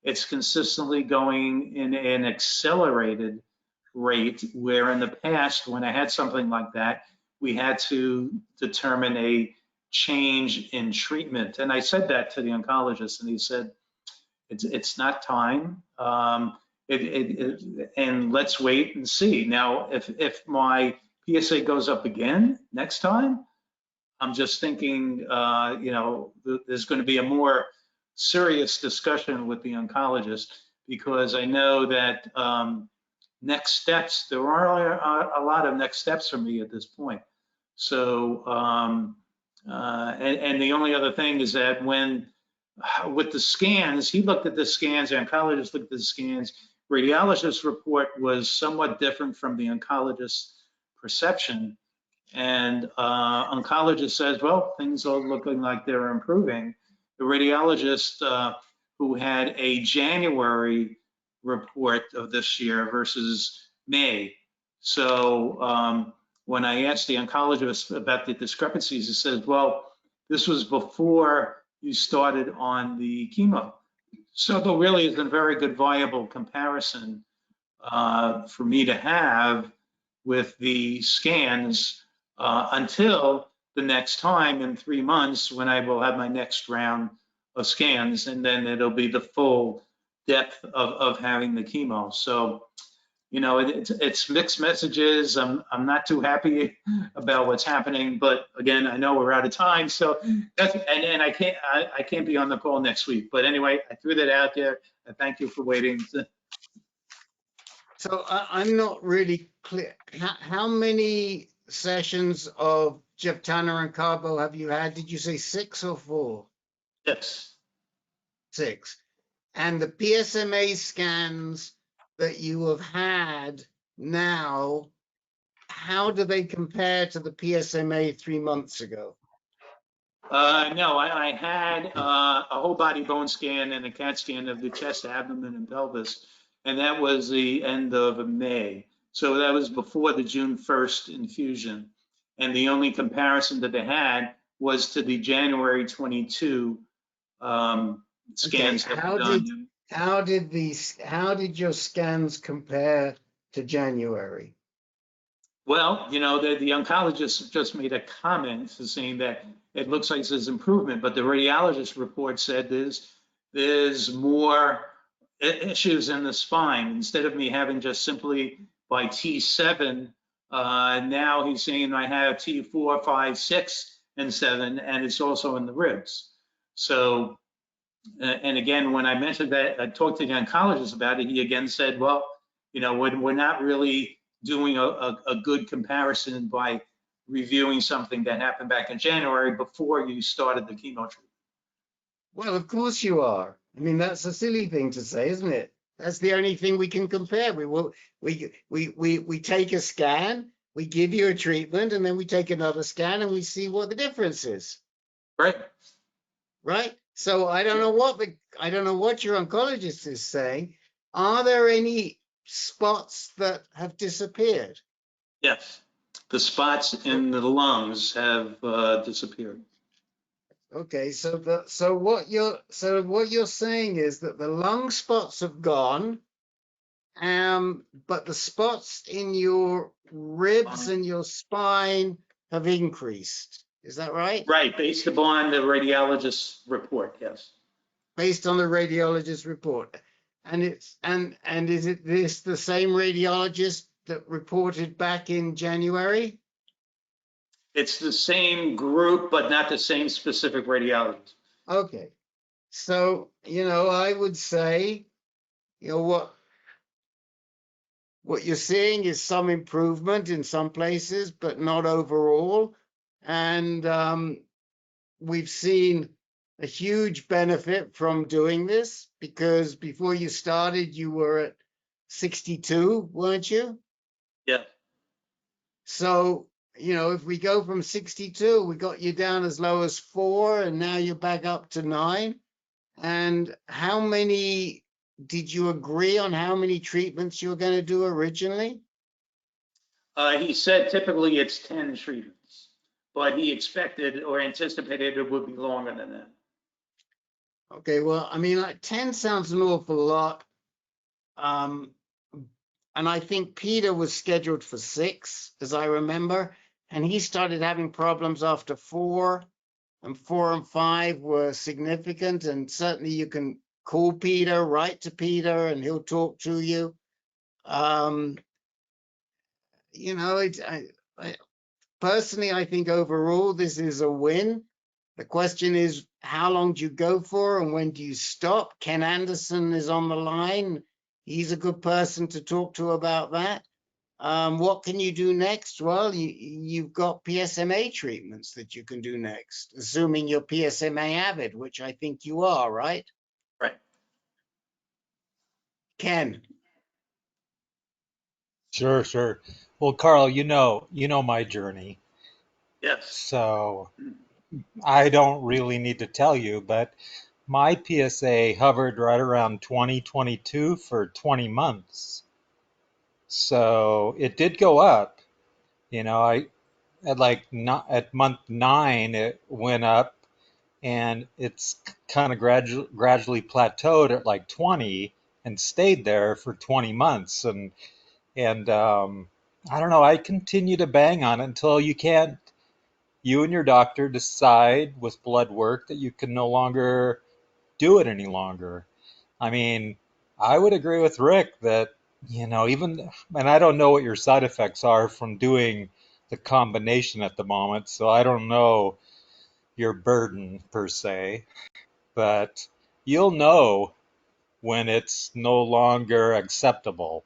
It's consistently going in an accelerated rate, where in the past, when I had something like that, we had to determine a change in treatment. And I said that to the oncologist, and he said, it's not time. And let's wait and see. Now, if my PSA goes up again next time, I'm just thinking, there's going to be a more serious discussion with the oncologist, because I know that next steps, there are a lot of next steps for me at this point. So, and the only other thing is that with the scans, he looked at the scans, the oncologist looked at the scans, radiologist's report was somewhat different from the oncologist's perception. And oncologist says, well, things are looking like they're improving. The radiologist who had a January report of this year versus May. So when I asked the oncologist about the discrepancies, he says, well, this was before you started on the chemo. So there really isn't a very good viable comparison for me to have with the scans until the next time in 3 months, when I will have my next round of scans, and then it'll be the full depth of having the chemo. So, it's mixed messages. I'm not too happy about what's happening, but again, I know we're out of time. So that's, and I can't be on the call next week. But anyway, I threw that out there. I thank you for waiting. So I'm not really clear. How many sessions of Jeftana and Carbo have you had? Did you say 6 or 4? 6. 6. And the PSMA scans that you have had now, how do they compare to the PSMA 3 months ago? No, I had a whole body bone scan and a CAT scan of the chest, abdomen, and pelvis, and that was the end of May. So that was before the June 1st infusion. And the only comparison that they had was to the January 22 scans that were done. How did your scans compare to January? Well, you know, the oncologist just made a comment saying that it looks like there's improvement, but the radiologist report said there's more issues in the spine. Instead of me having just simply by T7, now he's saying I have T4, 5, 6, and 7, and it's also in the ribs. So, and again, when I mentioned that, I talked to the oncologist about it, he again said, well, you know, we're not really doing a good comparison by reviewing something that happened back in January before you started the chemo treatment. Well, of course you are. I mean, that's a silly thing to say, isn't it? That's the only thing we can compare. We take a scan, we give you a treatment, and then we take another scan and we see what the difference is. Right. Right. So I don't know what your oncologist is saying. Are there any spots that have disappeared? Yes, the spots in the lungs have disappeared. Okay, so what you're saying is that the lung spots have gone, but the spots in your ribs and your spine have increased. Is that right? Right, based upon the radiologist's report, yes. Based on the radiologist's report. And is it this the same radiologist that reported back in January? It's the same group, but not the same specific radiologist. Okay. So, you know, I would say, you know, what you're seeing is some improvement in some places, but not overall. And we've seen a huge benefit from doing this because before you started, you were at 62, weren't you? Yeah. So, you know, if we go from 62, we got you down as low as 4, and now you're back up to 9. And how many, did you agree on how many treatments you were going to do originally? He said typically it's 10 treatments, but he expected or anticipated it would be longer than that. Okay, well, I mean, like 10 sounds an awful lot. And I think Peter was scheduled for 6, as I remember, and he started having problems after 4, and 4 and 5 were significant. And certainly you can call Peter, write to Peter, and he'll talk to you. You know, personally, I think overall this is a win. The question is, how long do you go for and when do you stop? Ken Anderson is on the line. He's a good person to talk to about that. What can you do next? Well, you've got PSMA treatments that you can do next, assuming you're PSMA avid, which I think you are, right? Right. Ken. Sure. Well, Carl, you know my journey. Yes. So I don't really need to tell you, but my PSA hovered right around 2022 for 20 months. So it did go up. You know, at month 9 it went up, and it's kind of gradually plateaued at like 20 and stayed there for 20 months. And I don't know, I continue to bang on it until you and your doctor decide with blood work that you can no longer do it any longer. I mean, I would agree with Rick that, you know, and I don't know what your side effects are from doing the combination at the moment, so I don't know your burden per se, but you'll know when it's no longer acceptable.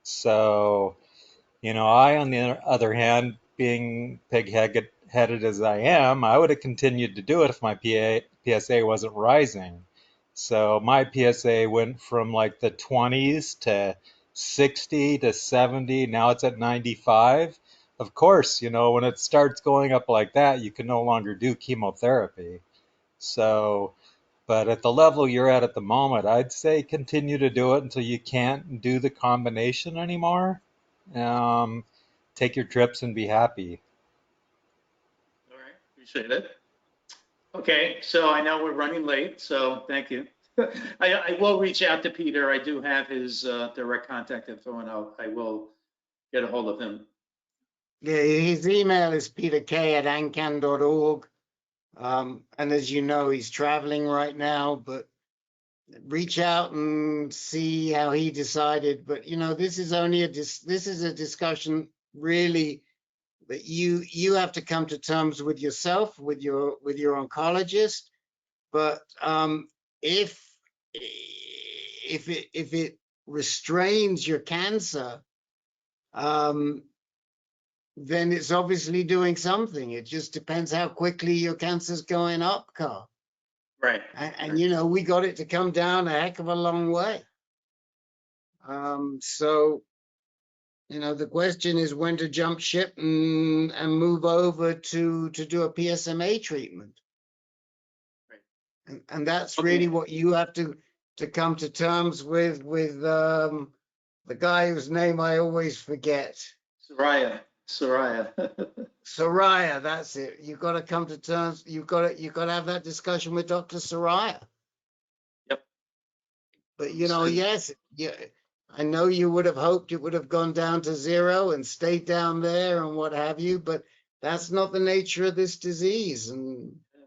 So, you know, I, on the other hand, being pig-headed as I am, I would have continued to do it if my PSA wasn't rising. So my PSA went from like the 20s to 60 to 70. Now it's at 95. Of course, you know, when it starts going up like that, you can no longer do chemotherapy. So, but at the level you're at the moment, I'd say continue to do it until you can't do the combination anymore. Take your trips and be happy. All right, appreciate it. Okay, so I know we're running late, so thank you. I will reach out to Peter. I do have his direct contact info, and I will get a hold of him. Yeah, his email is peterk@ancan.org. And as you know, he's traveling right now, but reach out and see how he decided. But you know, this is only this is a discussion really that you have to come to terms with yourself, with your oncologist. But if it restrains your cancer, then it's obviously doing something. It just depends how quickly your cancer's going up, Carl. Right. And you know, we got it to come down a heck of a long way. So, you know, the question is when to jump ship and move over to do a PSMA treatment. Right. And that's really what you have to come to terms with the guy whose name I always forget. Soraya. Soraya, that's it. You've got to come to terms. You've got to have that discussion with Dr. Soraya. Yep. But you know, yes, yeah, I know you would have hoped it would have gone down to 0 and stayed down there and what have you, but that's not the nature of this disease. And I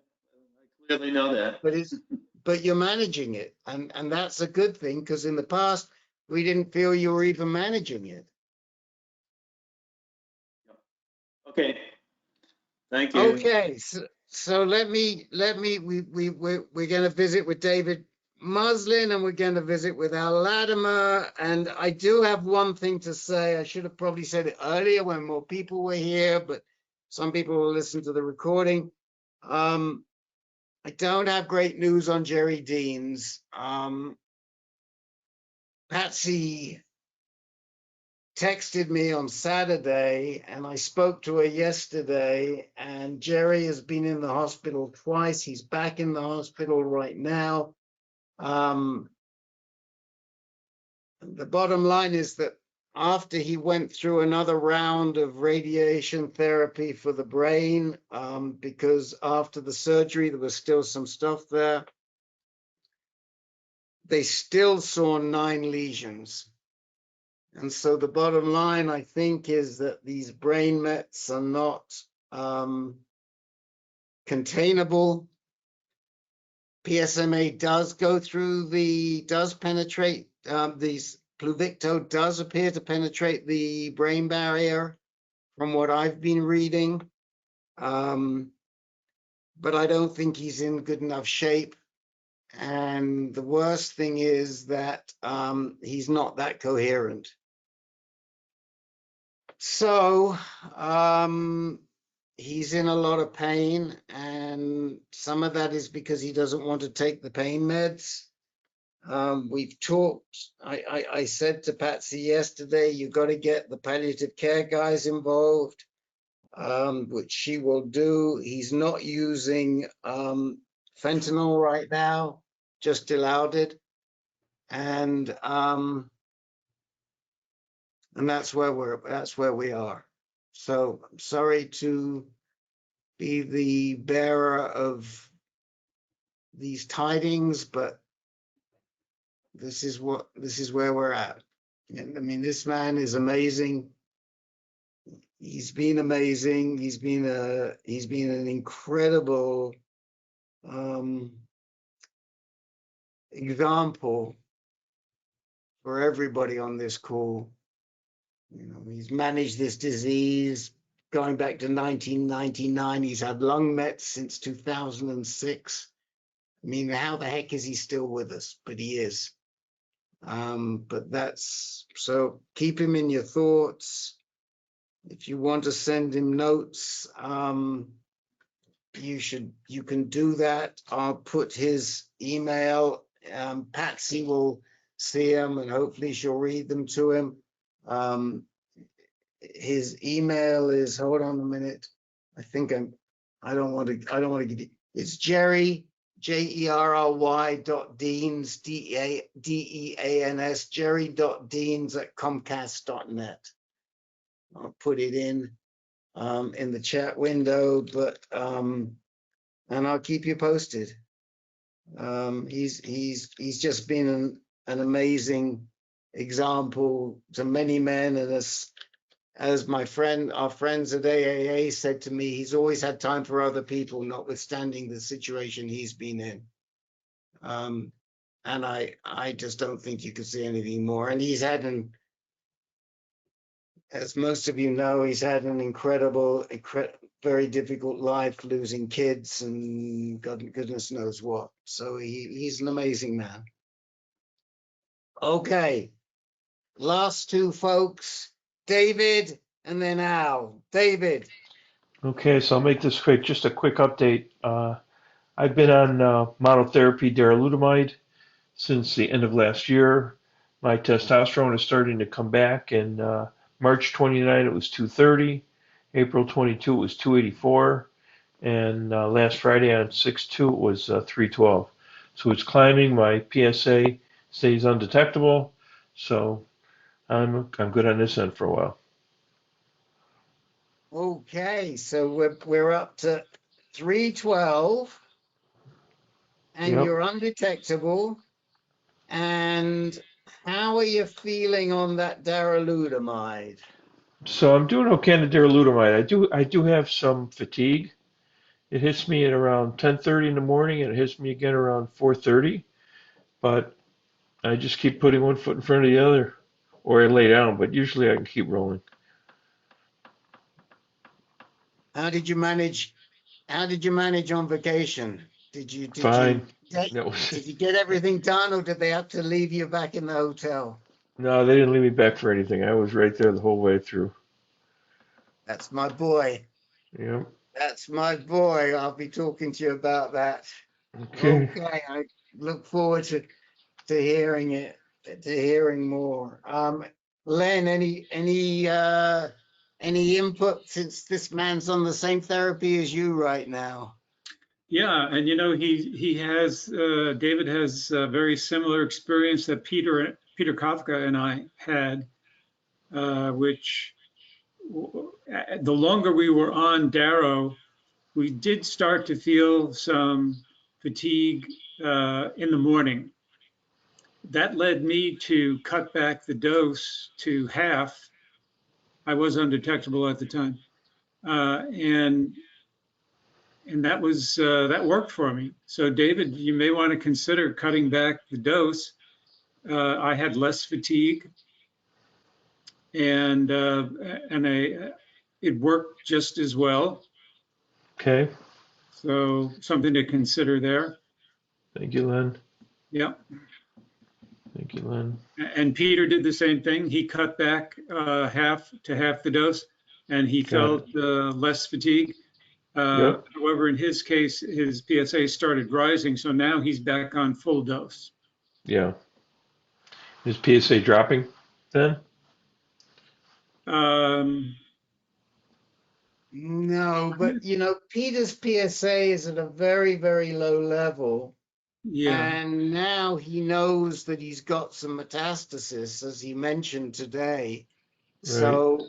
clearly know that. But you're managing it, and that's a good thing, because in the past we didn't feel you were even managing it. Okay. Thank you. Okay, so we're going to visit with David Muslin, and we're going to visit with Al Latimer. And I do have one thing to say. I should have probably said it earlier when more people were here, but some people will listen to the recording. I don't have great news on Jerry Deans. Patsy texted me on Saturday, and I spoke to her yesterday, and Jerry has been in the hospital twice. He's back in the hospital right now. The bottom line is that after he went through another round of radiation therapy for the brain, because after the surgery, there was still some stuff there, they still saw 9 lesions. And so the bottom line, I think, is that these brain mets are not containable. PSMA does penetrate, these Pluvicto does appear to penetrate the brain barrier from what I've been reading. But I don't think he's in good enough shape. And the worst thing is that he's not that coherent. So he's in a lot of pain, and some of that is because he doesn't want to take the pain meds. We've talked, I said to Patsy yesterday, you've got to get the palliative care guys involved, which she will do. He's not using fentanyl right now, just Dilaudid. And that's where we are. So I'm sorry to be the bearer of these tidings, but this is where we're at. And, I mean, this man is amazing. He's been amazing. He's been an incredible example for everybody on this call. You know, he's managed this disease going back to 1999. He's had lung mets since 2006. I mean, how the heck is he still with us? But he is. But that's, so keep him in your thoughts. If you want to send him notes, you can do that. I'll put his email Patsy will see them and hopefully she'll read them to him. His email is, hold on a minute. I don't want to get it. It's Jerry, Jerry.deans, Deans, Jerry.deans@comcast.net. I'll put it in the chat window, but and I'll keep you posted. He's just been an amazing example to many men, and as our friends at AAA said to me, he's always had time for other people, notwithstanding the situation he's been in. And I just don't think you could see anything more. And he's had as most of you know, he's had an incredible, very difficult life, losing kids and goodness knows what. So he's an amazing man. Okay, last two folks, David and then Al. David. Okay, so I'll make this quick. Just a quick update. I've been on monotherapy darolutamide since the end of last year. My testosterone is starting to come back, and March 29 it was 230, April 22 it was 284, and last Friday on 6/2 it was 312. So it's climbing. My PSA stays undetectable, so I'm good on this end for a while. Okay, so we're up to 312, and Yep. you're undetectable. And how are you feeling on that darolutamide? So I'm doing okay on the darolutamide. I do have some fatigue. It hits me at around 10:30 in the morning, and it hits me again around 4:30. But I just keep putting one foot in front of the other, or I lay down. But usually I can keep rolling. How did you manage on vacation? Fine. Did you get everything done, or did they have to leave you back in the hotel? No, they didn't leave me back for anything. I was right there the whole way through. That's my boy. Yep. That's my boy. I'll be talking to you about that. Okay. Okay, I look forward to hearing it, to hearing more. Len, any input, since this man's on the same therapy as you right now? Yeah, and you know, he has David has a very similar experience that Peter Kafka and I had, which the longer we were on Darrow, we did start to feel some fatigue in the morning. That led me to cut back the dose to half. I was undetectable at the time, and that was that worked for me. So David, you may want to consider cutting back the dose. I had less fatigue, and it worked just as well. Okay. So something to consider there. Thank you, Len. Yeah. Thank you, Len. And Peter did the same thing. He cut back half the dose, and he felt less fatigue. Yep. However, in his case, his PSA started rising, so now he's back on full dose. Yeah. Is PSA dropping then? No, but you know, Peter's PSA is at a very, very low level. Yeah. And now he knows that he's got some metastasis, as he mentioned today. Right. So,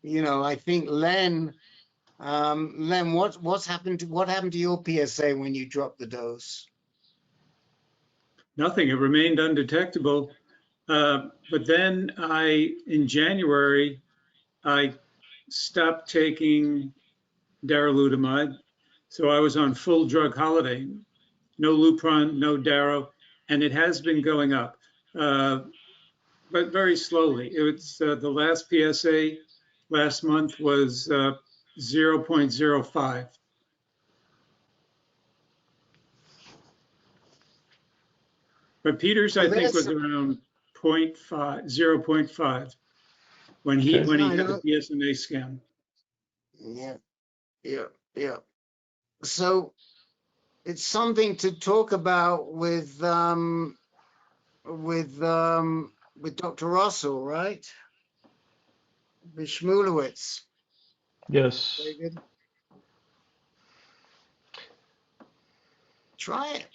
you know, I think Len, what happened to your PSA when you dropped the dose? Nothing. It remained undetectable. But then in January, I stopped taking darolutamide. So I was on full drug holiday, no Lupron, no Daro, and it has been going up, but very slowly. It's the last PSA last month was 0.05. But Peter's, I think, was around 0.5 when he had the PSMA scan. Yeah. So it's something to talk about with Dr. Russell, right? With Shmulewitz, Yes. David. Try it.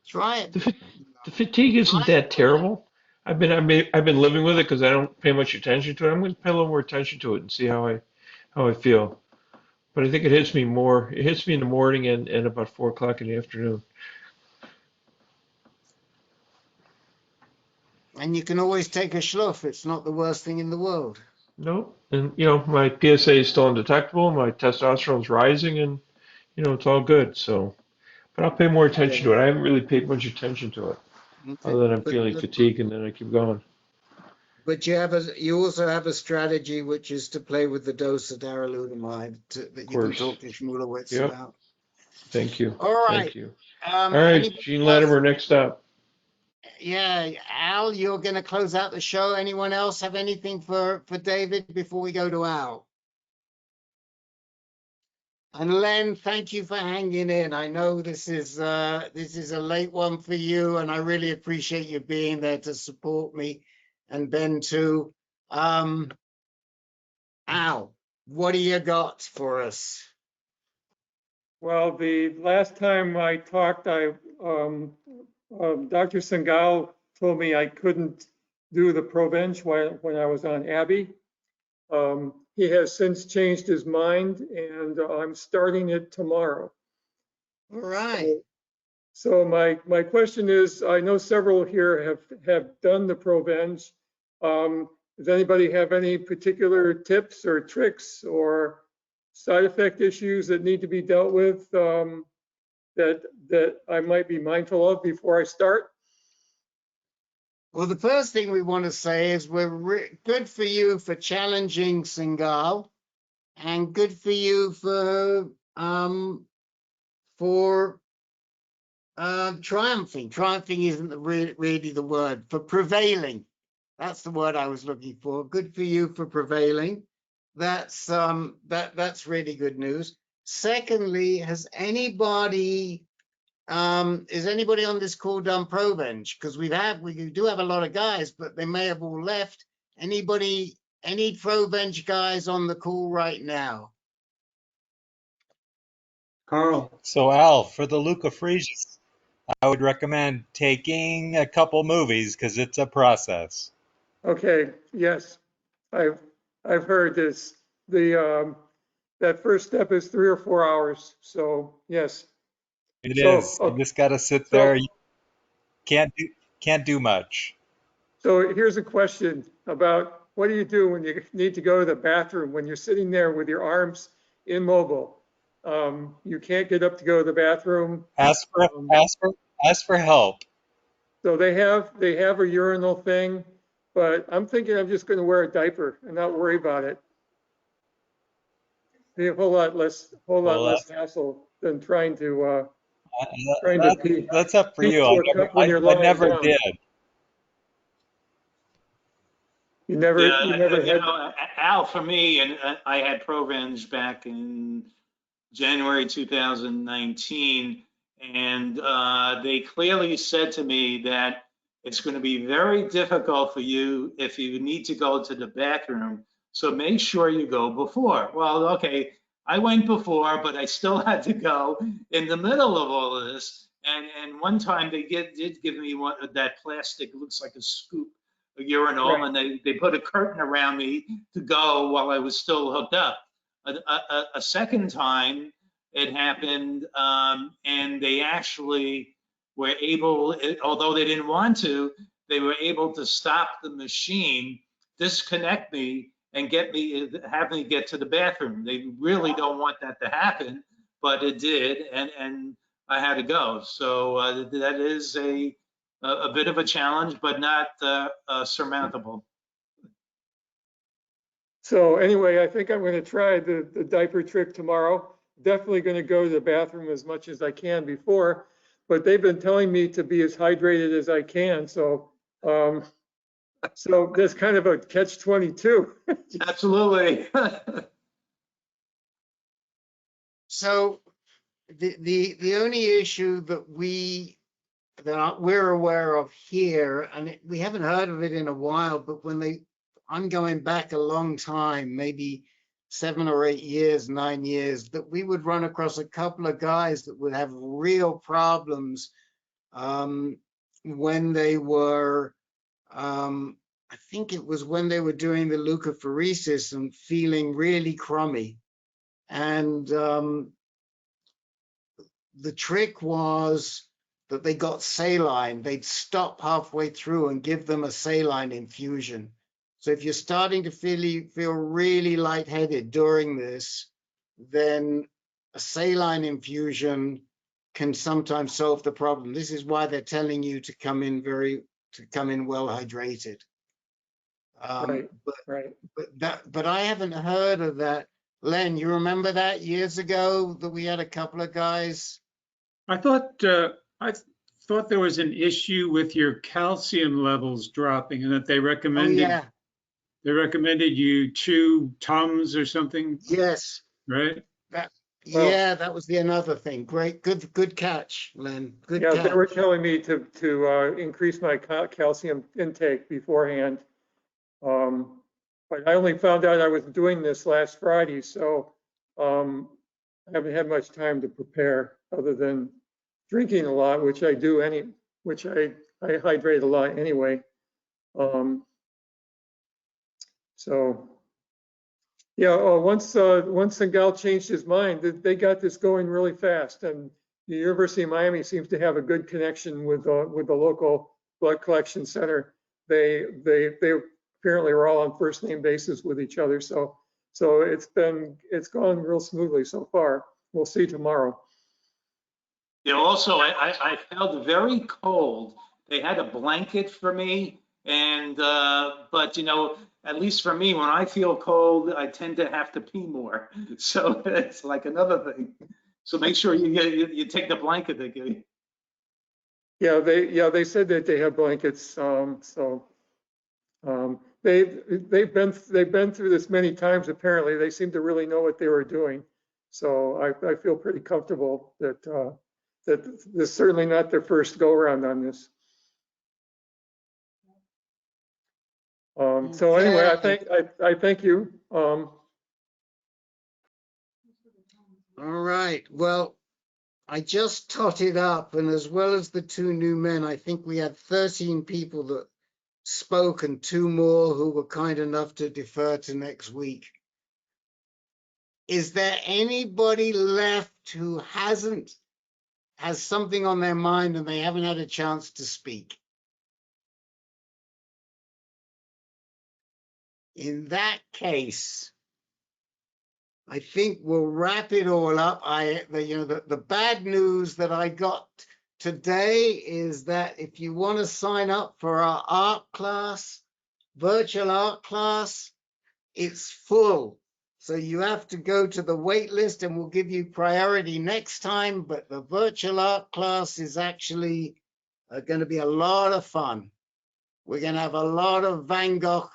Try it. The fatigue isn't that terrible. I've been living with it because I don't pay much attention to it. I'm going to pay a little more attention to it and see how I feel. But I think it hits me more. It hits me in the morning and about 4 o'clock in the afternoon. And you can always take a schluff. It's not the worst thing in the world. Nope. And my PSA is still undetectable. My testosterone's rising, and it's all good. So, but I'll pay more attention to it. I haven't really paid much attention to it, other than I'm feeling fatigue, and then I keep going. But you also have a strategy, which is to play with the dose of darolutamide that you can talk to Shmulewitz about. Thank you. All right. Thank you. All right, Gene Latimer, next up. Yeah, Al, you're going to close out the show. Anyone else have anything for David before we go to Al? And Len, thank you for hanging in. I know this is a late one for you, and I really appreciate you being there to support me, and Ben too. Al, what do you got for us? Well, the last time I talked, Dr. Singal told me I couldn't do the Provenge when I was on Abbey. He has since changed his mind, and I'm starting it tomorrow. All right. So my question is, I know several here have done the Provenge. Does anybody have any particular tips or tricks or side effect issues that need to be dealt with that I might be mindful of before I start? Well, the first thing we want to say is we're good for you for challenging Singal, and good for you for triumphing. Triumphing isn't really the word. For prevailing. That's the word I was looking for. Good for you for prevailing. That's really good news. Secondly, is anybody on this call done Provenge? Because we do have a lot of guys, but they may have all left. Any Provenge guys on the call right now? Carl. So Al, for the leukapheresis, I would recommend taking a couple movies because it's a process. Okay. Yes, I've heard this. That first step is 3 or 4 hours. So yes. It is. You just got to sit there. You can't do much. So here's a question about what do you do when you need to go to the bathroom when you're sitting there with your arms immobile? You can't get up to go to the bathroom. Ask for help. So they have a urinal thing, but I'm thinking I'm just going to wear a diaper and not worry about it. Be a whole lot less hassle than trying to pee. That's up for you. I never did. You never had. Al, for me, and I had Provenge back in January 2019, and they clearly said to me that it's going to be very difficult for you if you need to go to the bathroom. So make sure you go before. Well, okay, I went before, but I still had to go in the middle of all of this. And one time they did give me that plastic, looks like a scoop, a urinal, right. And they put a curtain around me to go while I was still hooked up. A second time it happened, and they actually were able, although they didn't want to, they were able to stop the machine, disconnect me, and have me get to the bathroom. They really don't want that to happen, but it did, and I had to go. So that is a bit of a challenge, but not surmountable. So anyway, I think I'm going to try the diaper trick tomorrow. Definitely going to go to the bathroom as much as I can before, but they've been telling me to be as hydrated as I can. So so that's kind of a catch-22. Absolutely. So the only issue that we're aware of here, and we haven't heard of it in a while, but I'm going back a long time, maybe 7 or 8 years, 9 years, that we would run across a couple of guys that would have real problems when they were, I think it was when they were doing the leukapheresis and feeling really crummy. And the trick was that they got saline. They'd stop halfway through and give them a saline infusion. So if you're starting to feel really lightheaded during this, then a saline infusion can sometimes solve the problem. This is why they're telling you to come in well hydrated. But I haven't heard of that. Len, you remember that years ago that we had a couple of guys? I thought there was an issue with your calcium levels dropping, and that they recommended they recommended you chew Tums or something. Yes. Right. That was another thing. Great, good catch, Len. Good catch. They were telling me to increase my calcium intake beforehand. But I only found out I was doing this last Friday, so I haven't had much time to prepare other than drinking a lot, which I do which I hydrate a lot anyway. So yeah, once the gal changed his mind, they got this going really fast, and the University of Miami seems to have a good connection with the local blood collection center. They apparently are all on first name basis with each other. So it's gone real smoothly so far. We'll see tomorrow. Yeah, also, I felt very cold. They had a blanket for me, and but you know, at least for me, when I feel cold, I tend to have to pee more. So it's like another thing. So make sure you take the blanket they give you. Yeah, they said that they have blankets. They've been through this many times. Apparently, they seem to really know what they were doing. So I feel pretty comfortable that that this is certainly not their first go around on this. So anyway, I thank you. All right. Well, I just totted up, and as well as the 2 new men, I think we had 13 people that spoke and 2 more who were kind enough to defer to next week. Is there anybody left who has something on their mind and they haven't had a chance to speak? In that case, I think we'll wrap it all up. The bad news that I got today is that if you want to sign up for our art class, virtual art class, it's full. So you have to go to the wait list and we'll give you priority next time. But the virtual art class is actually going to be a lot of fun. We're going to have a lot of Van Gogh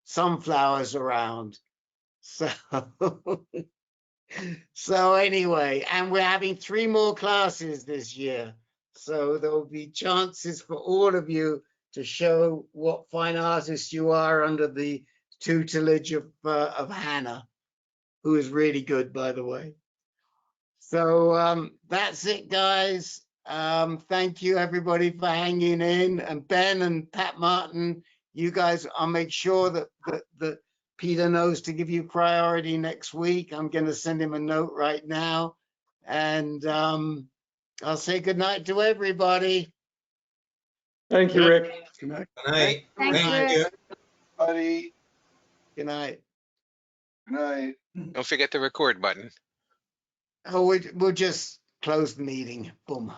sunflowers around. So anyway, and we're having 3 more classes this year. So there will be chances for all of you to show what fine artists you are under the tutelage of Hannah, who is really good, by the way. So that's it, guys. Thank you, everybody, for hanging in. And Ben and Pat Martin, you guys, I'll make sure that Peter knows to give you priority next week. I'm going to send him a note right now. And I'll say good night to everybody. Thank you, Rick. Good night. Good night. Thank you. Buddy. Good night. Good night. Don't forget the record button. Oh, we'll just close the meeting. Boom.